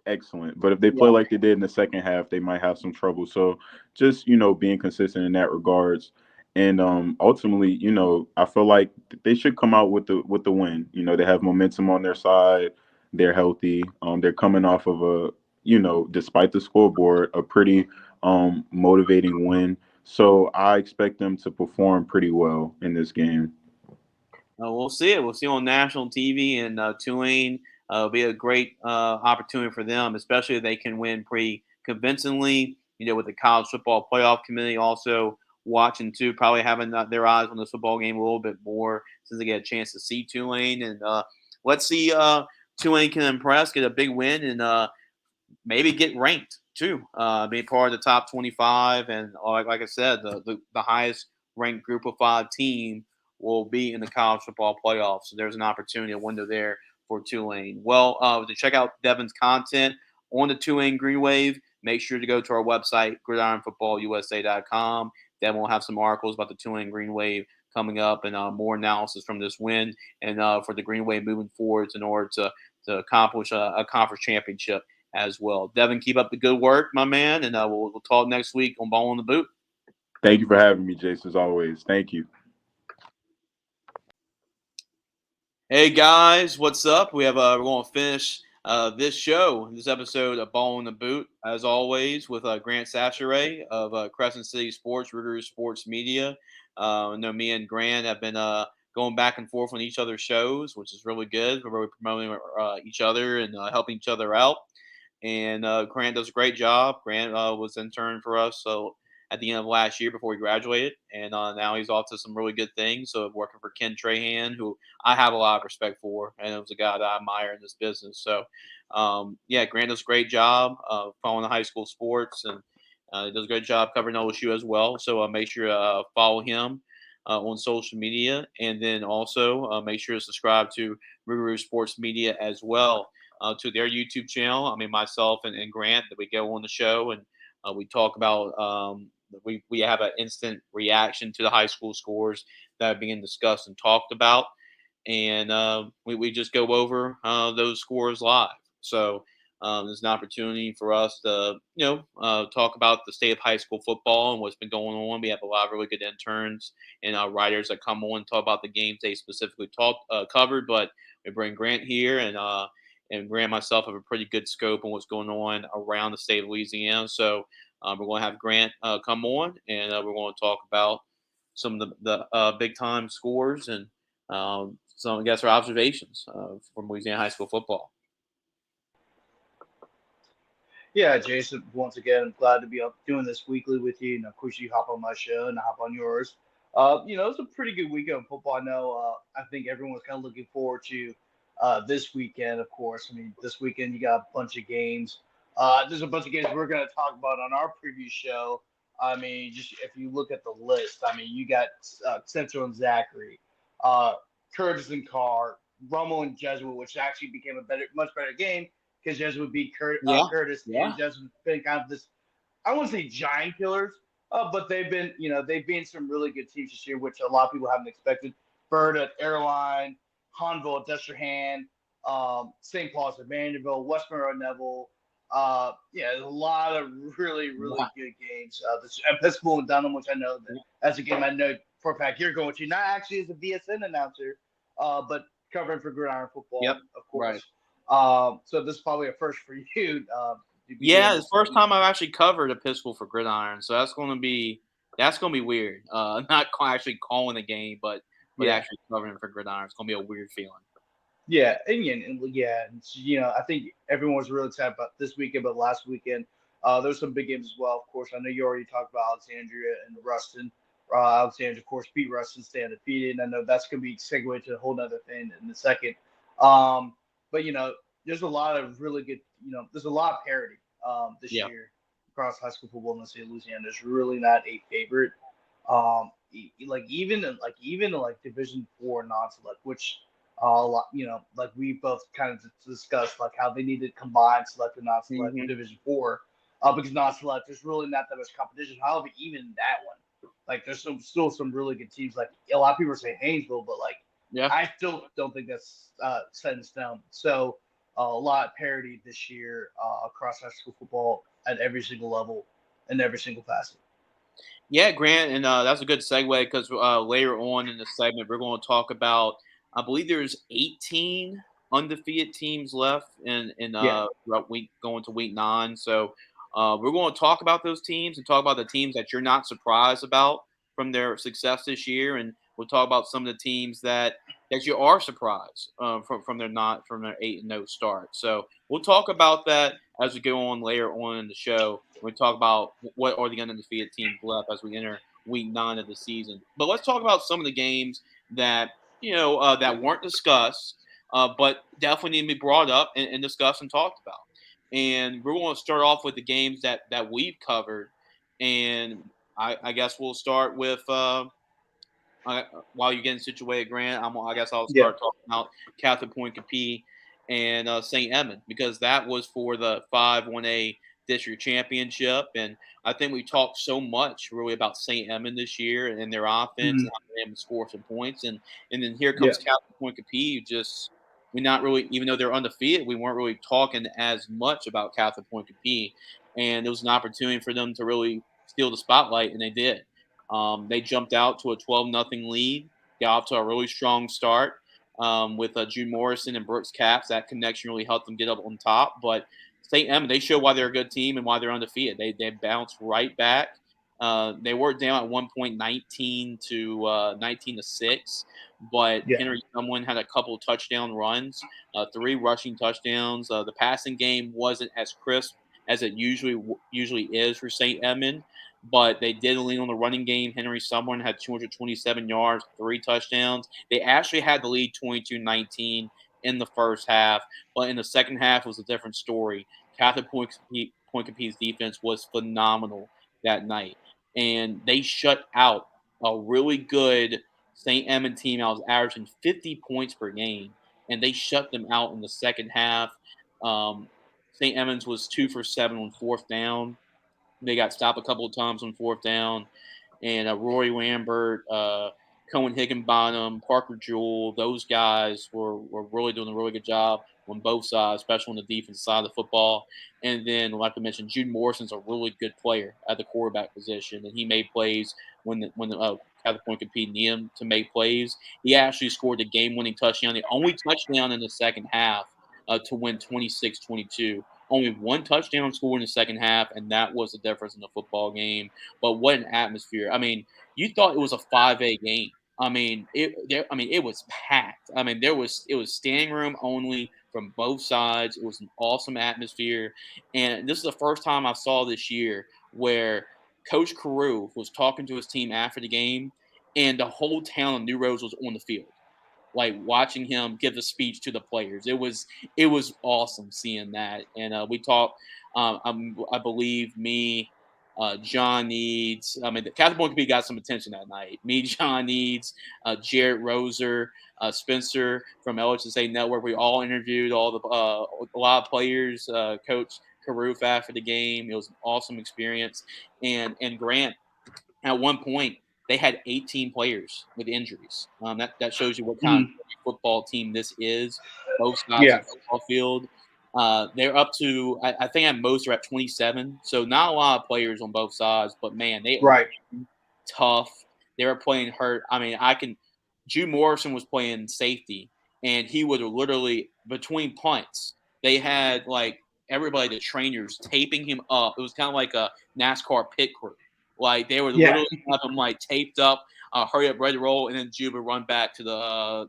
excellent, but if they play like they did in the second half, they might have some trouble. So just being consistent in that regards, and ultimately, I feel like they should come out with the win. They have momentum on their side. They're healthy. They're coming off of despite the scoreboard, a pretty motivating win. So I expect them to perform pretty well in this game. We'll see it. We'll see on national TV, and Tulane will be a great opportunity for them, especially if they can win pretty convincingly. With the college football playoff committee also watching too, probably having their eyes on this football game a little bit more since they get a chance to see Tulane. And let's see Tulane can impress, get a big win, and maybe get ranked too, be part of the top 25. And like I said, the highest ranked group of 5 team will be in the college football playoffs. So there's an opportunity, a window there for Tulane. Well, to check out Deven's content on the Tulane Green Wave, make sure to go to our website, gridironfootballusa.com. Devin will have some articles about the Tulane Green Wave coming up, and more analysis from this win, and for the Green Wave moving forwards in order to accomplish a conference championship as well. Deven, keep up the good work, my man, and we'll talk next week on Ball in the Boot. Thank you for having me, Jason, as always. Thank you. Hey guys, what's up? We're going to finish this episode of Ball in the Boot, as always, with Grant Chachere of Crescent City Sports, Router Sports Media. I know me and Grant have been going back and forth on each other's shows, which is really good. We're really promoting each other and helping each other out. And Grant does a great job. Grant was intern for us at the end of last year before he graduated, and now he's off to some really good things. So working for Ken Trahan, who I have a lot of respect for, and it was a guy that I admire in this business. So Grant does a great job following the high school sports, and he does a great job covering OSU as well. So make sure to follow him on social media, and then also make sure to subscribe to Ruru Sports Media as well. To their YouTube channel. I mean, myself and Grant, that we go on the show and we talk about, we have an instant reaction to the high school scores that are being discussed and talked about. And we just go over those scores live. So There's an opportunity for us to, talk about the state of high school football and what's been going on. We have a lot of really good interns and writers that come on and talk about the games they specifically covered. But we bring Grant here, and Grant and myself have a pretty good scope on what's going on around the state of Louisiana. So we're going to have Grant come on, and we're going to talk about some of the big time scores and some, I guess, our observations from Louisiana high school football. Yeah, Jason, once again, I'm glad to be up doing this weekly with you. And of course, you hop on my show and I hop on yours. It's a pretty good weekend of football. I know, I think everyone's kind of looking forward to this weekend, of course. I mean, this weekend, you got a bunch of games. There's a bunch of games we're going to talk about on our preview show. I mean, just if you look at the list, I mean, you got Central and Zachary, Curtis and Carr, Rummel and Jesuit, which actually became much better game because Jesuit beat Curtis, and Jesuit's been kind of this, I wouldn't say giant killers, but they've been some really good teams this year, which a lot of people haven't expected. Bird at Airline, Hanville at Destrehan, St. Paul's at Vanderbilt, West Monroe at Neville. There's a lot of really, really good games. This Episcopal and Dunham, which I know that's a game I know for a fact you're going to, not actually as a VSN announcer, but covering for Gridiron Football, of course. Right. So this is probably a first for you. It's the first time I've actually covered Episcopal for Gridiron, so that's going to be weird. Not actually calling the game, but actually covering for Gridiron. It's going to be a weird feeling. Yeah, and I think everyone was really excited about this weekend, but last weekend there's some big games as well. Of course, I know you already talked about Alexandria and Ruston. Alexandria, of course, beat Ruston, stay undefeated, and I know that's going to be segued to a whole other thing in a second. But there's a lot of really good, there's a lot of parity this year across high school football in the state of Louisiana. There's really not a favorite. Even Division 4 non-select, which like we both kind of discussed, like how they need to combine select and non-select in Division 4, because non-select there's really not that much competition. However, even that one, like there's still some really good teams. Like a lot of people say Haynesville, but I still don't think that's set in stone. So a lot of parity this year across high school football at every single level and every single facet. Yeah, Grant, and that's a good segue because later on in the segment we're going to talk about. I believe there's 18 undefeated teams left in week going to week 9. So we're going to talk about those teams and talk about the teams that you're not surprised about from their success this year, and we'll talk about some of the teams that you are surprised from their 8-0 start. So we'll talk about that as we go on later on in the show. We talk about what are the undefeated teams left as we enter week 9 of the season. But let's talk about some of the games that that weren't discussed, but definitely need to be brought up and discussed and talked about. And we're going to start off with the games that we've covered, and I guess we'll start with. While you're getting situated, Grant, I guess I'll start talking about Catholic Point Capee and St. Edmund, because that was for the 5-1A district championship. And I think we talked so much really about St. Edmund this year and their offense and how they able to score some points. And then here comes Catholic Point Capee. We're not really, even though they're undefeated, we weren't really talking as much about Catholic Point Capee. And it was an opportunity for them to really steal the spotlight, and they did. They jumped out to a 12-0 lead, got off to a really strong start with June Morrison and Brooks Caps. That connection really helped them get up on top. But St. Edmund, they show why they're a good team and why they're undefeated. They bounced right back. They were down at one point 19 to 6, but Henry Someone had a couple of touchdown runs, 3 rushing touchdowns. The passing game wasn't as crisp as it usually is for St. Edmund, but they did lean on the running game. Henry Someone had 227 yards, 3 touchdowns. They actually had the lead 22-19 in the first half, but in the second half was a different story. Catholic Point Capee's defense was phenomenal that night, and they shut out a really good St. Edmund team. I was averaging 50 points per game, and they shut them out in the second half. St. Edmunds was 2 for 7 on 4th down. They got stopped a couple of times on 4th down, and Rory Lambert Cohen Higginbottom, Parker Jewell, those guys were really doing a really good job on both sides, especially on the defense side of the football. And then, like I mentioned, Jude Morrison's a really good player at the quarterback position, and he made plays when the Catholic Point competed need him to make plays. He actually scored the game-winning touchdown, the only touchdown in the second half to win 26-22. Only one touchdown scored in the second half, and that was the difference in the football game. But what an atmosphere! I mean, you thought it was a 5A game. I mean, it was packed. I mean, it was standing room only from both sides. It was an awesome atmosphere, and this is the first time I saw this year where Coach Carew was talking to his team after the game, and the whole town of New Roads was on the field, like watching him give the speech to the players. It was awesome seeing that. And we talked. I believe me, John Needs. I mean, the Catholic Point Compete got some attention that night. Me, John Needs, Jared Roser, Spencer from LHSA Network. We all interviewed all the a lot of players. Coach Karoof after the game. It was an awesome experience. And Grant, at one point, they had 18 players with injuries. That shows you what kind of football team this is. Both sides of the football field. They're up to, I think at most they're at 27. So not a lot of players on both sides, but man, they are tough. They were playing hurt. I mean, Jude Morrison was playing safety, and he would literally, between punts, they had like everybody, the trainers, taping him up. It was kind of like a NASCAR pit crew. Like they would literally have him like taped up, hurry up, ready to roll, and then Jude would run back to the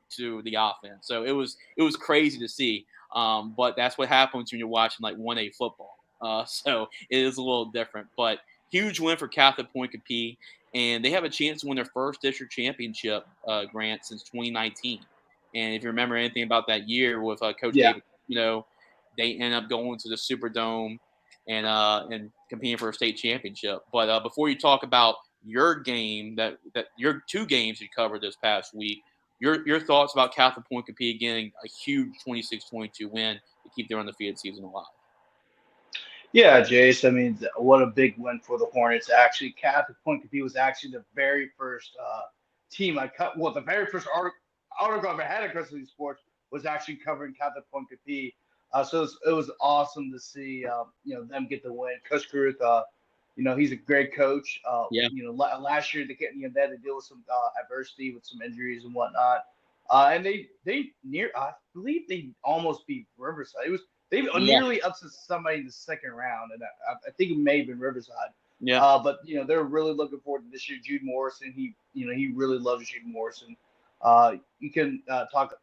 offense. So it was crazy to see. But that's what happens when you're watching like 1A football. So it is a little different. But huge win for Catholic Point Capee, and they have a chance to win their first district championship, Grant, since 2019. And if you remember anything about that year with Coach David, they end up going to the Superdome and competing for a state championship. But before you talk about your game, that your two games you covered this past week, your thoughts about Catholic Point Capee getting a huge 26-22 win to keep their undefeated season alive. Yeah, Jace. I mean, what a big win for the Hornets. Actually, Catholic Point Capee was actually the very first team I cut. Well, the very first article I had at Custody Sports was actually covering Catholic Point Capee. So it was awesome to see, them get the win. Coach Caruth, he's a great coach. Last year they had to deal with some adversity with some injuries and whatnot. And I believe they almost beat Riverside. They nearly upset somebody in the second round, and I think it may have been Riverside. Yeah. But they're really looking forward to this year. Jude Morrison, he really loves Jude Morrison. You can talk.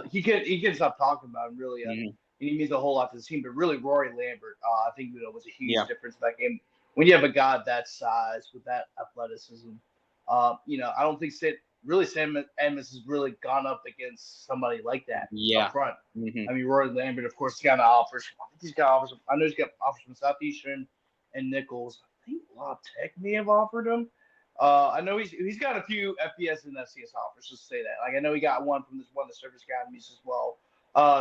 He can stop talking about him really. He means a whole lot to the team. But really, Rory Lambert, I think was a huge difference in that game. When you have a guy that size with that athleticism, I don't think Sam Edmonds has really gone up against somebody like that up front. I mean, Rory Lambert, of course, got offers. I know he's got offers from Southeastern and Nichols. I think La Tech may have offered him. I know he's got a few FBS and FCS offers. Just say that. Like I know he got one from one of the service academies as well.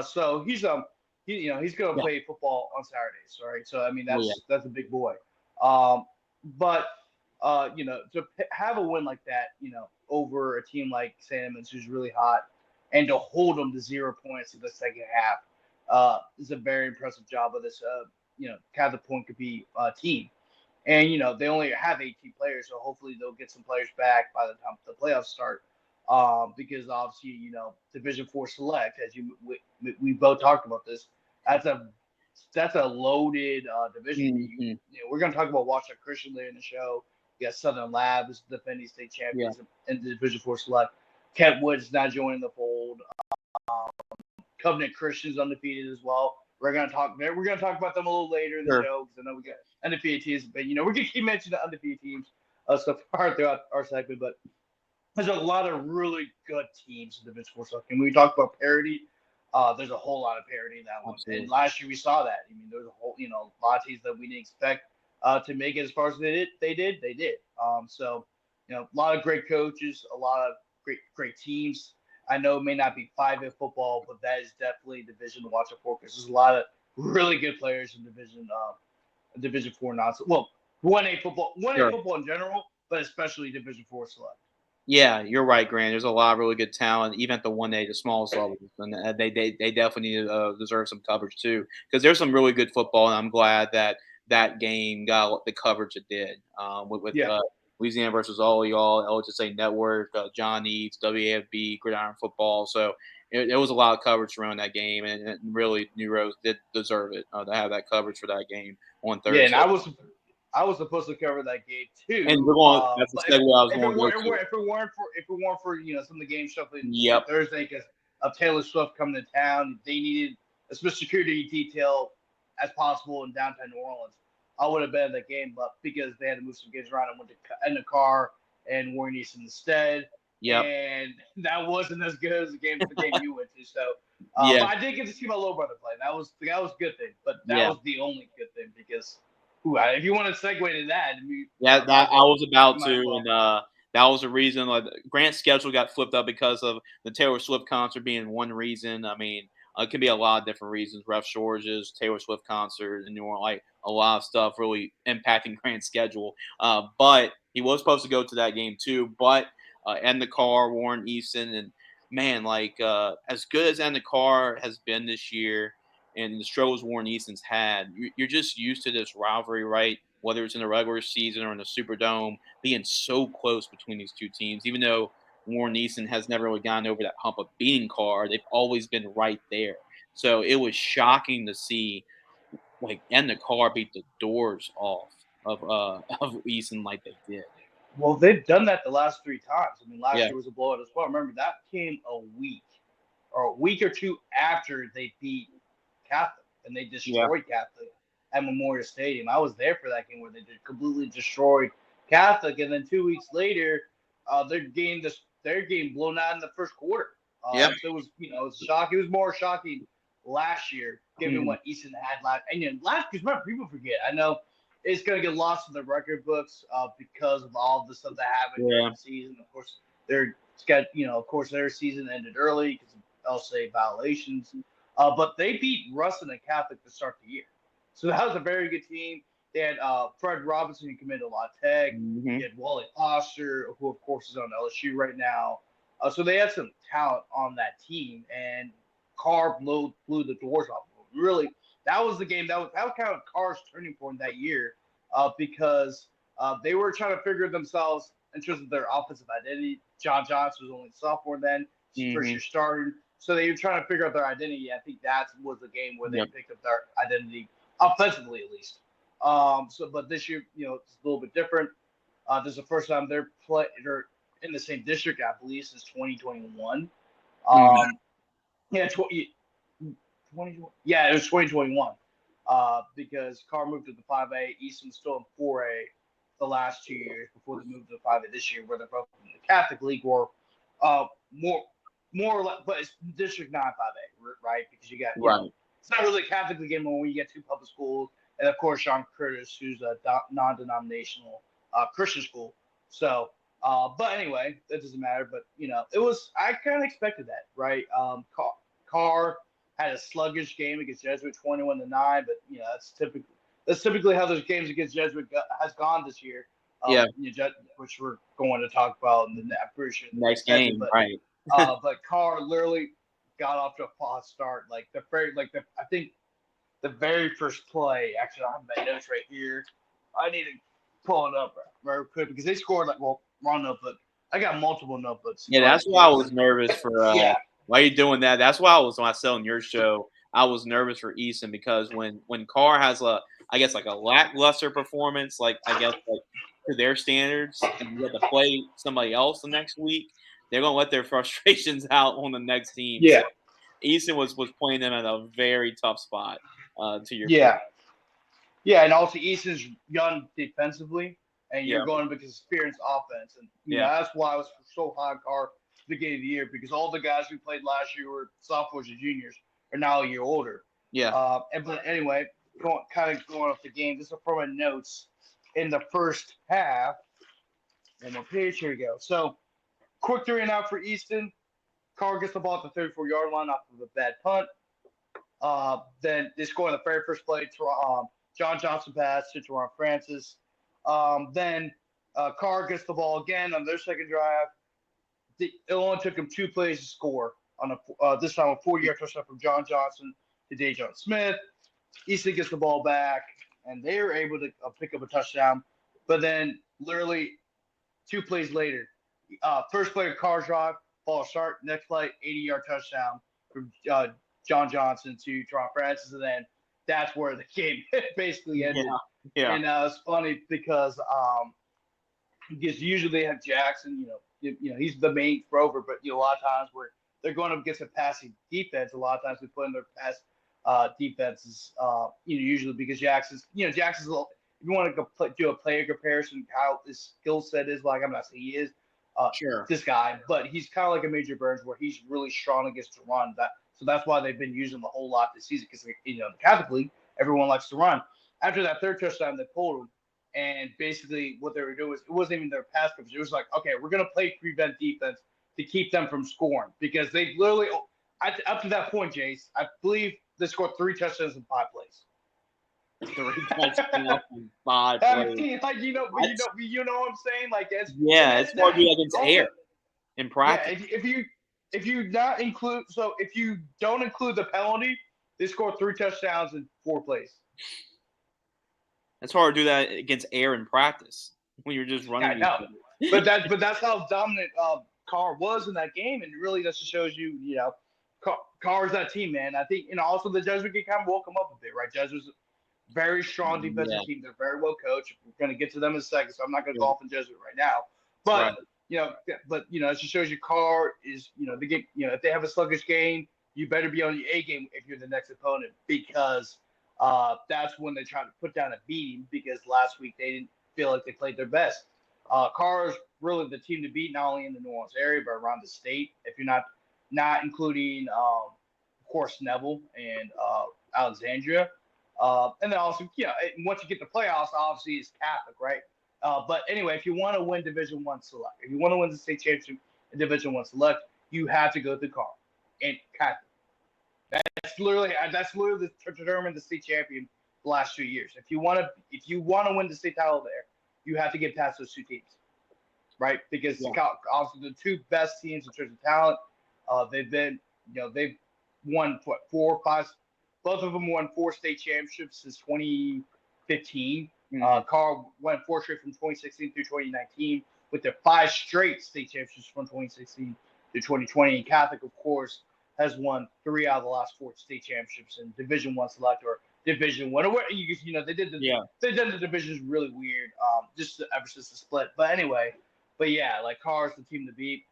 So he's going to play football on Saturdays, right? So I mean that's a big boy. But to have a win like that, over a team like St. Edmunds who's really hot, and to hold them to 0 points in the second half, is a very impressive job of this, Catholic Point Capee team. And they only have 18 players, so hopefully they'll get some players back by the time the playoffs start. Because obviously, Division IV Select, as we both talked about this, that's a loaded division. We're going to talk about Washington Christian later in the show. You got Southern Labs, defending state champions in the Division IV Select. Kentwood's not joining the fold. Covenant Christian's undefeated as well. We're going to talk about them a little later in the show because I know we got undefeated teams. But we're going to keep mentioning the undefeated teams so far throughout our segment. But there's a lot of really good teams in Division IV Select. And when we talk about parity, there's a whole lot of parity in that one. Absolutely. And last year we saw that. I mean, there was a lot of teams that we didn't expect to make it as far as they did. So a lot of great coaches, a lot of great teams. I know it may not be 5A football, but that is definitely a division to watch out for because there's a lot of really good players in Division IV 1A football in general, but especially Division IV Select. Yeah, you're right, Grant. There's a lot of really good talent, even at the 1A, the smallest levels, and they definitely deserve some coverage too. Because there's some really good football, and I'm glad that that game got the coverage it did. With Yeah. Louisiana versus all y'all, LHSA Network, John Eats, WAFB, Gridiron Football. So it was a lot of coverage around that game, and really New Rose did deserve it to have that coverage for that game on Yeah, and Thursday. I was supposed to cover that game And too. we're going. That's the But segue I was if going to go to. if it weren't for some of the games shuffling to Yep. Thursday because of Taylor Swift coming to town, they needed as much security detail as possible in downtown New Orleans. I would have been at that game, but because they had to move some games around, I went in the car and Warren Easton instead. Yep. And that wasn't as good as the game you went to. So, Yeah. but I did get to see my little brother play. That was a good thing. But that Yeah. was the only good thing because. If you want to segue to that, Yeah, that I was about might as to, well. and that was the reason. Like Grant's schedule got flipped up because of the Taylor Swift concert being one reason. I mean, it could be a lot of different reasons. Rough shortages, Taylor Swift concert, and New Orleans, like a lot of stuff really impacting Grant's schedule. But he was supposed to go to that game too. But in the car, Warren Easton, and man, like as good as in the car has been this year, and the struggles Warren Easton's had, you're just used to this rivalry, right? Whether it's in the regular season or in the Superdome, being so close between these two teams. Even though Warren Easton has never really gotten over that hump of beating Carr, they've always been right there. So it was shocking to see like and the Carr beat the doors off of of Easton like they did. Well, they've done that the last 3 times. I mean, last Yeah. year was a blowout as well. Remember, that came a week or 2 after they beat Catholic and they destroyed Catholic at Memorial Stadium. I was there for that game where they completely destroyed Catholic, and then 2 weeks later, their game blown out in the first quarter. Yeah. So it was it's shocking. It was more shocking last year, given what Easton had last. And because remember, people forget. I know it's going to get lost in the record books because of all the stuff that happened during the season. Of course, their season ended early because of LSA violations. But they beat Ruston and Catholic to start the year. So that was a very good team. They had Fred Robinson, who committed a lot of tech. They had Wally Foster, who, of course, is on LSU right now. So they had some talent on that team. And Carr blew the doors off of them. Really, that was the game. That was kind of Carr's turning point that year because they were trying to figure themselves in terms of their offensive identity. John Johnson was only a sophomore then. First year starting. So they were trying to figure out their identity. I think that was the game where they picked up their identity offensively, at least. But this year, it's a little bit different. This is the first time they're in the same district, I believe, since 2021. Yeah, it was 2021. Because Carr moved to the 5A, Easton still in 4A the last 2 years before they moved to the 5A this year, where they're both in the Catholic League or more or less, but it's District 9 5A, right? Because you got it's not really a Catholic League anymore when you get 2 public schools, and of course Sean Curtis, who's a non-denominational Christian school. So, but anyway, that doesn't matter. But I kind of expected that, right? Carr had a sluggish game against Jesuit, 21-9, but that's typically how those games against Jesuit has gone this year. Which we're going to talk about in the next game, right? But Carr literally got off to a false start. I think the very first play. Actually, I have my notes right here. I need to pull it up very quick because they scored wrong notebook. I got multiple notebooks. Yeah, that's why I was nervous for. Why are you doing that? That's why when I saw on your show, I was nervous for Easton because when Carr has a lackluster performance, to their standards, and you have to play somebody else the next week, they're gonna let their frustrations out on the next team. Yeah. So Easton was playing them at a very tough spot. To your point. Yeah, and also Easton's young defensively, and you're going with experienced offense, and that's why I was so high on Carr at the beginning of the year because all the guys who played last year were sophomores and juniors are now a year older. Yeah. But anyway, going off the game, this is from my notes in the first half. And my page, here we go. So, quick 3-and-out for Easton. Carr gets the ball at the 34-yard line off of a bad punt. Then they score on the very first play. John Johnson pass to Teron Francis. Then Carr gets the ball again on their second drive. it only took them 2 plays to score on this time a 40-yard touchdown from John Johnson to Dejon Smith. Easton gets the ball back, and they were able to pick up a touchdown. But then, literally 2 plays later, first play car drive, ball start. Next play, 80-yard touchdown from John Johnson to Teron Francis, and then that's where the game basically ended. Yeah. And it's funny because usually they have Jackson, he's the main thrower, but a lot of times where they're going up against a passing defense, a lot of times they put in their pass defenses, usually because Jackson's a little. If you want to do a player comparison, how his skill set is like, I'm not saying he is Sure. this guy, but he's kind of like a Major Burns where he's really strong against the run. So that's why they've been using him a whole lot this season because, the Catholic League, everyone likes to run. After that third touchdown, they pulled him. And basically what they were doing was it wasn't even their pass coverage. It was like, okay, we're going to play prevent defense to keep them from scoring because they literally up to that point, Jace, I believe they scored 3 touchdowns in 5 plays. 3 touchdowns in 5 I plays. mean, like, you know what I'm saying? Like, it's more to do against air in practice. Yeah, if you don't include the penalty, they scored 3 touchdowns in 4 plays. It's hard to do that against air in practice when you're just running. Yeah, I know. but that's how dominant Carr was in that game, and it really just shows you, Carr's that team, man. I think, also the Jesuits can kind of woke him up a bit, right? Jesuits, very strong defensive team. They're very well coached. We're going to get to them in a second, so I'm not going to go off on Jesuit right now. But it just shows you Carr is, the game. If they have a sluggish game, you better be on your A game if you're the next opponent because that's when they try to put down a beating because last week they didn't feel like they played their best. Carr is really the team to beat, not only in the New Orleans area but around the state. If you're not including, of course, Neville and Alexandria. And then also, once you get the playoffs, obviously it's Catholic, right? But anyway, if you want to win Division I Select, if you want to win the state championship in Division I Select, you have to go through Carl and Catholic. That's literally the determine the state champion the last 2 years. If you want to win the state title there, you have to get past those 2 teams, right? Because obviously the 2 best teams in terms of talent, they've won 4 or 5. Both of them won 4 state championships since 2015. Carl won 4 straight from 2016 through 2019, with their 5 straight state championships from 2016 to 2020. And Catholic, of course, has won 3 out of the last 4 state championships in Division I Select or Division I. They did the divisions really weird, just ever since the split. But anyway, like Carr's the team to beat.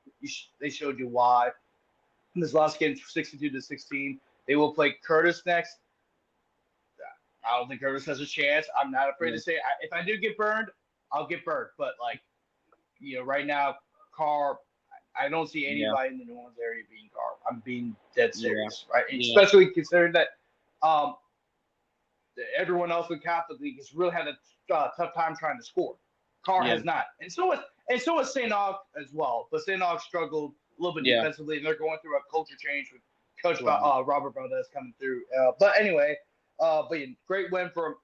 They showed you why. In this last game, 62-16. They will play Curtis next. I don't think Curtis has a chance. I'm not afraid to say if I do get burned, I'll get burned. But right now, Carr, I don't see anybody in the New Orleans area beating Carr. I'm being dead serious, right? And especially considering that everyone else in Catholic League has really had a tough time trying to score. Carr has not, and so is St. Aug as well. But St. Aug struggled a little bit defensively, and they're going through a culture change with Coach Robert Valdez coming through. But anyway, great win for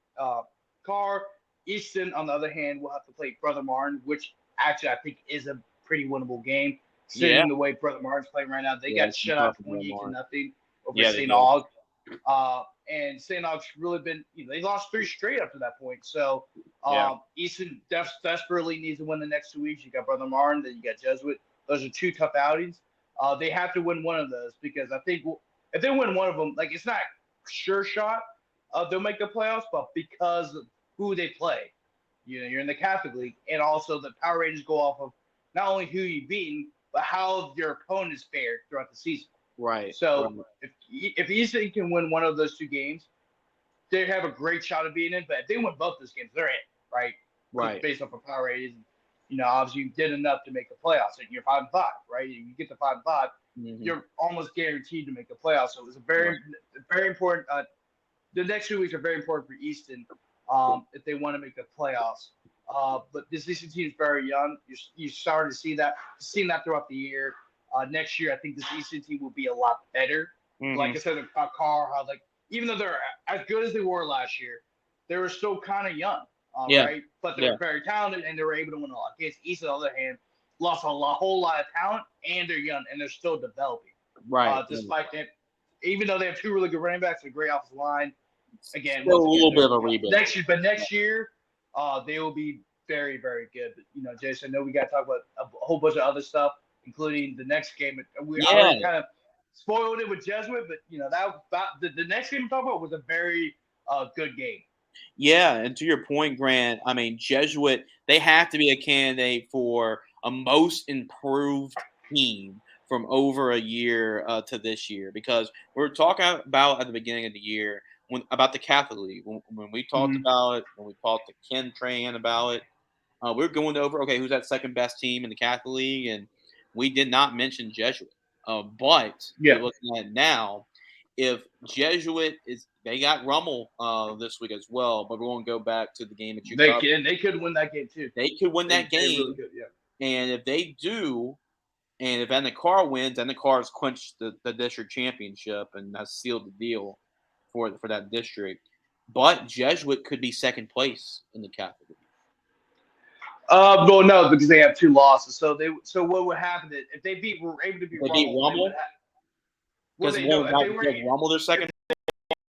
Carr. Easton, on the other hand, will have to play Brother Martin, which actually I think is a pretty winnable game. Seeing the way Brother Martin's playing right now, they got shut out 28-0 over St. Aug. And St. Aug's really been, they lost 3 straight up to that point. So Easton desperately needs to win the next 2 weeks. You got Brother Martin, then you got Jesuit. Those are 2 tough outings. They have to win one of those because I think if they win one of them, it's not sure shot they'll make the playoffs, but because of who they play, you're in the Catholic League, and also the power ratings go off of not only who you've beaten, but how your opponents fared throughout the season. Right. So if Easton can win one of those 2 games, they have a great shot of beating it. But if they win both those games, they're in, right? Right. Based off of power ratings. Obviously you did enough to make the playoffs, and you're 5-5, right? You get to 5-5, you're almost guaranteed to make the playoffs. So it was a very important. The next 2 weeks are very important for Easton if they want to make the playoffs. But this Easton team is very young. You're starting to see that, throughout the year. Next year, I think this Easton team will be a lot better. Like I said about Carr, how even though they're as good as they were last year, they were still kind of young. Right? But they were very talented, and they were able to win a lot. Against Easton, on the other hand, lost a whole lot of talent, and they're young, and they're still developing. Right. Despite that, even though they have 2 really good running backs and a great offensive line, again, Still once a again, little bit of a rebuild. Next year, they will be very, very good. But, Jason, I know we got to talk about a whole bunch of other stuff, including the next game. We already kind of spoiled it with Jesuit, but the next game we talk about was a very good game. Yeah, and to your point, Grant, I mean, Jesuit, they have to be a candidate for a most improved team from over a year to this year, because we were talking about at the beginning of the year about the Catholic League. When we talked about it, when we talked to Ken Tran about it, we were going over, okay, who's that second best team in the Catholic League, and we did not mention Jesuit. But you're looking at now, if Jesuit they got Rummel this week as well, but we're going to go back to the game that you covered. They could win that game too. They could win that game. Really could, yeah. And if they do, and if Car wins, Car has clinched the district championship and has sealed the deal for that district. But Jesuit could be second place in the Catholic League. Well, no, because they have 2 losses. So what would happen if they were able to beat Rummel? Because Rummel their second.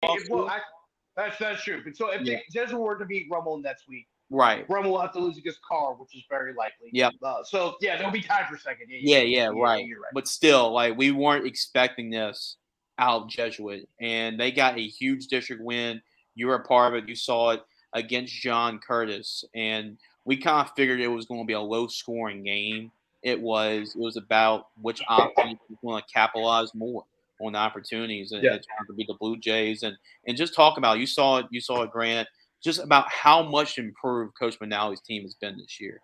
That's true. But so if Jesuit were to beat Rummel next week, right, Rummel will have to lose against Carr, which is very likely. Yeah. So they'll be tied for second. Right. You're right. But still, we weren't expecting this out of Jesuit, and they got a huge district win. You were a part of it. You saw it against John Curtis, and we kind of figured it was going to be a low-scoring game. It was about which offense was going to capitalize more on the opportunities, and it's going to be the Blue Jays. And just talk about you saw it, Grant, just about how much improved Coach Manali's team has been this year.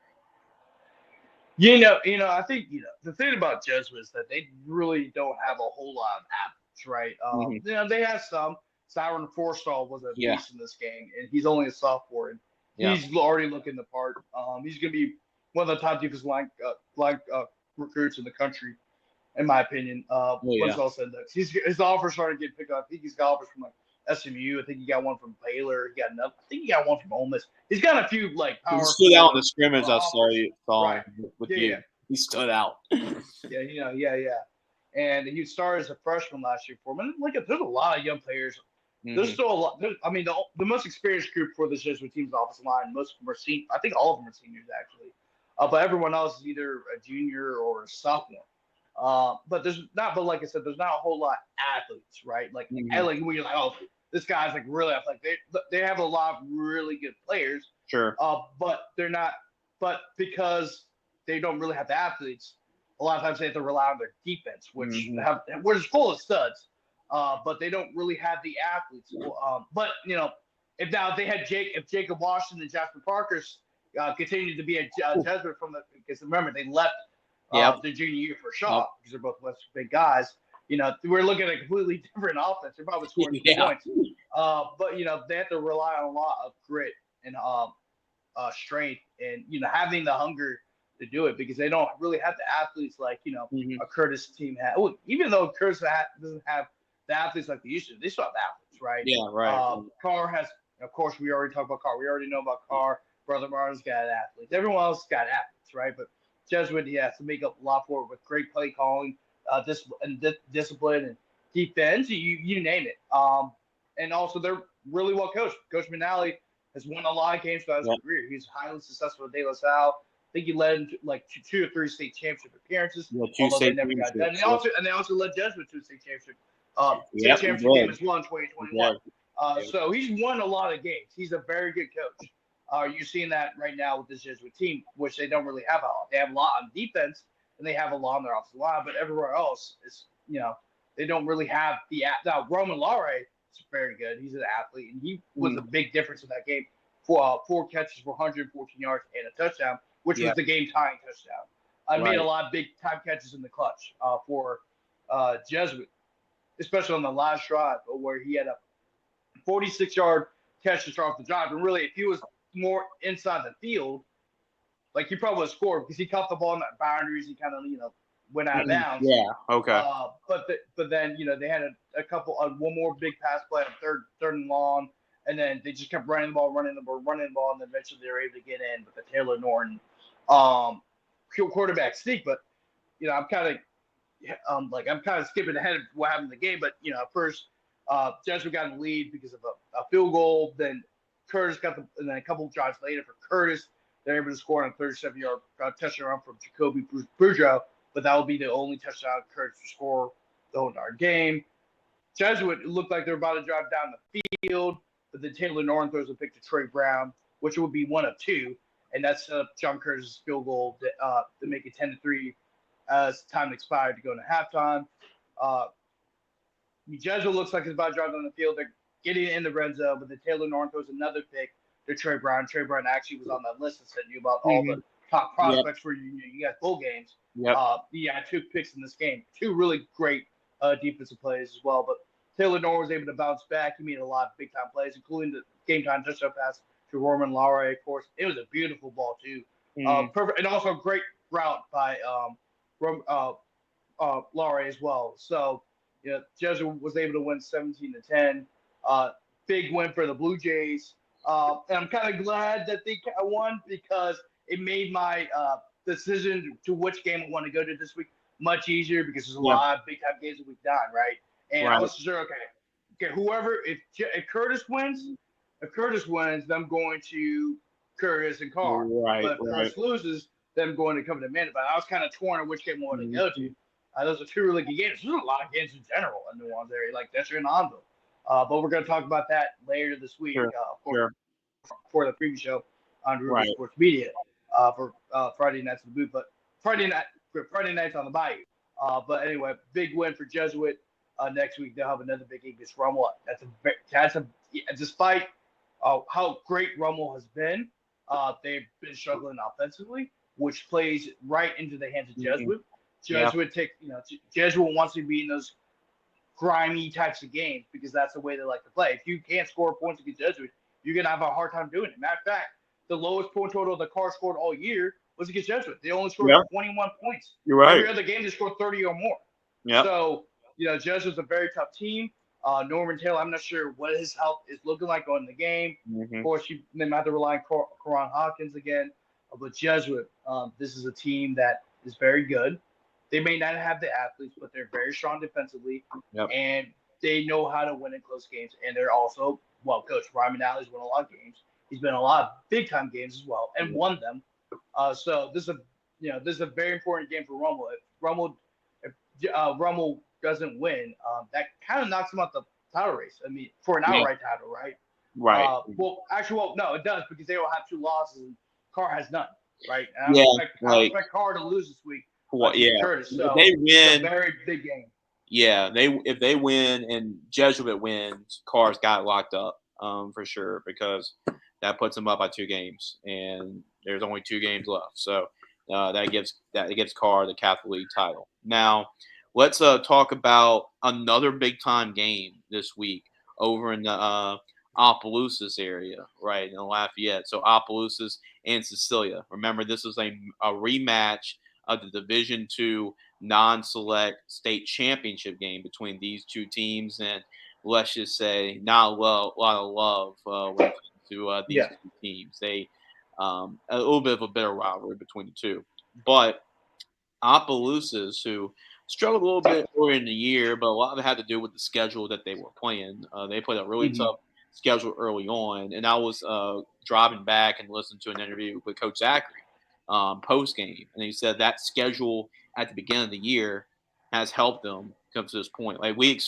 I think the thing about Jesuit is that they really don't have a whole lot of athletes, right? They have some. Siren Forstall was a beast in this game, and he's only a sophomore, and he's already looking the part. He's going to be one of the top defensive line recruits in the country, in my opinion. Once all said that, his offers started getting picked up. I think he's got offers from SMU. I think he got one from Baylor. I think he got one from Ole Miss. He's got a few power. He stood out in the scrimmage. I saw with you. Yeah. He stood out. Yeah. And he started as a freshman last year for him. And there's a lot of young players. There's still a lot. The most experienced group for this Jesuit team's offensive line. Most of them are seniors. I think all of them are seniors actually. But everyone else is either a junior or a sophomore. But there's not. But like I said, there's not a whole lot of athletes, right? And when you're like, oh, this guy's really athletic. They have a lot of really good players. Sure. But they're not. But because they don't really have the athletes, a lot of times they have to rely on their defense, which is full of studs. But they don't really have the athletes. But if they had if Jacob Washington and Jasper Parker's continued to be a Jesuit because remember they left their junior year for Shaw because they're both big guys. We're looking at a completely different offense. They're probably scoring points. But they have to rely on a lot of grit and strength and having the hunger to do it because they don't really have the athletes like a Curtis team had. Even though Curtis doesn't have the athletes like they used to, they still have athletes, right? Yeah, right. Carr has, of course, we already talked about Carr. We already know about Carr. Brother Martin's got athletes. Everyone else has got athletes, right? But Jesuit, he has to make up a lot for it with great play calling, discipline, and defense. You name it. And also, they're really well coached. Coach Manali has won a lot of games throughout his career. He's highly successful at De La Salle. I think he led him to 2 or 3 state championship appearances. Although they never got done. And they also led Jesuit to a state championship. Championship game as well in 2021. So he's won a lot of games. He's a very good coach. You're seeing that right now with this Jesuit team, which they don't really have a lot. They have a lot on defense, and they have a lot on their offensive line, but everywhere else is, they don't really have the – now, Roman Laurie is very good. He's an athlete, and he was a big difference in that game. 4 catches for 114 yards and a touchdown, which was the game-tying touchdown. I made a lot of big-time catches in the clutch for Jesuit, especially on the last drive where he had a 46-yard catch to start off the drive. And really, if he was more inside the field, he probably would have scored because he caught the ball in the boundaries. He kind of, went out of bounds. Yeah, okay. But then, they had a couple one more big pass play on third and long, and then they just kept running the ball, and then eventually they were able to get in with the Taylor Norton quarterback sneak. But I'm kind of skipping ahead of what happened in the game. But first, Jesuit got in the lead because of a field goal. Then Curtis and then a couple of drives later for Curtis, they're able to score on a 37-yard touchdown from Jacoby Boudreaux. But that will be the only touchdown Curtis to score the whole entire game. Jesuit looked like they were about to drive down the field, but then Taylor Norton throws a pick to Trey Brown, which would be one of two, and that's John Curtis' field goal to make it 10-3 as time expired to go into halftime. Jesuit looks like he's about to drive down the field. They're getting in the red zone, but then Taylor Norton throws another pick to Trey Brown. Trey Brown actually was on that list and said you about all the top prospects for you guys bowl games. Yep. He had 2 picks in this game. 2 really great defensive plays as well. But Taylor Norton was able to bounce back. He made a lot of big-time plays, including the game-time touchdown pass to Roman Laurie, of course. It was a beautiful ball, too. Perfect, and also a great route by Laurie as well. So, Jesuit was able to win 17-10. Big win for the Blue Jays. And I'm kind of glad that they won because it made my decision to which game I want to go to this week much easier because there's a lot of big-time games that we've done, right? And I was sure, okay, whoever, if Curtis wins, then I'm going to Curtis and Carr. Right. But if Curtis loses, then I'm going to come to Amanda. But I was kind of torn on which game I want to go to. Those are 2 really good games. There's a lot of games in general in New Orleans area, like Desert and Onville. But we're going to talk about that later this week for the preview show on Ruby Sports Media for Friday Nights on the Boot. But Friday nights on the Bayou. But anyway, big win for Jesuit. Next week they'll have another big game against Rummel. Despite how great Rummel has been, they've been struggling offensively, which plays right into the hands of Jesuit. Jesuit wants to be in those grimy types of games because that's the way they like to play. If you can't score points against Jesuit, you're gonna have a hard time doing it. Matter of fact, the lowest point total the Carr scored all year was against Jesuit. They only scored 21 points. You're right. Every other game they scored 30 or more. Yeah. So Jesuit's a very tough team. Norman Taylor, I'm not sure what his health is looking like going in the game. Of course, they might have to rely on Karan Hawkins again. But Jesuit, this is a team that is very good. They may not have the athletes, but they're very strong defensively, and they know how to win in close games. And they're also well coached. Ryman Alley's won a lot of games. He's been in a lot of big time games as well and won them. So this is a very important game for Rummel. If Rummel doesn't win, that kind of knocks him out the title race. I mean, for an outright title, right? Right. No, it does because they will have 2 losses and Carr has none, right? And I expect Carr to lose this week. Curtis, so if they win, it's a very big game. Yeah, if they win and Jesuit wins, Carr's got it locked up for sure because that puts them up by 2 games, and there's only 2 games left. So that gives Carr the Catholic League title. Now let's talk about another big time game this week over in the Opelousas area, right in Lafayette. So Opelousas and Cecilia. Remember, this is a rematch of the Division II non-select state championship game between these 2 teams, and let's just say not a lot of love when it comes to these 2 teams. They a little bit of a bitter rivalry between the 2, but Opelousas, who struggled a little bit earlier in the year, but a lot of it had to do with the schedule that they were playing. They played a really tough schedule early on, and I was driving back and listening to an interview with Coach Zachary post game, and he said that schedule at the beginning of the year has helped them come to this point. He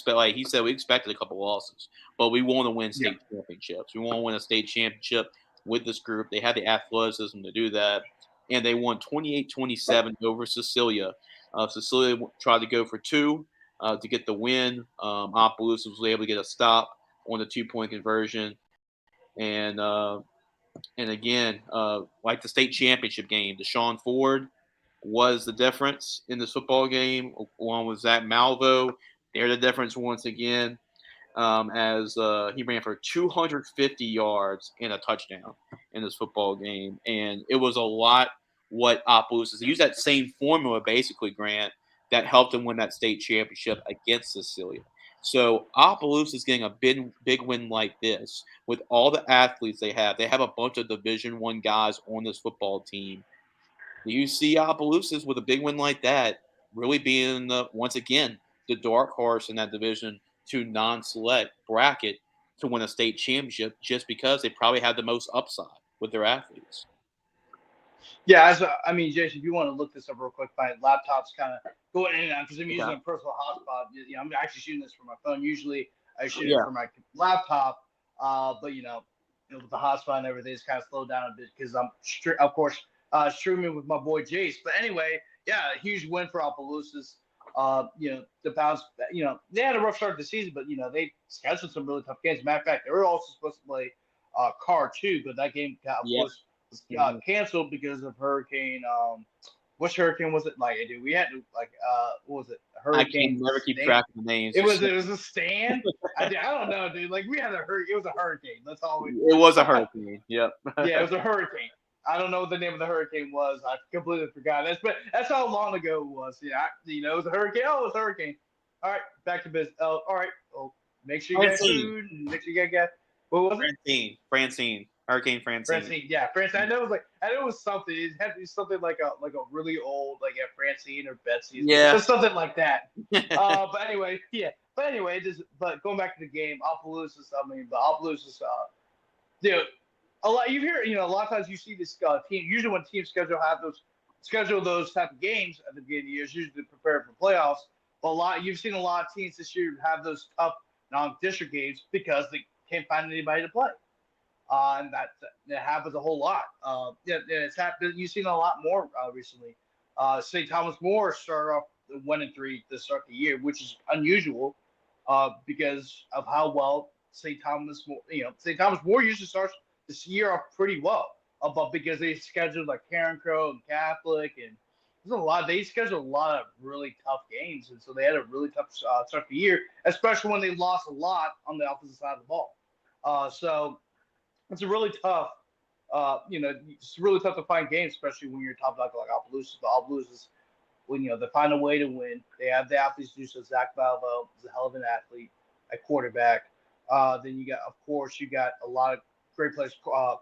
said we expected a couple losses, but we want to win state championships. We want to win a state championship with this group. They had the athleticism to do that, and they won 28-27 over Cecilia. Cecilia tried to go for 2 to get the win. Opelousas was able to get a stop on the 2-point conversion, and again, like the state championship game, Deshaun Ford was the difference in this football game, along with Zach Malvo. They're the difference once again, as he ran for 250 yards and a touchdown in this football game. And it was a lot what Opelousas used that same formula, basically, Grant, that helped them win that state championship against Cecilia. So Opelousas getting a big win like this with all the athletes they have. They have a bunch of Division I guys on this football team. Do you see Opelousas with a big win like that really being once again the dark horse in that Division II non-select bracket to win a state championship just because they probably have the most upside with their athletes? Yeah, I mean, Jason, if you want to look this up real quick, my laptop's kind of going in and out because I'm using a personal hotspot. You know, I'm actually shooting this from my phone. Usually, I shoot it from my laptop, but with the hotspot and everything, it's kind of slowed down a bit because I'm, of course, streaming with my boy Jace. But anyway, yeah, a huge win for Opelousas. The bounce. They had a rough start to the season, but they scheduled some really tough games. Matter of fact, they were also supposed to play Car too, but that game, of course, was canceled because of Hurricane. Which hurricane was it? Like, dude, we had to what was it? Hurricane. I can never keep track of the names. It was a stand. I don't know, dude. Like, we had a hurricane. It was a hurricane. That's all we. It was a hurricane. Yep. Yeah, it was a hurricane. I don't know what the name of the hurricane was. I completely forgot. That's how long ago it was. Yeah, it was a hurricane. Oh, it was a hurricane. All right, back to business. Oh, all right. Well, make sure you get food and make sure you get gas. What was it? Francine. Hurricane Francine. Yeah, Francine. I know it was something. It had to be something like a really old, like a Francine or Betsy. Yeah, something like that. But anyway, but going back to the game, Opelousas. I mean, the Opelousas. A lot you hear. A lot of times you see this team. Usually when teams schedule those type of games at the beginning of the year, it's usually to prepare for playoffs. But you've seen a lot of teams this year have those tough non-district games because they can't find anybody to play. And that happens a whole lot. It's happened. You've seen a lot more recently. St. Thomas More started off 1-3 to start the year, which is unusual because of how well St. Thomas More. St. Thomas More usually starts this year off pretty well, but because they scheduled like Karen Crow and Catholic, and there's a lot. They scheduled a lot of really tough games, and so they had a really tough start to the year, especially when they lost a lot on the opposite side of the ball. So. It's a really tough, it's really tough to find games, especially when you're top like Opelousas. But Opelousas, when they find a way to win, they have the athletes to do so. Zach Valvo is a hell of an athlete at quarterback. Then you got a lot of great players.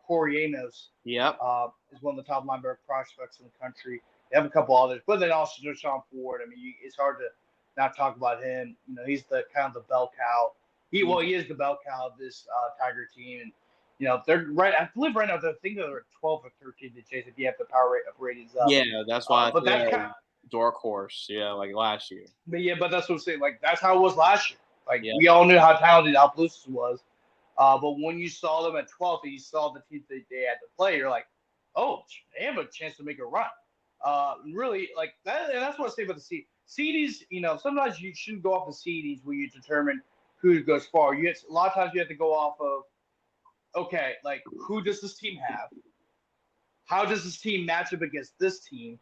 Corey Amos, is one of the top linebacker prospects in the country. They have a couple others, but then also Deshaun Ford. I mean, it's hard to not talk about him. He's the kind of the bell cow. He is the bell cow of this Tiger team. And, they're right. I believe right now they're 12 or 13 to chase if you have the power ratings up. Yeah, that's why. But that's kind of dark horse. Yeah, like last year. But that's what I'm saying. Like that's how it was last year. Like we all knew how talented Opelousas was. But when you saw them at 12 and you saw the teams that they had to play, you're like, oh, they have a chance to make a run. Really, like that. And that's what I say about the seed. Seedies, sometimes you shouldn't go off the seedies where you determine who goes far. A lot of times you have to go off of. Okay, like who does this team have? How does this team match up against this team?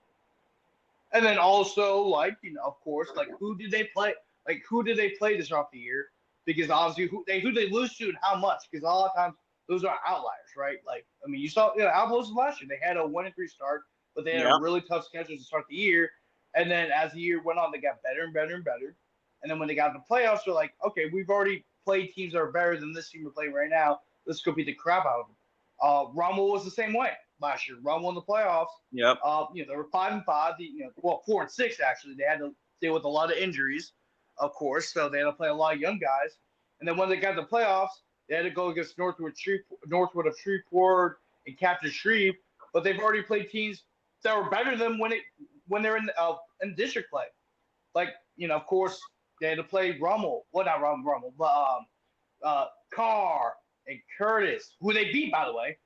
And then also, of course, who did they play? Like who did they play this off the year? Because obviously, who they lose to and how much? Because a lot of times those are outliers, right? Like I mean, you saw Opelousas last year. They had a 1-3 start, but they had a really tough schedule to start the year. And then as the year went on, they got better and better and better. And then when they got to the playoffs, they're like, okay, we've already played teams that are better than this team we're playing right now. Let's go beat the crap out of them. Rommel was the same way last year. Rommel in the playoffs. Yep. They were 5-5. 4-6 actually. They had to deal with a lot of injuries, of course. So they had to play a lot of young guys. And then when they got to the playoffs, they had to go against Northwood of Shreveport and Captain Shreve. But they've already played teams that were better than when they're in district play. Of course, they had to play Rommel. Well, not Rommel, but Carr. And Curtis, who they beat, by the way.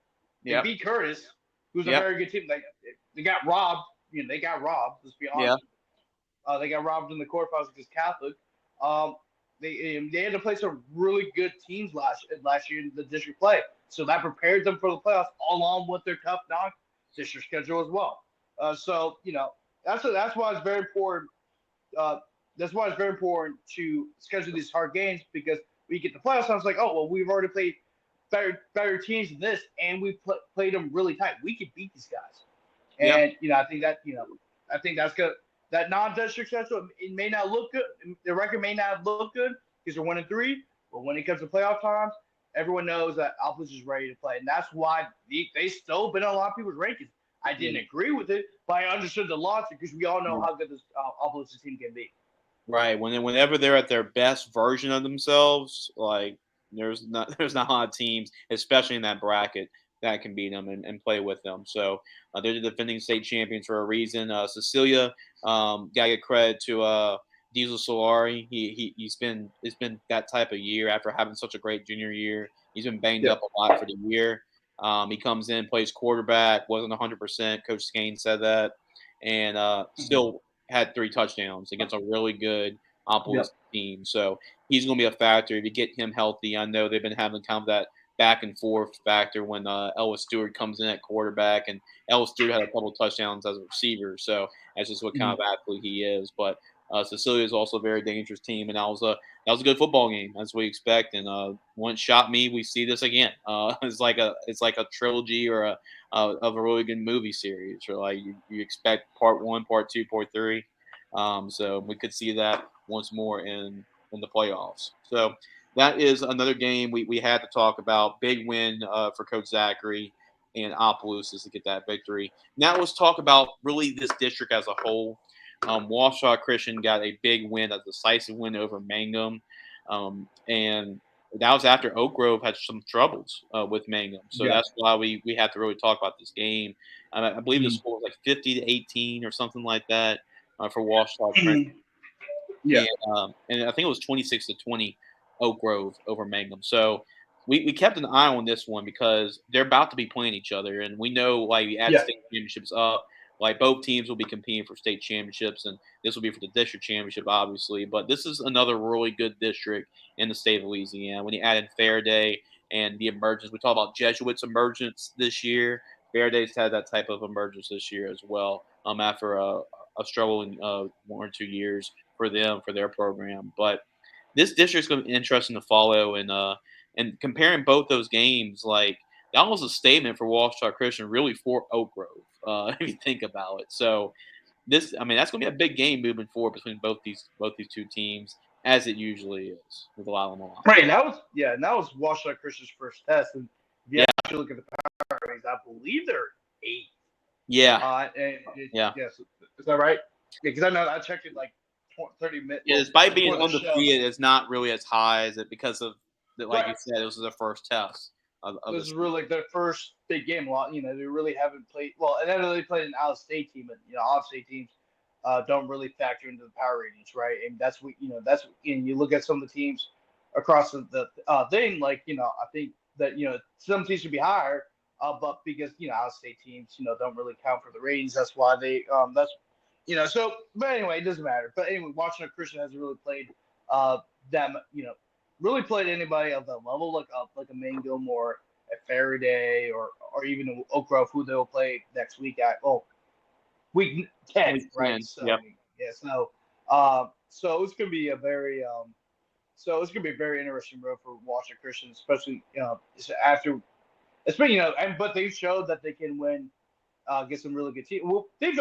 They beat Curtis, who's a very good team. They got robbed. They got robbed, let's be honest. They got robbed in the quarterfinals against Catholic. They had to play some really good teams last year in the district play. So that prepared them for the playoffs, along with their tough non-district schedule as well. That's why it's very important. That's why it's very important to schedule these hard games because when you get the playoffs, I was like, oh, well, we've already played better teams than this, and we played them really tight. We could beat these guys, and I think that's good. That non-district schedule, it may not look good. The record may not look good because they're 1-3, but when it comes to playoff times, everyone knows that Opelousas is ready to play, and that's why they still been on a lot of people's rankings. I didn't agree with it, but I understood the logic because we all know how good this Opelousas team can be. Right. Whenever they're at their best version of themselves, like there's not a lot of teams, especially in that bracket, that can beat them and play with them. So they're the defending state champions for a reason. Cecilia, gotta get credit to Diesel Solari. He's been it's been that type of year after having such a great junior year. He's been banged up a lot for the year. He comes in, plays quarterback, wasn't 100%. Coach Skane said that, and still had 3 touchdowns against a really good Opelousas team. So he's going to be a factor if you get him healthy. I know they've been having kind of that back and forth factor when Ellis Stewart comes in at quarterback, and Ellis Stewart had a couple of touchdowns as a receiver. So that's just what kind of athlete he is. But Cecilia is also a very dangerous team, and that was a good football game as we expect. And once shot me, we see this again. It's like a trilogy or of a really good movie series. Or like you expect part 1, part 2, part 3. So we could see that once more in the playoffs. So that is another game we had to talk about. Big win for Coach Zachary and Opelousas to get that victory. Now let's talk about really this district as a whole. Wausau Christian got a big win, a decisive win over Mangum. And that was after Oak Grove had some troubles with Mangum. So that's why we have to really talk about this game. I believe the score was like 50-18 or something like that for Wausau Christian. And I think it was 26-20 Oak Grove over Mangum. So we kept an eye on this one because they're about to be playing each other. And we know, like, we add state championships up. Like, both teams will be competing for state championships, and this will be for the district championship, obviously. But this is another really good district in the state of Louisiana. When you add in Faraday and the emergence, we talk about Jesuits' emergence this year. Faraday's had that type of emergence this year as well, after a struggling 1 or 2 years for them, for their program. But this district's going to be interesting to follow, and comparing both those games, like, that was a statement for Wausau Christian, really, for Oak Grove, if you think about it. So that's going to be a big game moving forward between both these 2 teams, as it usually is with a lot of them. Right, and that was Wausau Christian's first test, and if you actually look at the power ratings, I believe they're 8. Yes, is that right? Yeah, because I know I checked it like 30 minutes. Yeah, despite being undefeated, it's not really as high as it because of like you said, it was their first test. This is really like their first big game. They really haven't played well, and then they played an out-of-state team, and out-of-state teams don't really factor into the power ratings, right? And that's what and you look at some of the teams across the thing, like I think that some teams should be higher, but because out-of-state teams don't really count for the ratings, that's why they So, but anyway, it doesn't matter. But anyway, Wausau Christian hasn't really played them, really played anybody of the level like a Mangum or a Faraday or even an Oak Grove, who they'll play next week at week 10, right? So so it's gonna be a very interesting road for Wausau Christian, especially but they've showed that they can win, get some really good teams. Well, they've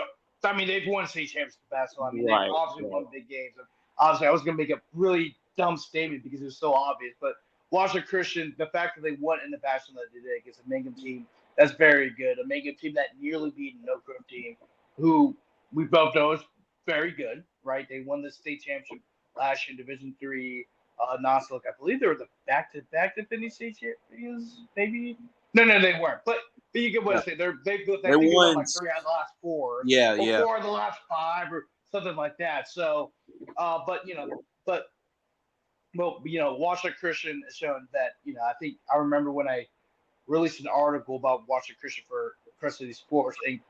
won state championships in basketball. They've obviously won big games. Obviously, I was going to make a really dumb statement because it was so obvious. But Wausau Christian, the fact that they won in the fashion that they did against a Mangum team, that's very good. A Mangum team that nearly beat an Oak Grove team, who we both know is very good, right? They won the state championship last year in Division III. Look, I believe they were the back-to-back defending state champions, maybe? No, they weren't. But you get what I say. They won like 3 out of the last 4. Or 4 of the last 5 or something like that. So, Wausau Christian has shown that, I think I remember when I released an article about Wausau Christian for Custody Sports, and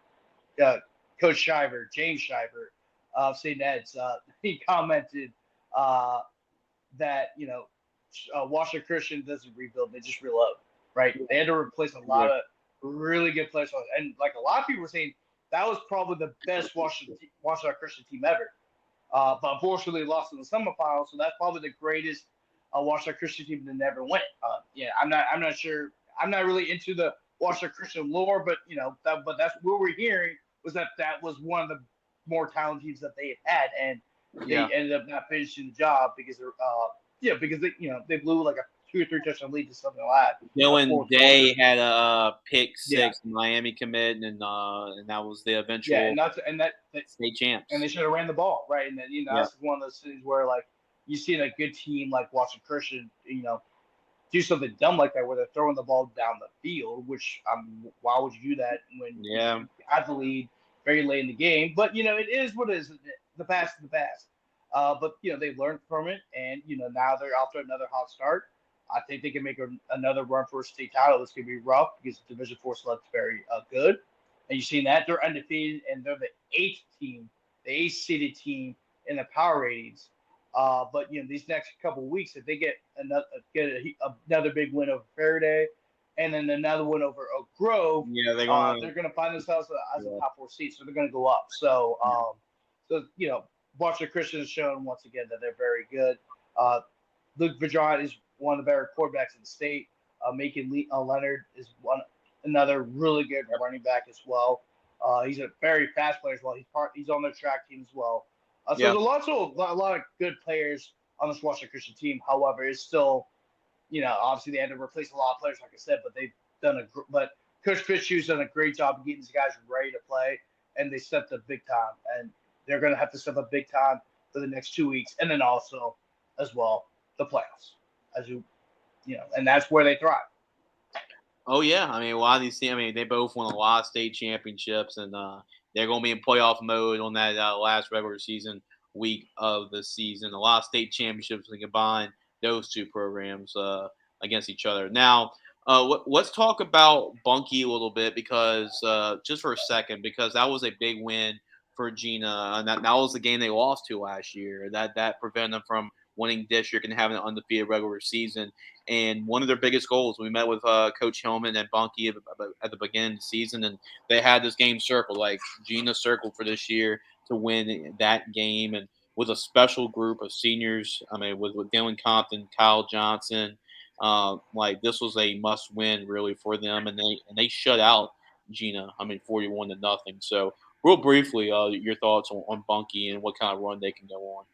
Coach Shiver, James Shiver of St. Ed's, he commented that, Wausau Christian doesn't rebuild, they just reload. Right, they had to replace a lot of really good players, and like a lot of people were saying, that was probably the best Wausau Christian team ever. But unfortunately, lost in the semifinals, so that's probably the greatest Wausau Christian team to never win. I'm not sure. I'm not really into the Wausau Christian lore, but but that's what we're hearing was that was one of the more talented teams that they had, and they ended up not finishing the job because they're because they blew like a 2 or 3 touchdown lead to something like that. Dylan Day had a pick Yeah. six in Miami commit, and that was the eventual Yeah, and that state champs. and they should have ran the ball, right? And then, that's one of those things where, like, you see a good team like Washington Christian, do something dumb like that where they're throwing the ball down the field, which why would you do that when you had the lead very late in the game? But, it is what it is. The past is the past. But, they learned from it, and, now they're out to another hot start. I think they can make another run for a state title. This could be rough because Division 4 select's very good. And you've seen that. They're undefeated, and they're the 8th seeded team in the power ratings. But these next couple of weeks, if they get another big win over Faraday, and then another win over Oak Grove, they're going to find themselves as a top 4 seed, so they're going to go up. So, Washington Christian has shown once again that they're very good. Luke Vidron is one of the better quarterbacks in the state. Macon Leonard is another really good running back as well. He's a very fast player as well. He's on their track team as well. So there's a lot of good players on this Washington Christian team. However, it's still, obviously they had to replace a lot of players, like I said, but Coach Fitzhugh's done a great job of getting these guys ready to play, and they stepped up big time, and they're going to have to step up big time for the next 2 weeks, and then also as well the playoffs, and that's where they thrive. Oh yeah, a lot of these teams. They both won a lot of state championships, and they're going to be in playoff mode on that last regular season week of the season. A lot of state championships to combine those two programs against each other. Now, let's talk about Bunkie a little bit because just for a second, because that was a big win for Gina, and that was the game they lost to last year. That prevented them from winning district and having an undefeated regular season. And one of their biggest goals, we met with Coach Hillman and Bunkie at the beginning of the season, and they had this game circled, like Gina circled for this year to win that game, and with a special group of seniors. With Dylan Compton, Kyle Johnson, this was a must-win really for them, and they shut out Gina. 41-0. So, real briefly, your thoughts on Bunkie and what kind of run they can go on.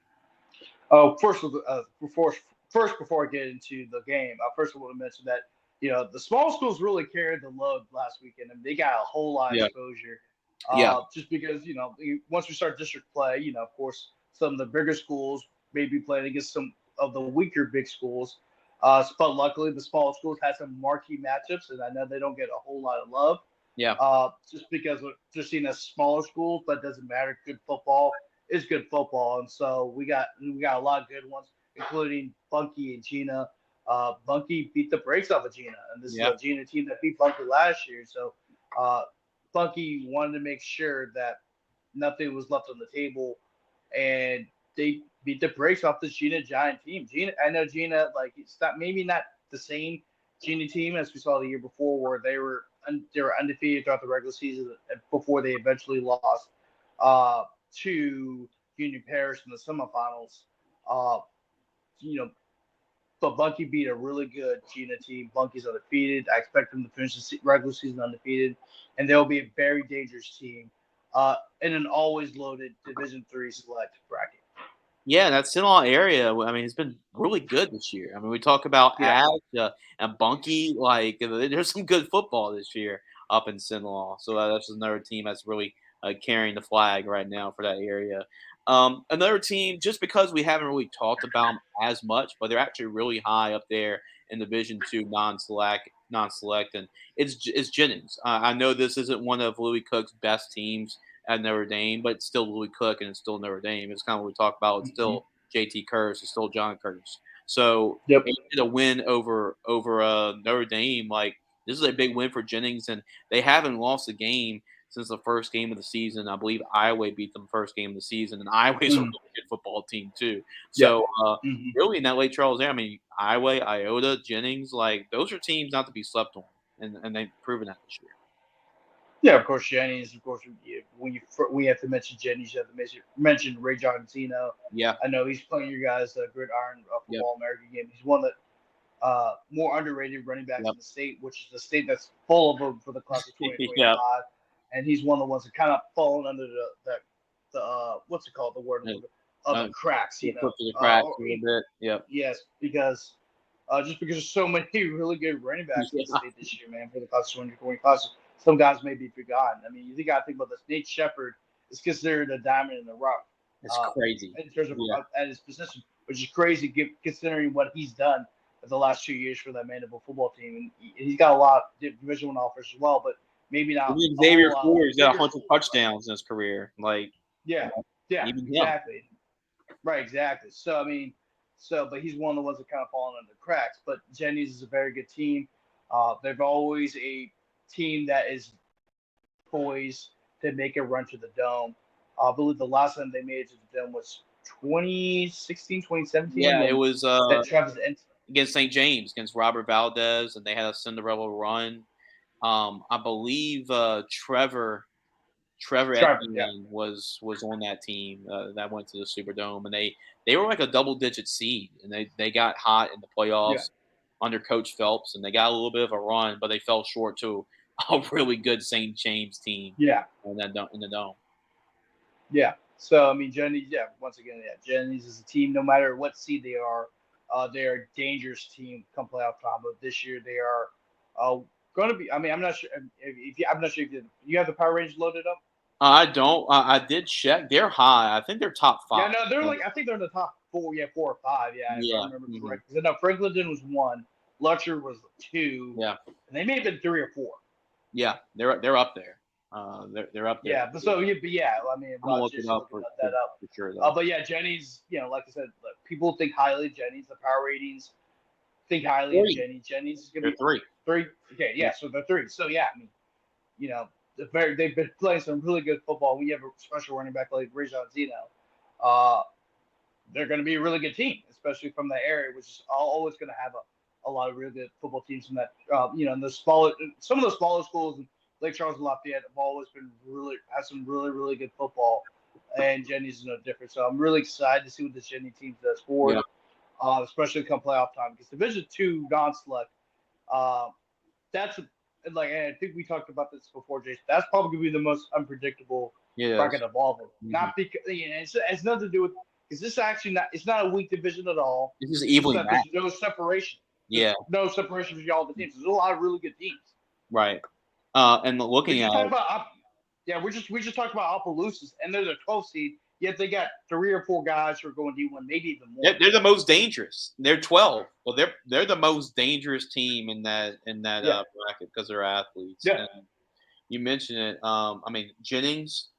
First, before I get into the game, first I want to mention that the small schools really carried the load last weekend, and they got a whole lot of exposure. Just because once we start district play, of course some of the bigger schools may be playing against some of the weaker big schools. But luckily the small schools had some marquee matchups, and I know they don't get a whole lot of love. Just because they're seen as smaller schools, but it doesn't matter. Good football is good football, and so we got a lot of good ones, including Bunkie and Gina. Bunkie beat the brakes off of Gina, and this is a Gina team that beat Bunkie last year. So Bunkie wanted to make sure that nothing was left on the table, and they beat the brakes off the Gina Giant team. I know Gina, it's maybe not the same Gina team as we saw the year before, where they were undefeated throughout the regular season before they eventually lost to Union Parish in the semifinals. But Bunkie beat a really good Gina team. Bunkie's undefeated. I expect them to finish the regular season undefeated, and they'll be a very dangerous team in an always loaded Division III select bracket. Yeah, that Sinaloa area, it's been really good this year. We talk about Ash and Bunkie. There's some good football this year up in Sinaloa. So that's another team that's really carrying the flag right now for that area. Another team, just because we haven't really talked about them as much, but they're actually really high up there in Division II non-select, and it's Jennings. I know this isn't one of Louis Cook's best teams at Notre Dame, but it's still Louis Cook and it's still Notre Dame. It's kind of what we talk about. It's still JT Curtis. It's still John Curtis. So they did a win over Notre Dame. This is a big win for Jennings, and they haven't lost a game since the first game of the season. I believe Iowa beat them first game of the season, and Iowa's a really good football team too. So really in that Lake Charles area, Iowa, Iota, Jennings, those are teams not to be slept on, and they've proven that this year. Yeah, of course, Jennings. Of course, we have to mention Jennings. You have to mention Ray Giantino. Yeah, I know he's playing your guys' Gridiron Football American game. He's one that more underrated running backs in the state, which is the state that's full of them for the class of 2025. And he's one of the ones that kind of fallen under the what's it called, the word of the cracks, the cracks a little bit. Yes, because just because there's so many really good running backs in the Yeah. state this year, man, for the class of 2020 classes. Some guys may be forgotten. I mean, you got to think about this. Nate Shepard is considered a diamond in the rough It's crazy. in terms of Yeah. at his position, which is crazy considering what he's done the last 2 years for that Mandible football team. And he's got a lot of Division One offers as well, but maybe not Even a whole Xavier lot. Ford's got Bigger 100 schools, touchdowns in his career. Like, yeah, even him. exactly. Right, exactly. So I mean, but he's one of the ones that kind of fallen under the cracks. But Jennings is a very good team. They've always a team that is poised to make a run to the dome. I believe the last time they made it to the dome was 2016, 2017. Yeah, when it was that Travis against St. James, against Robert Valdez, and they had a Cinderella run. I believe Trevor yeah. Etienne was on that team that went to the Superdome, and they were like a double-digit seed, and they got hot in the playoffs under Coach Phelps, and they got a little bit of a run, but they fell short to a really good St. James team. Yeah. In the dome. Yeah. So I mean, Jennings. Yeah. Once again, Jennings is a team. No matter what seed they are a dangerous team come playoff time. But this year they are going to be. I mean, I'm not sure I'm not sure if you have the power range loaded up. I don't. I did check. They're high. I think they're top 5. Yeah, no, they're like I think they're in the top 4. Yeah, 4 or 5. Yeah, if I remember correctly. No, Franklinton was 1, Lutcher was 2. Yeah, and they may have been 3 or 4. Yeah, they're up there. They're up there. Yeah, I mean, I'm gonna look it up for sure. But yeah, Jennings. Like I said, people think highly of Jennings. The power ratings think highly of Jennings. Jennings is gonna be 3. 3. Okay, yeah, so they're 3. So yeah, I mean, they've been playing some really good football. We have a special running back like Rajon Zeno. They're going to be a really good team, especially from the area, which is always going to have a lot of really good football teams from that. And some of the smaller schools in Lake Charles and Lafayette have always been have some really good football, and Jennings is no different. So I'm really excited to see what this Jennings team does forward, especially come playoff time, because Division II non-select, that's and I think we talked about this before, Jason. That's probably going to be the most unpredictable bracket of all of them. Not because it has nothing to do with. Because this actually it's not a weak division at all. This is evenly matched. There's no separation. Yeah. No separation between all the teams. There's a lot of really good teams. Right. And looking at we just talked about Opelousas, and they're the 12th seed. Yet they got 3 or 4 guys who are going D1, maybe even more. They're the most dangerous. They're 12. Well, they're the most dangerous team in that bracket because they're athletes. Yeah. And you mentioned it. I mean, Jennings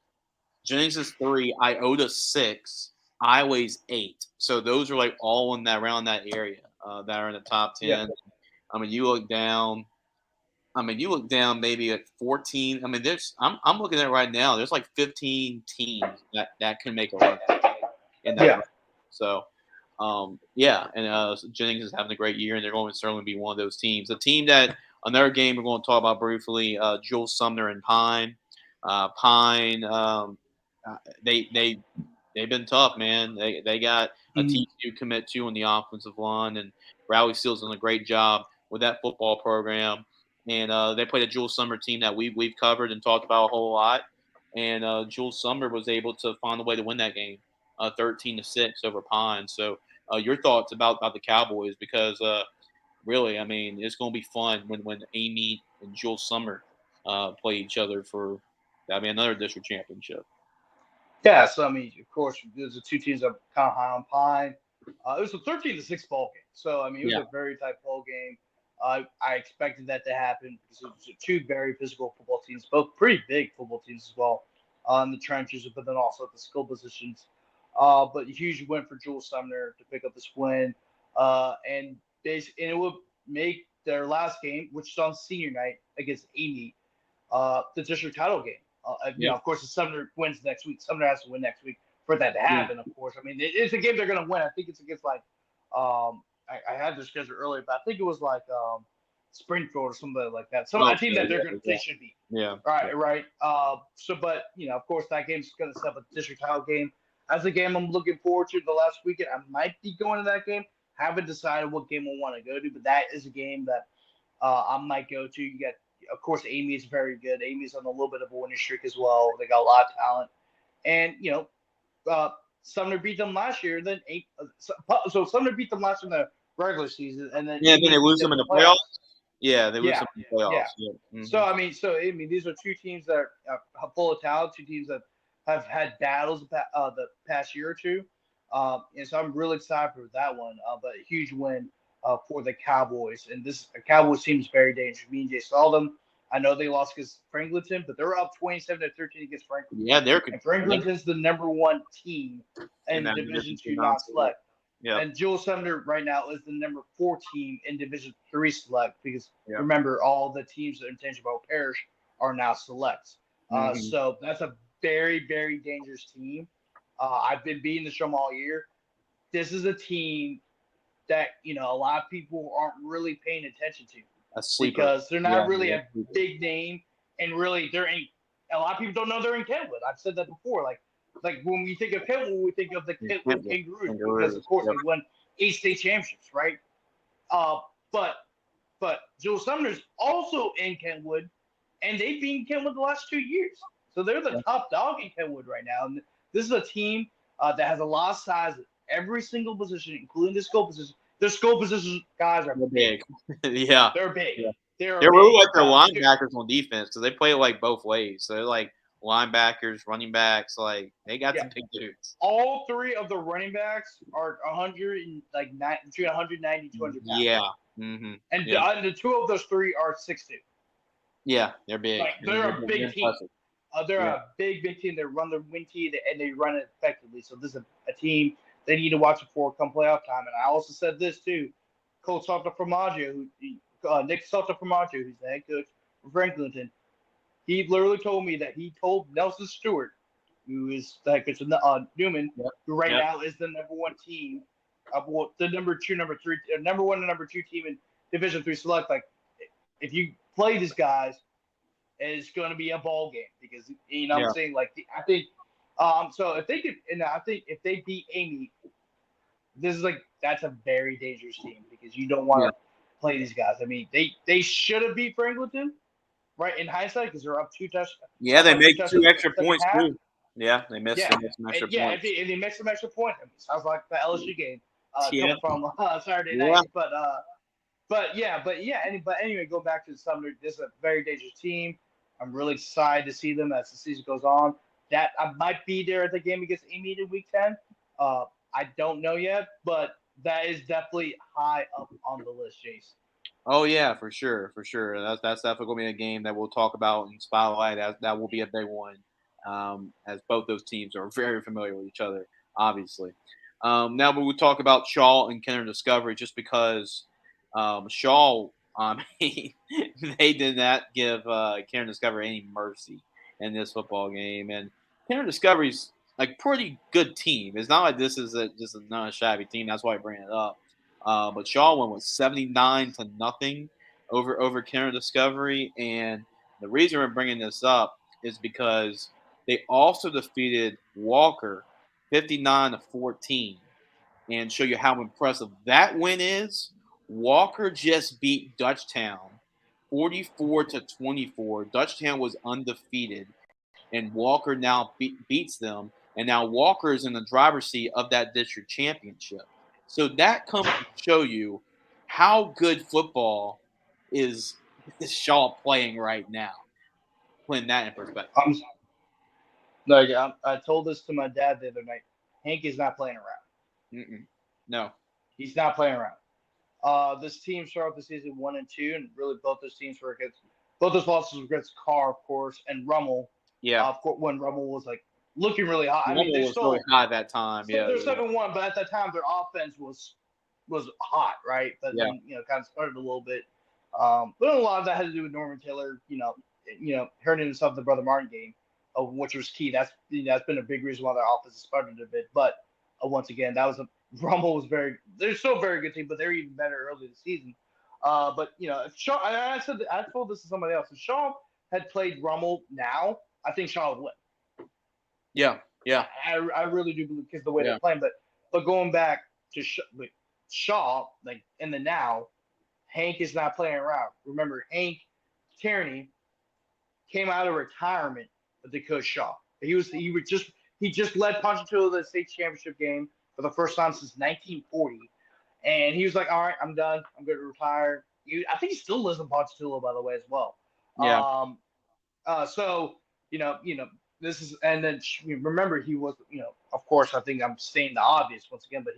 is 3. Iota 6. Iowa's 8. So those are like all in around that area that are in the top 10. Yeah. I mean, you look down maybe at 14. I mean, I'm looking at it right now. There's like 15 teams that can make a run in that. Yeah. So, and Jennings is having a great year, and they're going to certainly be one of those teams. The team that another game we're going to talk about briefly, Jules Sumner and Pine. They've been tough, man. They got a team to commit to on the offensive line, and Rowley Steele's done a great job with that football program. And they played a Jules Summer team that we've covered and talked about a whole lot. And Jules Summer was able to find a way to win that game, 13-6 over Pine. So your thoughts about the Cowboys? Because really, I mean, it's going to be fun when Amy and Jules Summer play each other for another district championship. Yeah, so I mean, of course, there's the 2 teams that are kind of high on Pine. It was a 13-6 ball game, so I mean, it was a very tight ball game. I expected that to happen because it was 2 very physical football teams, both pretty big football teams as well, in the trenches, but then also at the skill positions. But a huge win for Jules Sumner to pick up this win, and it would make their last game, which is on senior night against Amy, the district title game. Of course, if Sumner wins next week, Sumner has to win next week for that to happen. Of course, I mean it's a game they're going to win. I think it's against I had the schedule earlier, but I think it was like Springfield or something like that. Some team that they should beat. Yeah. Right. But of course, that game's going to set up a district title game. As a game I'm looking forward to the last weekend. I might be going to that game. Haven't decided what game I want to go to, but that is a game that I might go to. You got. Of course, Amy is very good. Amy's on a little bit of a winning streak as well. They got a lot of talent. And, Sumner beat them last year. Then so Sumner beat them last year in the regular season, and then Then they lose them in the playoffs. Yeah, they lose Yeah, them in the playoffs. yeah. Yeah. So I mean, these are two teams that are full of talent, two teams that have had battles the past year or two, and so I'm really excited for that one. But a huge win for the Cowboys, and this Cowboys team is very dangerous. Me and Jay saw them. I know they lost against Franklinton, but they're up 27-13 against Franklinton. Yeah, they're And Franklinton's the number one team in that Division Division II non-select. Yeah. And Jewel Sumner right now is the number 4 team in Division III select because Yeah. remember all the teams that are in Tangipahoa Parish are now select. So that's a very, very dangerous team. I've been beating the drum all year. This is a team that a lot of people aren't really paying attention to because they're not really a big name, and really a lot of people don't know they're in Kentwood. I've said that before. Like when we think of Kentwood, we think of the Kentwood Kangaroos because of course they won 8 state championships, right? But Jewel Sumner's also in Kentwood, and they've been in Kentwood the last 2 years. So they're the top dog in Kentwood right now. And this is a team that has a lot of size at every single position, including the skill position. Their skill position guys are big. Yeah. They're big. Yeah. They're really like their linebackers on defense, so they play like both ways. So they're like linebackers, running backs, like they got some big dudes. All 3 of the running backs are between 190 200 pounds. Yeah. Mm-hmm. And the 2 of those 3 are 6'2". Yeah, they're big. They're a big team. They're a big team. They run the wing team and they run it effectively. So this is a team they need to watch it for come playoff time. And I also said this too. Coach Salter Formaggio, Nick Salter Formaggio, who's the head coach for Franklinton, he literally told me that he told Nelson Stewart, who is the head coach of Newman, who right now is the number 1 team, the number 2, number 3, number 1 and number 2 team in Division III Select. Like, if you play these guys, it's going to be a ball game because what I'm saying. Like, I think, so if they could, and I think if they beat Amy, that's a very dangerous team because you don't want to play these guys. I mean, they should have beat Franklinton, right? In hindsight, because they're up 2 touchdowns. Yeah, they make 2 extra points too. Yeah, they missed some extra points. Yeah, if they make some extra points, sounds like the LSU game coming from Saturday night. But anyway, go back to the Sumner. This is a very dangerous team. I'm really excited to see them as the season goes on. That I might be there at the game against Amy in Week 10. I don't know yet, but that is definitely high up on the list, Jace. Oh yeah, for sure. That's definitely going to be a game that we'll talk about in Spotlight. That will be a big one, as both those teams are very familiar with each other, obviously. Now we will talk about Shaw and Kenner Discovery, just because Shaw, they did not give Kenner Discovery any mercy in this football game, and Kenner Discovery's like pretty good team. It's not like this is just a non-shabby team. That's why I bring it up. But Shaw won with 79-0 over Kenner Discovery, and the reason we're bringing this up is because they also defeated Walker 59-14, and show you how impressive that win is. Walker just beat Dutchtown 44-24. Dutchtown was undefeated, and Walker now beats them. And now Walker is in the driver's seat of that district championship. So that comes to show you how good football is Shaw playing right now. Putting that in perspective. I told this to my dad the other night. Hank is not playing around. No. He's not playing around. This team started the season 1-2, and really both those losses were against Carr, of course, and Rummel. Yeah. When Rummel was like looking really hot. Rummel was really hot at that time. They're 7-1, but at that time their offense was hot, right? But then kind of started a little bit. But a lot of that had to do with Norman Taylor, hurting himself in the Brother Martin game, which was key. That's been a big reason why their offense has started a bit. But once again, Rummel was they're still a very good team, but they're even better early this season. But if Shaw, I told this to somebody else. If Shaw had played Rummel now, I think Shaw would win. Yeah. I really do believe because the way they're playing. But going back to Shaw, like in the now, Hank is not playing around. Remember, Hank Tierney came out of retirement with the coach Shaw. He just led Ponchatoula to the state championship game for the first time since 1940, And he was like, all right, I'm done. I'm going to retire. I think he still lives in Ponchatoula, by the way, as well. Yeah. So, this is, and then remember, he was, of course, I think I'm stating the obvious once again, but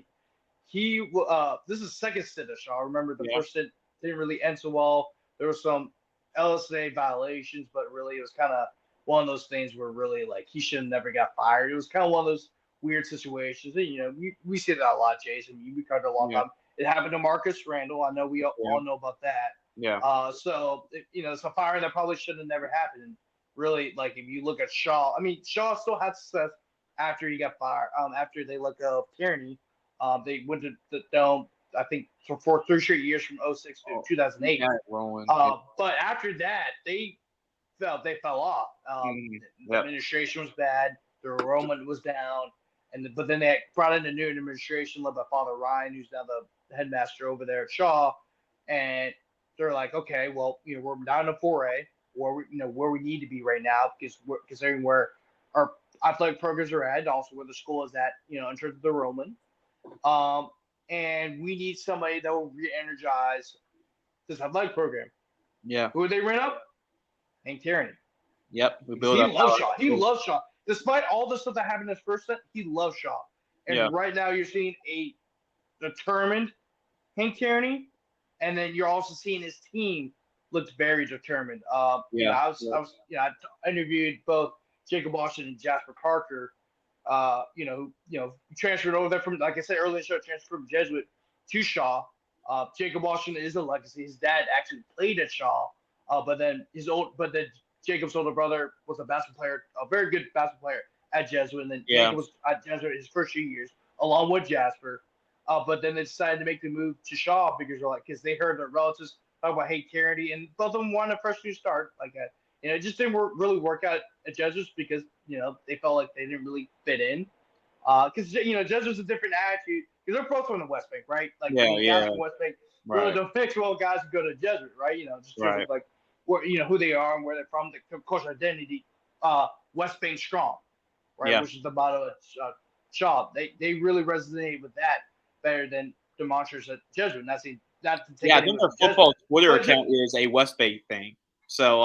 this is second stint at Shaw. Remember, the first stint didn't really end so well. There was some LSA violations, but really it was kind of one of those things where really like he should have never got fired. It was kind of one of those weird situations. And, we see that a lot, Jason. We covered it a long time. It happened to Marcus Randall. I know we all know about that. Yeah. So it's a fire that probably should have never happened. And really, like if you look at Shaw, I mean, Shaw still had success after he got fired. After they let go of Tierney, they went to the Dome. I think for 3 straight years from 2006 to 2008. But after that, they fell off. The administration was bad. The enrollment was down. But then they brought in a new administration led by Father Ryan, who's now the headmaster over there at Shaw. And they're like, okay, well, we're down to 4A, where we need to be right now, because considering where our athletic programs are at, and also where the school is at, in terms of the enrollment. And we need somebody that will re-energize this athletic program. Yeah. Who would they ring up? Hank Tierney. Yep. He loves Shaw. He loves Shaw. Despite all the stuff that happened in his first set, he loves Shaw. And right now you're seeing a determined Hank Tierney, and then you're also seeing his team looks very determined. I interviewed both Jacob Washington and Jasper Parker. Transferred over there from, like I said earlier in the show, transferred from Jesuit to Shaw. Jacob Washington is a legacy. His dad actually played at Shaw, but then Jacob's older brother was a basketball player, a very good basketball player at Jesuit, and then Jacob was at Jesuit his first few years, along with Jasper. But then they decided to make the move to Shaw because they heard their relatives talk about Hank Tierney, and both of them wanted a fresh new start. It just didn't really work out at Jesuits because they felt like they didn't really fit in. Because Jesuits a different attitude because they're both from the West Bank, right? Guys from West Bank really don't mix well. Guys who go to Jesuit, right? Where who they are and where they're from, of course, identity. West Bank strong, right? Which is the motto at Shaw. They really resonate with that better than the monsters at Jesuit. And I think their football Twitter account is a West Bay thing. So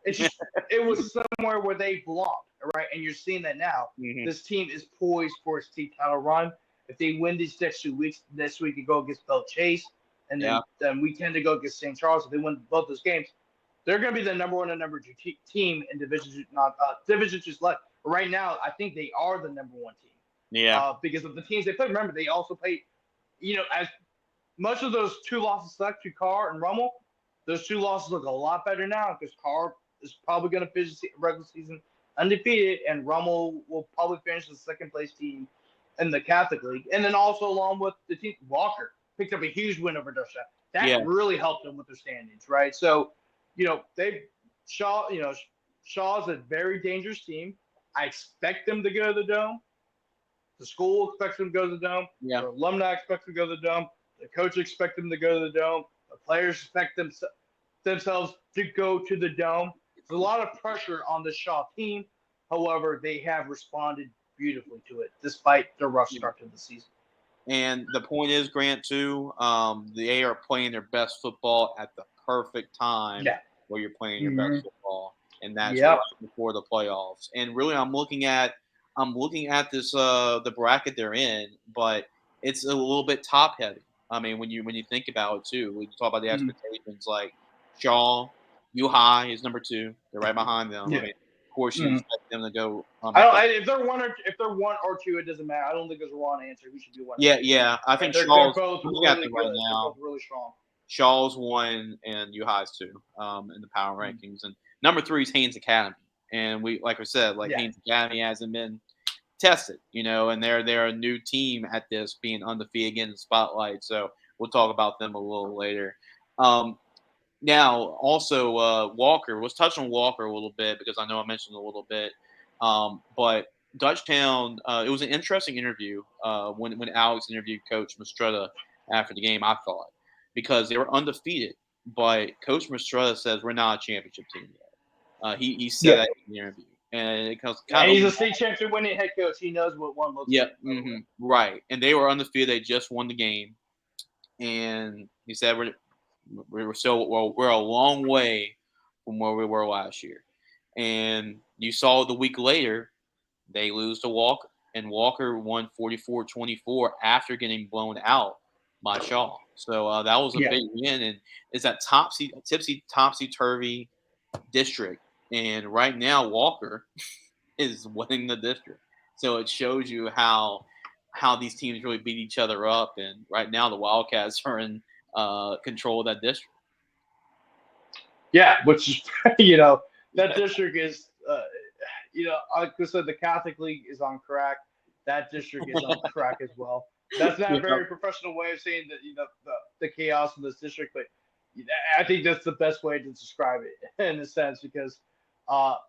it was somewhere where they belonged, right? And you're seeing that now. Mm-hmm. This team is poised for a state title run. If they win these next 2 weeks, next week they go against Belle Chase, and then we tend to go against St. Charles. If they win both those games, they're going to be the number 1 and number 2 team in Division 2 left. Right now, I think they are the number 1 team. Yeah. Because of the teams they play. Remember, they also play, as much of those 2 losses left to Carr and Rummel, those 2 losses look a lot better now because Carr is probably going to finish the regular season undefeated, and Rummel will probably finish the second-place team in the Catholic League. And then also along with the team, Walker picked up a huge win over Dusha. That really helped them with their standings, right? So, Shaw's a very dangerous team. I expect them to go to the Dome. The school expects them to go to the Dome. Yeah. The alumni expect them to go to the Dome. The coach expects them to go to the Dome. The players expect themselves to go to the Dome. There's a lot of pressure on the Shaw team. However, they have responded beautifully to it, despite the rough start to the season. And the point is, Grant, too, they are playing their best football at the perfect time where you're playing your best football. And that's right before the playoffs. And really, I'm looking at this the bracket they're in, but it's a little bit top heavy. I mean, when you think about it too, when you talk about the expectations, like Shaw, U High is number 2. They're right behind them. Yeah. I mean, of course, you expect them to go. If they're 1 or 2, it doesn't matter. I don't think there's a wrong answer. Who should be 1? Yeah. I think they're Shaw's both really good. Right now. They're both really strong. Shaw's 1 and U High's 2 in the power rankings, and number 3 is Haynes Academy. And we, like I said, Haynes Academy hasn't been tested, and they're a new team at this, being undefeated again in the spotlight. So we'll talk about them a little later. Now, also Walker. Let's touch on Walker a little bit because I know I mentioned a little bit. But Dutchtown, it was an interesting interview when Alex interviewed Coach Mastretta after the game, I thought, because they were undefeated. But Coach Mastretta says we're not a championship team yet. He said that in the interview. and it comes And he's a state championship winning head coach. He knows what one looks yeah, like. right. And they were undefeated. They just won the game, and he said we're a long way from where we were last year. And you saw the week later they lose to Walker, and Walker won 44-24 after getting blown out by Shaw. So that was a big win, and it's that topsy-turvy district. And right now Walker is winning the district. So it shows you how these teams really beat each other up. And right now the Wildcats are in control of that district. Yeah, which is that district is like I said, the Catholic League is on crack. That district is on crack as well. That's not a very professional way of saying that the chaos in this district, but I think that's the best way to describe it in a sense because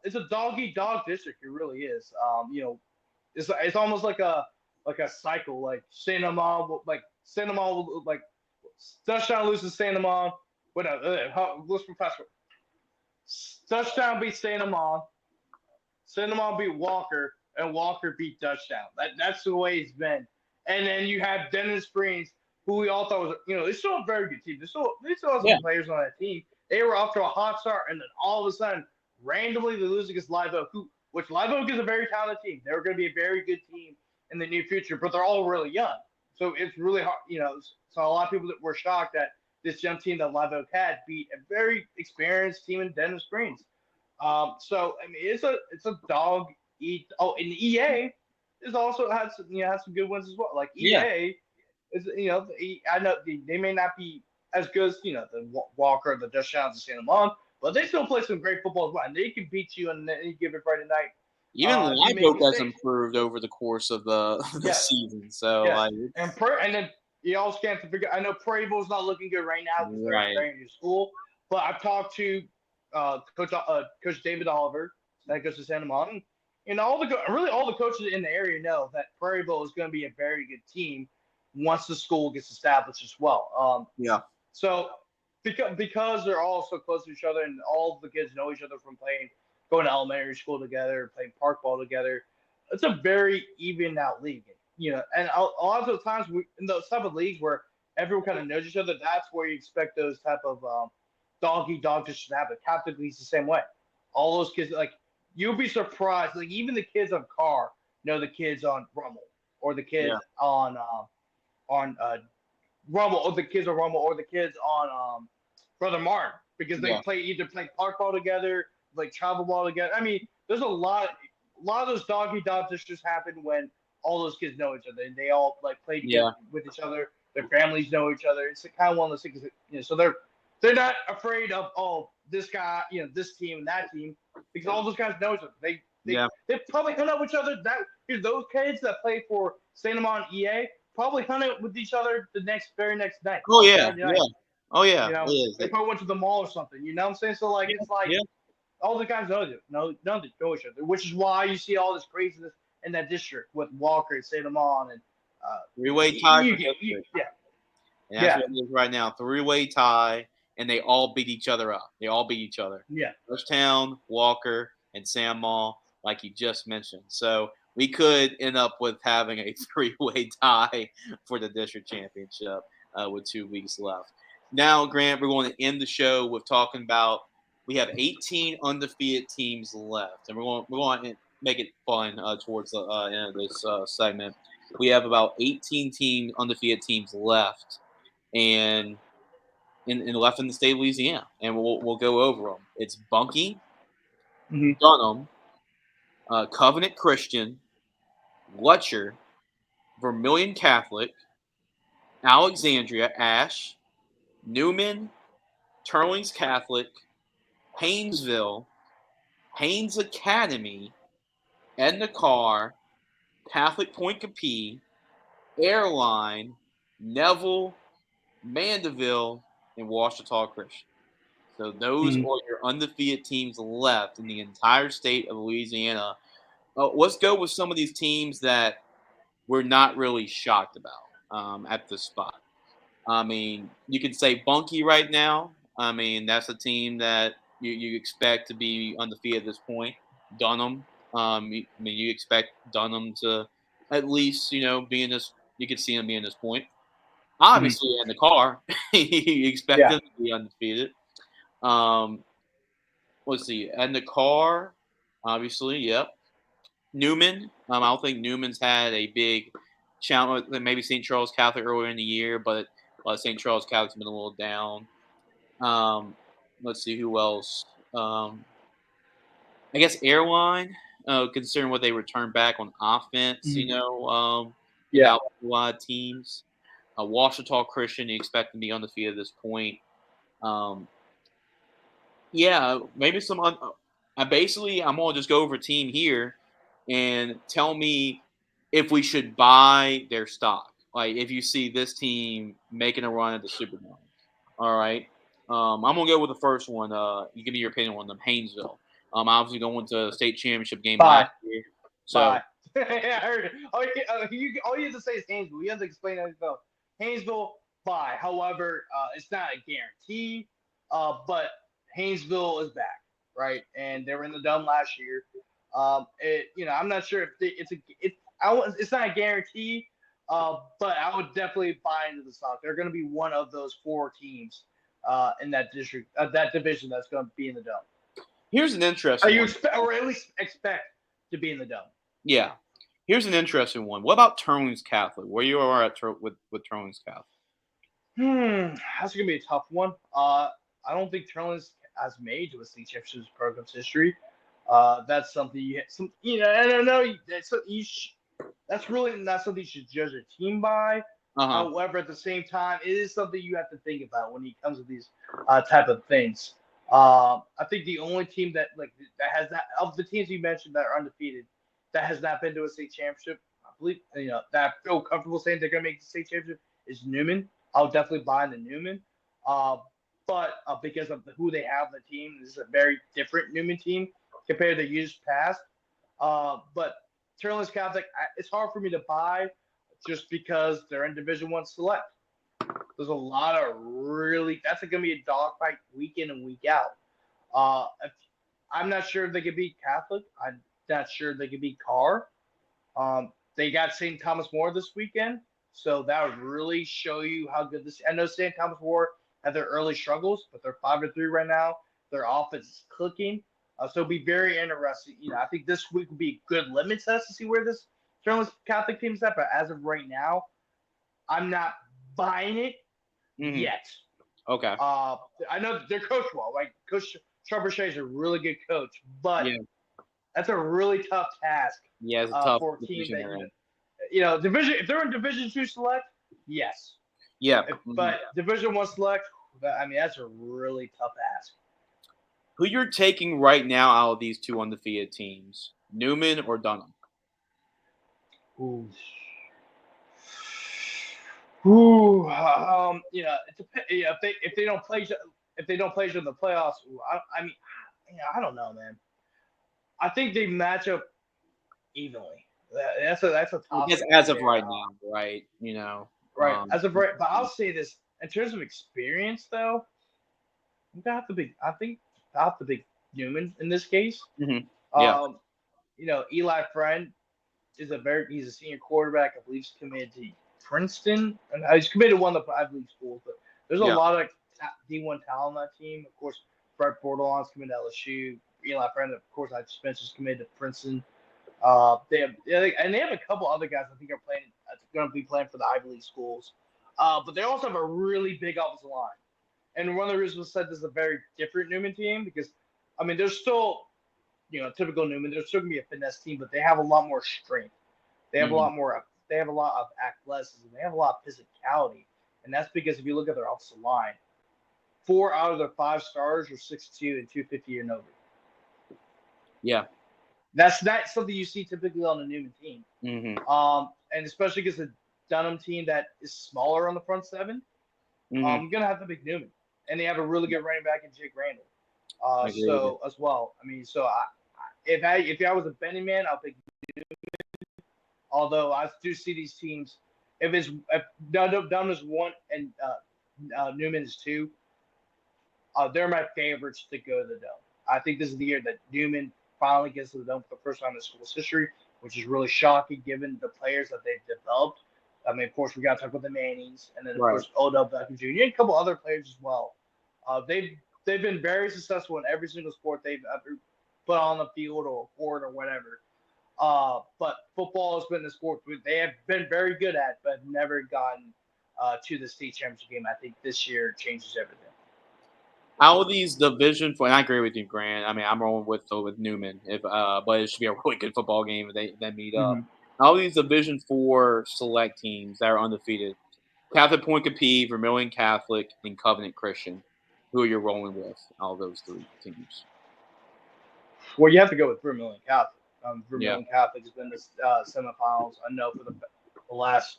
it's a dog-eat-dog district. It really is. It's almost like a cycle. Like Saint Amand will touchdown loses Saint Amand. Let's be fast. Touchdown beats Saint Amand. Saint Amand beat Walker, and Walker beat Touchdown. That's the way it's been. And then you have Denton Springs, who we all thought was they're still a very good team. They still have some players on that team. They were off to a hot start, and then all of a sudden, randomly they lose against Live Oak, which Live Oak is a very talented team. They're going to be a very good team in the near future, but they're all really young. So it's really hard, so a lot of people that were shocked that this young team that Live Oak had beat a very experienced team in Denton Springs. So I mean, it's a dog eat. Oh, and EA is also had some good ones as well. Like EA is I know they may not be as good as the Walker, the Touchdowns, and Saint Amand, but they still play some great football as well, and they can beat you on any given Friday night. Even Live Oak has improved over the course of the season. So and then you also can't forget. I know Prairie Bull's not looking good right now because they're very new school, but I've talked to Coach David Oliver, that goes to Santa Monica, and all the coaches in the area know that Prairie Bowl is going to be a very good team once the school gets established as well. So because they're all so close to each other and all the kids know each other from going to elementary school together, playing park ball together, it's a very even out league. And a lot of the times in those type of leagues where everyone kind of knows each other, that's where you expect those type of dog-eat-dog just to happen. Catholic League's the same way. All those kids, like, you'll be surprised. Like, even the kids on Carr know the kids on Rummel, or the kids on Rummel, or the kids on Rummel, or the kids on Brother Martin, because they either play park ball together, like travel ball together. I mean, there's a lot of those dog-eat-dog just happen when all those kids know each other and they all play together with each other. Their families know each other. It's kind of one of those things. So they're not afraid of this guy, this team and that team, because all those guys know each other. They probably hung out with each other. Those kids that play for Saint Amand EA probably hung out with each other the very next night. Oh yeah, They probably went to the mall or something. You know what I'm saying? So it's all the guys know each other, which is why you see all this craziness in that district with Walker and Saint Amand and three-way tie. And that's what it is right now. Three-way tie, and they all beat each other up. They all beat each other. Yeah. Georgetown, Walker, and San Mal, like you just mentioned. So we could end up with having a three-way tie for the district championship with 2 weeks left. Now, Grant, we're going to end the show with talking about we have 18 undefeated teams left, and we're going to make it fun towards the end of this segment. We have about 18 undefeated teams left, and left in the state of Louisiana, and we'll go over them. It's Bunkie, Dunham, Covenant Christian, Letcher, Vermilion Catholic, Alexandria, Ash, Newman, Turlings Catholic, Haynesville, Haynes Academy, Edna Carr, Catholic Point Capee, Airline, Neville, Mandeville, and Ouachita Christian. So those are your undefeated teams left in the entire state of Louisiana. Let's go with some of these teams that we're not really shocked about at this spot. I mean, you could say Bunkie right now. I mean, that's a team that you expect to be undefeated at this point. Dunham, I mean, you expect Dunham to at least, be in this. You could see him be in this point. Obviously, in the car, you expect Yeah. them to be undefeated. Let's see, and the car, obviously, yep. Newman, I don't think Newman's had a big challenge. Maybe St. Charles Catholic earlier in the year, but St. Charles Catholic's been a little down. Let's see who else. I guess Airline, considering what they returned back on offense, Yeah. without a lot of teams. Washita Christian, you expect them to be undefeated at this point. Yeah, maybe some. Basically, I'm gonna just go over a team here and tell me if we should buy their stock. Like if you see this team making a run at the Superdome. All right. I'm gonna go with the first one. You give me your opinion on them. Haynesville. Obviously going to the state championship game Bye. last year. So Bye. I heard it. All you have to say is Haynesville. You have to explain anything. Haynesville, bye. However, it's not a guarantee. But Haynesville is back, right? And they were in the Dome last year. I'm not sure if it's not a guarantee. But I would definitely buy into the stock. They're going to be one of those 4 teams in that district, that division that's going to be in the Dome. here's an interesting one. Or at least expect to be in the Dome. Yeah. Here's an interesting one. What about Turling's Catholic? Where you are at with Turling's Catholic? That's gonna be a tough one. I don't think Turling's has made to a state championship program's history. That's something I don't know. That's really not something you should judge a team by. However, at the same time, it is something you have to think about when it comes to these type of things. I think the only team that has that of the teams you mentioned that are undefeated that has not been to a state championship, I believe that I feel comfortable saying they're gonna make the state championship is Newman. I'll definitely buy into Newman. But because of who they have on the team, this is a very different Newman team compared to years past. But Turling's Catholic, it's hard for me to buy just because they're in Division I Select. There's a lot of that's going to be a dogfight week in and week out. I'm not sure if they could beat Catholic. I'm not sure if they could beat Carr. They got St. Thomas More this weekend, so that would really show you how good this. I know St. Thomas More had their early struggles, but they're 5-3 right now. Their offense is clicking, so it'll be very interesting. I think this week will be a good litmus test to see where this Turling's Catholic team's at. But as of right now, I'm not buying it yet. Okay. I know they're coached well. Like Coach Chachere is a really good coach, but that's a really tough task. Yeah, it's a tough for a team division that division. If they're in Division II Select, yes. Yeah. But Division I Select, that's a really tough ask. Who you're taking right now out of these 2 undefeated teams, Newman or Dunham? If they don't play each other in the playoffs, I don't know, man. I think they match up evenly. That's a tough. As of right now, right? Right. As of right, but I'll say this in terms of experience, though. I think I have to be Newman in this case. Yeah. Eli Friend he's a senior quarterback. I believe he's committed to Princeton, and he's committed to one of the Ivy League schools. But there's a lot of D1 talent on that team. Of course, Brett Bordelon's committed to LSU. Eli Friend, of course, I just mentioned, is committed to Princeton. They have a couple other guys I think are going to be playing for the Ivy League schools. But they also have a really big offensive line. And one of the reasons I said this is a very different Newman team because, there's still, typical Newman. There's still going to be a finesse team, but they have a lot more strength. They have a lot more. They have a lot of athleticism. They have a lot of physicality, and that's because if you look at their offensive line, 4 out of their 5 stars are 6'2" and 250 and over. Yeah. That's not something you see typically on the Newman team. And especially against the Dunham team that is smaller on the front 7, you're gonna have to pick Newman, and they have a really good running back in Jake Randall. So as well, if I was a betting man, I'll pick Newman. Although I do see these teams, if Dunham is 1 and Newman is 2, they're my favorites to go to the Dome. I think this is the year that Newman finally gets to the dome for the first time in school's history, which is really shocking given the players that they've developed. I mean, of course, we got to talk about the Mannings, and then of course Odell Beckham Jr. and a couple other players as well. They've been very successful in every single sport they've ever put on the field or court or whatever. But football has been the sport they have been very good at, but never gotten to the state championship game. I think this year changes everything. How are these Division 4? And I agree with you, Grant. I mean, I'm rolling with Newman. But it should be a really good football game if they meet up. How are these Division 4 select teams that are undefeated? Catholic Point Capee, Vermilion Catholic, and Covenant Christian. Who are you rolling with? All those three teams. Well, you have to go with Vermilion Catholic. Vermilion Catholic has been the semifinals. I know for the last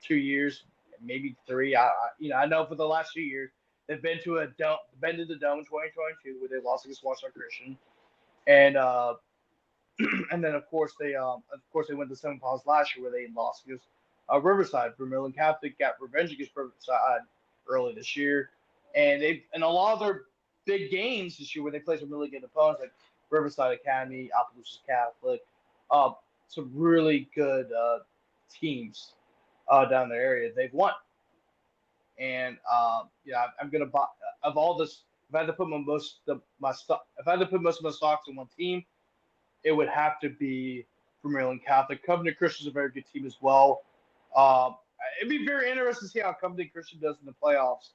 2 years, maybe 3. I know for the last 2 years they've been to the dome in 2022 where they lost against Washington Christian, and and then of course they went to the semifinals last year where they lost against Riverside. Vermilion Catholic got revenge against Riverside early this year, and a lot of their big games this year where they played some really good opponents like Riverside Academy, Appaloosa Catholic, some really good teams down in the area. They've won, and I'm gonna buy of all this. If I had to put most of my stocks in one team, it would have to be Vermilion Catholic. Covenant Christian is a very good team as well. It'd be very interesting to see how Covenant Christian does in the playoffs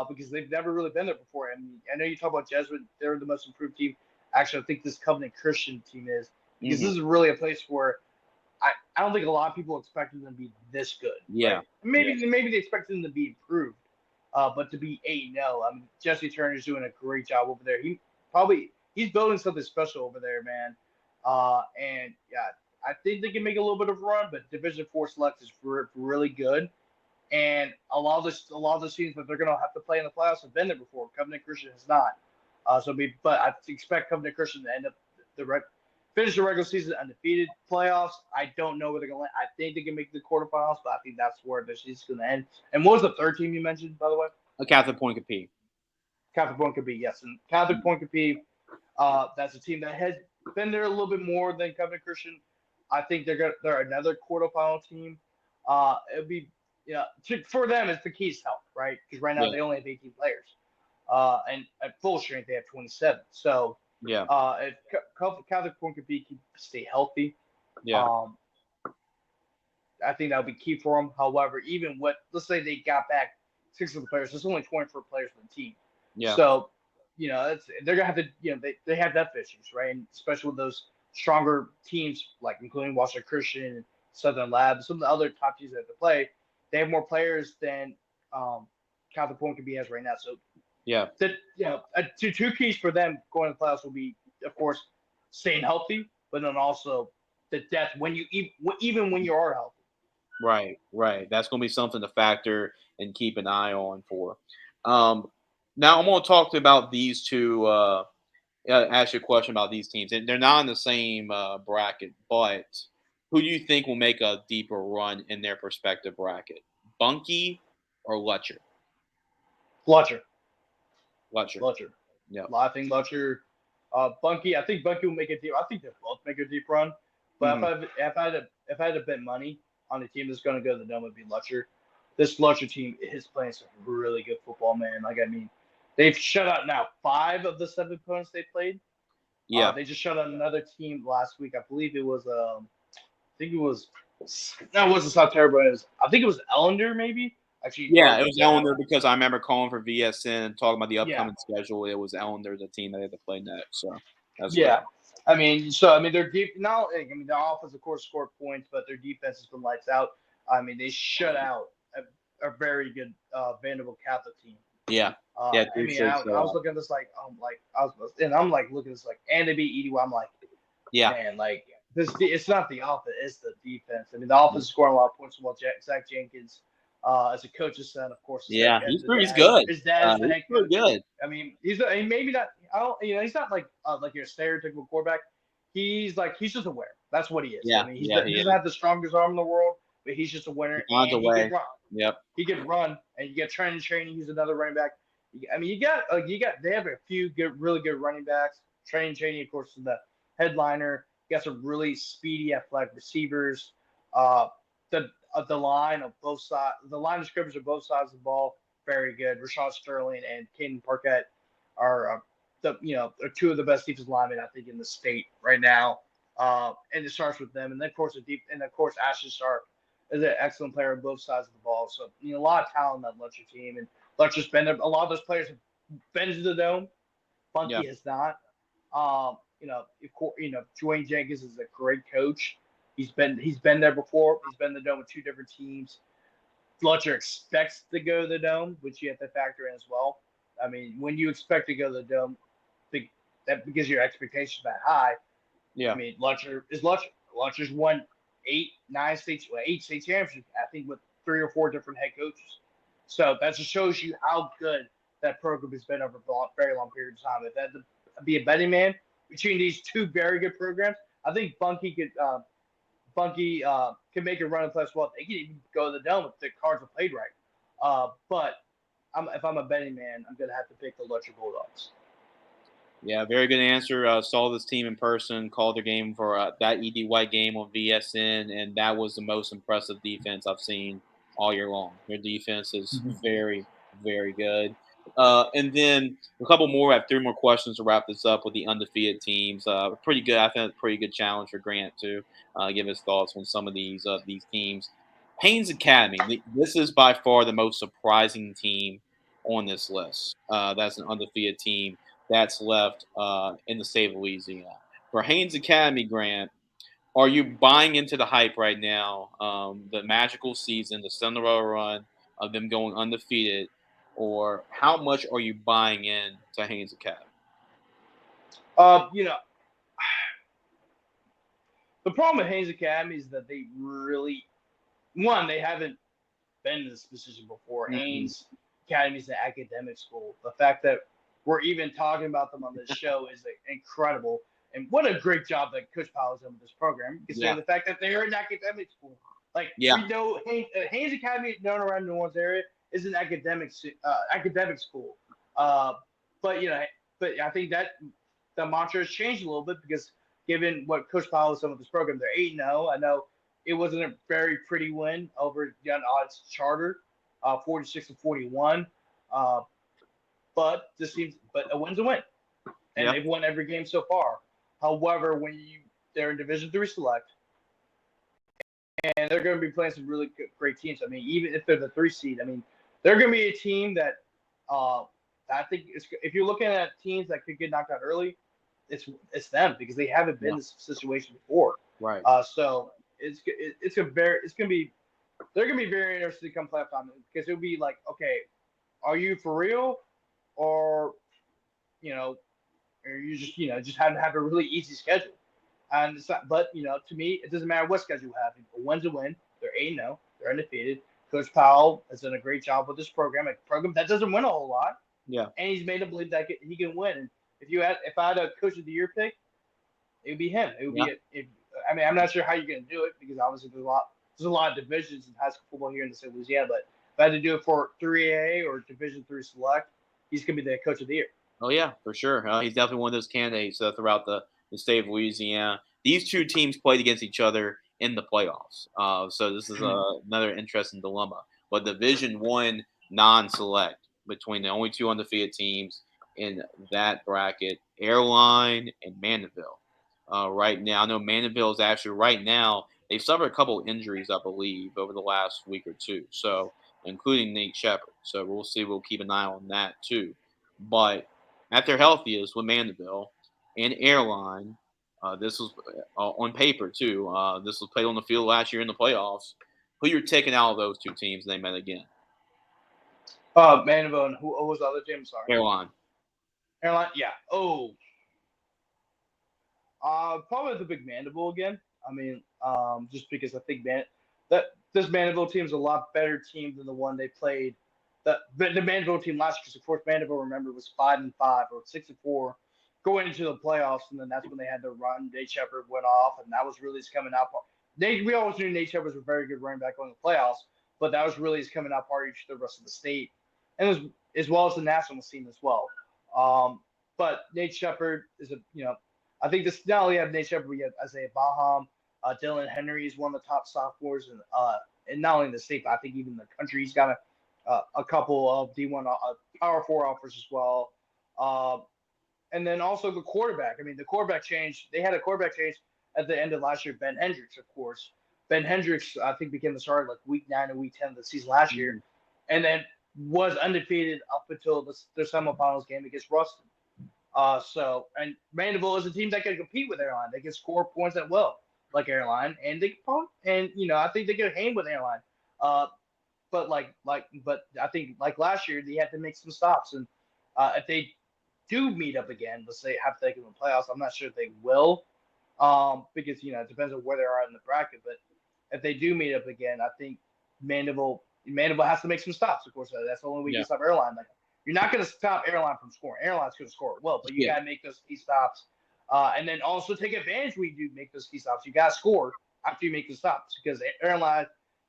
because they've never really been there before. I mean, I know you talk about Jesuit; they're the most improved team. Actually, I think this Covenant Christian team is because this is really a place where I don't think a lot of people expected them to be this good. Yeah, right? Maybe they expected them to be improved, but to be 8-0, I mean, Jesse Turner's doing a great job over there. He's building something special over there, man. And yeah, I think they can make a little bit of a run, but Division 4 select is really good. And a lot of the teams that they're going to have to play in the playoffs have been there before. Covenant Christian has not. But I expect Covenant Christian to end up finish the regular season undefeated. Playoffs, I don't know where they're going to land. I think they can make the quarterfinals, but I think that's where the season's going to end. And what was the third team you mentioned, by the way? Catholic Point Capee. Catholic Point Capee, yes. And Catholic Point Capee, that's a team that has been there a little bit more than Covenant Christian. I think they're another quarterfinal team. It'd be for them, it's the key is health, right? Because right now they only have 18 players. And at full strength, they have 27. So, if Catholic Point Capee can stay healthy, I think that would be key for them. However, let's say they got back 6 of the players, there's only 24 players on the team. Yeah. So, they're gonna have to, they have depth issues, right? And especially with those stronger teams, like including Washington Christian, Southern Lab, some of the other top teams that have to play, they have more players than Catholic Point Capee has right now. So. Two keys for them going to the playoffs will be, of course, staying healthy, but then also the depth even when you are healthy. Right. That's going to be something to factor and keep an eye on for. Now I'm going to talk about these two. Ask you a question about these teams, and they're not in the same bracket. But who do you think will make a deeper run in their respective bracket, Bunkie or Lutcher? Lutcher. Yeah. I think Lutcher. Bunkie. I think Bunkie will make a deep. I think they both make a deep run. But if I had to bet money on the team that's going to go to the dome, it'd be Lutcher. This Lutcher team is playing some really good football, man. Like, I mean, they've shut out now 5 of the 7 opponents they played. Yeah. They just shut out another team last week. I believe it was. It wasn't South Terrebonne. I think it was Ellender, maybe. Actually, it was Ellender because I remember calling for VSN and talking about the upcoming schedule. It was Ellender, the team that they had to play next. So that's right. I mean, they're deep now. I mean, the offense, of course, scored points, but their defense has been lights out. I mean, they shut out a very good Vanderbilt Catholic team. Yeah. I mean, I was looking at this looking at this and they beat EDU. I'm like, man, like this. It's not the offense, it's the defense. I mean, the offense is scoring a lot of points. Well, Zach Jenkins, as a coach's son, of course. He's good. His dad is the head coach. Good. I mean, he's maybe not. He's not like your stereotypical quarterback. He's just a winner. That's what he is. Yeah. I mean, he doesn't have the strongest arm in the world, but he's just a winner. He finds a way. He can run, and you get Trent Training. He's another running back. I mean, they have a few really good running backs. Training, of course, is the headliner. You got some really speedy, athletic receivers. The line of both sides, the line of scrimmage of both sides of the ball, very good. Rashad Sterling and Caden Parkett are are two of the best defensive linemen I think in the state right now. And it starts with them, and then of course Ashton Sharp is an excellent player on both sides of the ball. So a lot of talent on that Lutcher team, and Lutcher's been there. A lot of those players have been to the dome. Funky has not. Dwayne Jenkins is a great coach. He's been there before. He's been in the dome with two different teams. Fletcher expects to go to the dome, which you have to factor in as well. I mean, when you expect to go to the dome, that because your expectations that high. Yeah. I mean, Lutcher's won eight state championships, I think, with 3 or 4 different head coaches. So that just shows you how good that program has been over a very long period of time. If that to be a betting man between these two very good programs, I think Bunky could make a run and play as well. They could even go to the dome if the cards are played right. But if I'm a betting man, I'm going to have to pick the Lutcher Bulldogs. Yeah, very good answer. Saw this team in person, called their game for that ED White game on VSN, and that was the most impressive defense I've seen all year long. Their defense is very, very good. And then a couple more. I have 3 more questions to wrap this up with the undefeated teams. Pretty good. I think a pretty good challenge for Grant to give his thoughts on some of these teams. Haynes Academy. This is by far the most surprising team on this list. That's an undefeated team that's left in the state of Louisiana. For Haynes Academy, Grant, are you buying into the hype right now, the magical season, the Cinderella run of them going undefeated, or how much are you buying in to Haynes Academy? The problem with Haynes Academy is that they haven't been in this position before. Mm-hmm. Haynes Academy is an academic school. The fact that we're even talking about them on this show is incredible. And what a great job that Coach Powell has done with this program, considering the fact that they're an academic school. We know Haynes Academy, known around New Orleans area, is an academic school. But I think that the mantra has changed a little bit because given what Coach Powell has done with this program, they're 8-0. I know it wasn't a very pretty win over Young Odds Charter, 46-41. But a win's a win, and they've won every game so far. However, they're in Division III Select, and they're going to be playing some really great teams. I mean, even if they're the 3 seed, I mean, they're going to be a team that I think if you're looking at teams that could get knocked out early, it's them because they haven't been in this situation before. Right. So they're going to be very interested to come playoff time because it'll be like, okay, are you for real? Or you just have to have a really easy schedule. And but to me, it doesn't matter what schedule you have. A win's a win. They're 8-0. They're undefeated. Coach Powell has done a great job with this program. A program that doesn't win a whole lot. Yeah. And he's made them believe that he can win. And if I had a Coach of the Year pick, it would be him. It would be. I'm not sure how you're going to do it because obviously there's a lot of divisions in high school football here in the state of Louisiana. But if I had to do it for 3A or Division III Select, he's going to be the Coach of the Year. Oh, yeah, for sure. He's definitely one of those candidates throughout the state of Louisiana. These two teams played against each other in the playoffs. So this is another interesting dilemma. But Division I non-select between the only 2 undefeated teams in that bracket, Airline and Mandeville. Right now, I know Mandeville is actually right now, they've suffered a couple injuries, I believe, over the last week or two. So including Nate Shepard. So we'll see. We'll keep an eye on that too. But at their healthiest with Mandeville and Airline, this was on paper too. This was played on the field last year in the playoffs. Who you're taking out of those 2 teams? They met again. Mandeville and who was the other team? Sorry. Airline, yeah. Oh. Probably the big Mandeville again. I mean, just because I think this Mandeville team is a lot better team than the one they played. The Mandeville team last year, because of course Mandeville, remember, was 5-5 or 6-4 going into the playoffs, and then that's when they had the run. Nate Shepard went off, and that was really his coming out. We always knew Nate Shepard was a very good running back going to the playoffs, but that was really his coming out party to the rest of the state, and as well as the national scene as well. But Nate Shepard is I think this not only have Nate Shepard, we have Isaiah Baham, Dylan Henry is one of the top sophomores, and not only in the state, but I think even the country. He's got a couple of D1 Power 4 offers as well. And then also the quarterback. I mean, the quarterback change. They had a quarterback change at the end of last year. Ben Hendricks, of course. Ben Hendricks, I think, became the starter like week 9 and week 10 of the season last year, and then was undefeated up until the semifinals game against Ruston. And Mandeville is a team that can compete with Airline. They can score points at will, like Airline, and they I think they can hang with Airline. But I think like last year they had to make some stops, and if they do meet up again, let's say hypothetically in the playoffs, I'm not sure if they will, because it depends on where they are in the bracket. But if they do meet up again, I think Mandeville has to make some stops. Of course, that's the only way you can stop Airline. Like, you're not going to stop Airline from scoring. Airline's going to score well, but you got to make those key stops, and then also take advantage when you do make those key stops. You got to score after you make the stops, because Airline,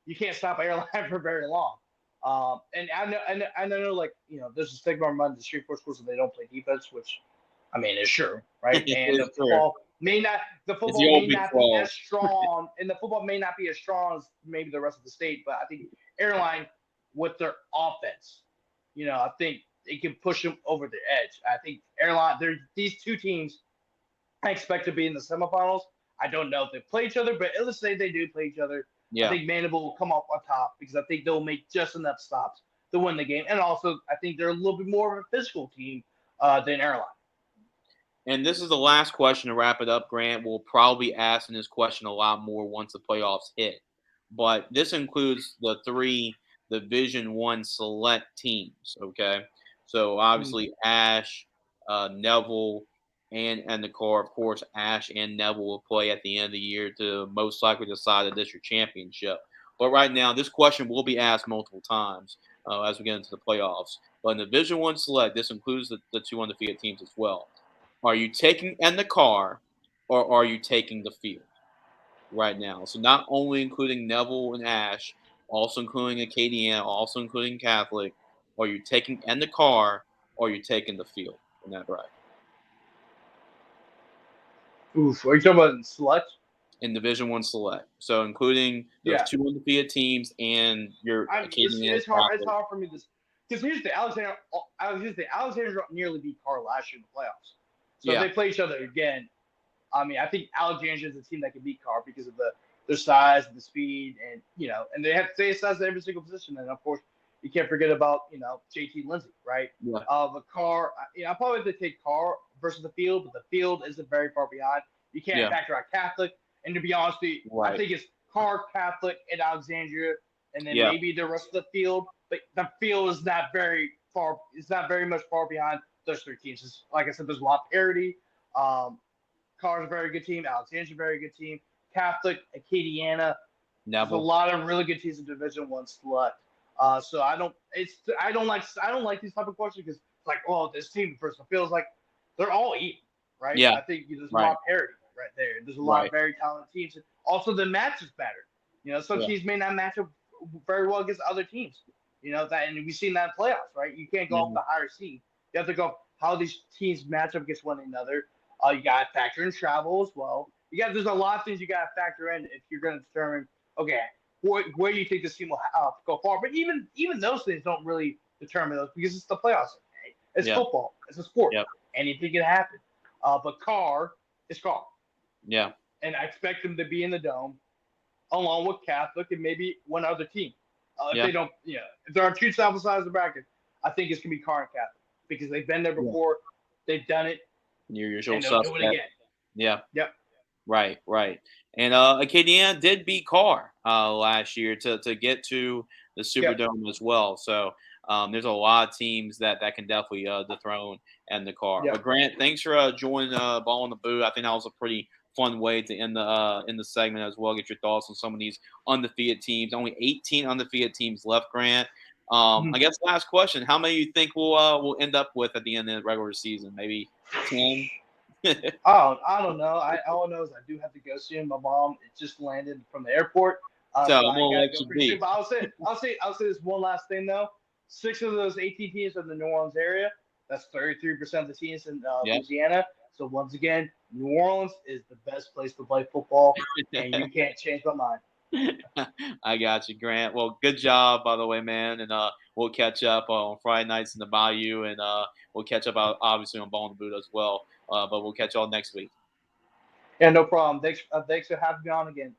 you can't stop Airline for very long. And I know, like, there's a stigma among the Street 4 schools that they don't play defense, which, I mean, is true, right? And the football may not be as strong, and the football may not be as strong as maybe the rest of the state. But I think Airline, with their offense, I think it can push them over the edge. I think Airline, these two teams, I expect to be in the semifinals. I don't know if they play each other, but let's say they do play each other. Yeah. I think Mandeville will come up on top because I think they'll make just enough stops to win the game. And also, I think they're a little bit more of a physical team than Airline. And this is the last question to wrap it up, Grant. We'll probably be asking this question a lot more once the playoffs hit. But this includes the 3 Division I select teams, okay? So, obviously, Ash, Neville, and the core, of course, Ash and Neville will play at the end of the year to most likely decide the district championship. But right now, this question will be asked multiple times as we get into the playoffs. But in Division I select, this includes the 2 undefeated teams as well. Are you taking in the car, or are you taking the field right now? So not only including Neville and Ash, also including Acadiana, also including Catholic. Are you taking in the car, or are you taking the field in that bracket? Oof, are you talking about in select? In Division I select, so including those 2 undefeated teams and your Acadiana. It's hard for me to, because here's the Alexandria nearly beat Carr last year in the playoffs. So if they play each other again, I mean, I think Alexandria is a team that can beat Carr because of their size and the speed, and and they have to stay size at every single position. And of course, you can't forget about JT Lindsay, right? Yeah. The Carr, I probably have to take Carr versus the field, but the field isn't very far behind. You can't factor out Catholic, and to be honest with you, I think it's Carr, Catholic, and Alexandria, and then maybe the rest of the field. But the field is not very far. It's not very much far behind those 3 teams. It's, like I said, there's a lot of parity. Carr's a very good team. Alexandria's a very good team. Catholic, Acadiana. There's a lot of really good teams in Division I select. So I don't like these type of questions because it's like, oh, this team versus the field is like they're all even, right? Yeah. I think there's a lot of parity right there. There's a lot of very talented teams. Also, the matches matter. Some teams may not match up very well against other teams. And we've seen that in playoffs, right? You can't go off the higher seed. You have to go how these teams match up against one another. You got to factor in travel as well. There's a lot of things you got to factor in if you're going to determine, okay, where do you think this team will go far. But even those things don't really determine those because it's the playoffs. Okay? It's football. It's a sport. Yep. Anything can happen. But Carr is Carr. Yeah. And I expect them to be in the dome along with Catholic and maybe one other team. If they don't, if there are 2 sample sides of the bracket, I think it's going to be Carr and Catholic because they've been there before. They've done it. Your usual suspect. Do it again. Yeah. Yep. Right. And Acadiana did beat Carr last year to get to the Superdome as well. So there's a lot of teams that can definitely dethrone and the Carr. But Grant, thanks for joining Ball in the Boot. I think that was a pretty fun way to end the segment as well. Get your thoughts on some of these undefeated teams. Only 18 undefeated teams left, Grant. I guess last question: how many you think we'll end up with at the end of the regular season? Maybe 10. I don't know. All I know is I do have to go soon. My mom just landed from the airport, so I'm gonna let you be. But I'll say this one last thing though. 6 of those 18 teams are in the New Orleans area. That's 33% of the teams in Yep. Louisiana. So once again, New Orleans is the best place to play football, and you can't change my mind. I got you, Grant. Well, good job, by the way, man. And we'll catch up on Friday nights in the Bayou, and we'll catch up obviously on Ball in the Boot as well. But we'll catch y'all next week. Yeah, no problem. Thanks for having me on again.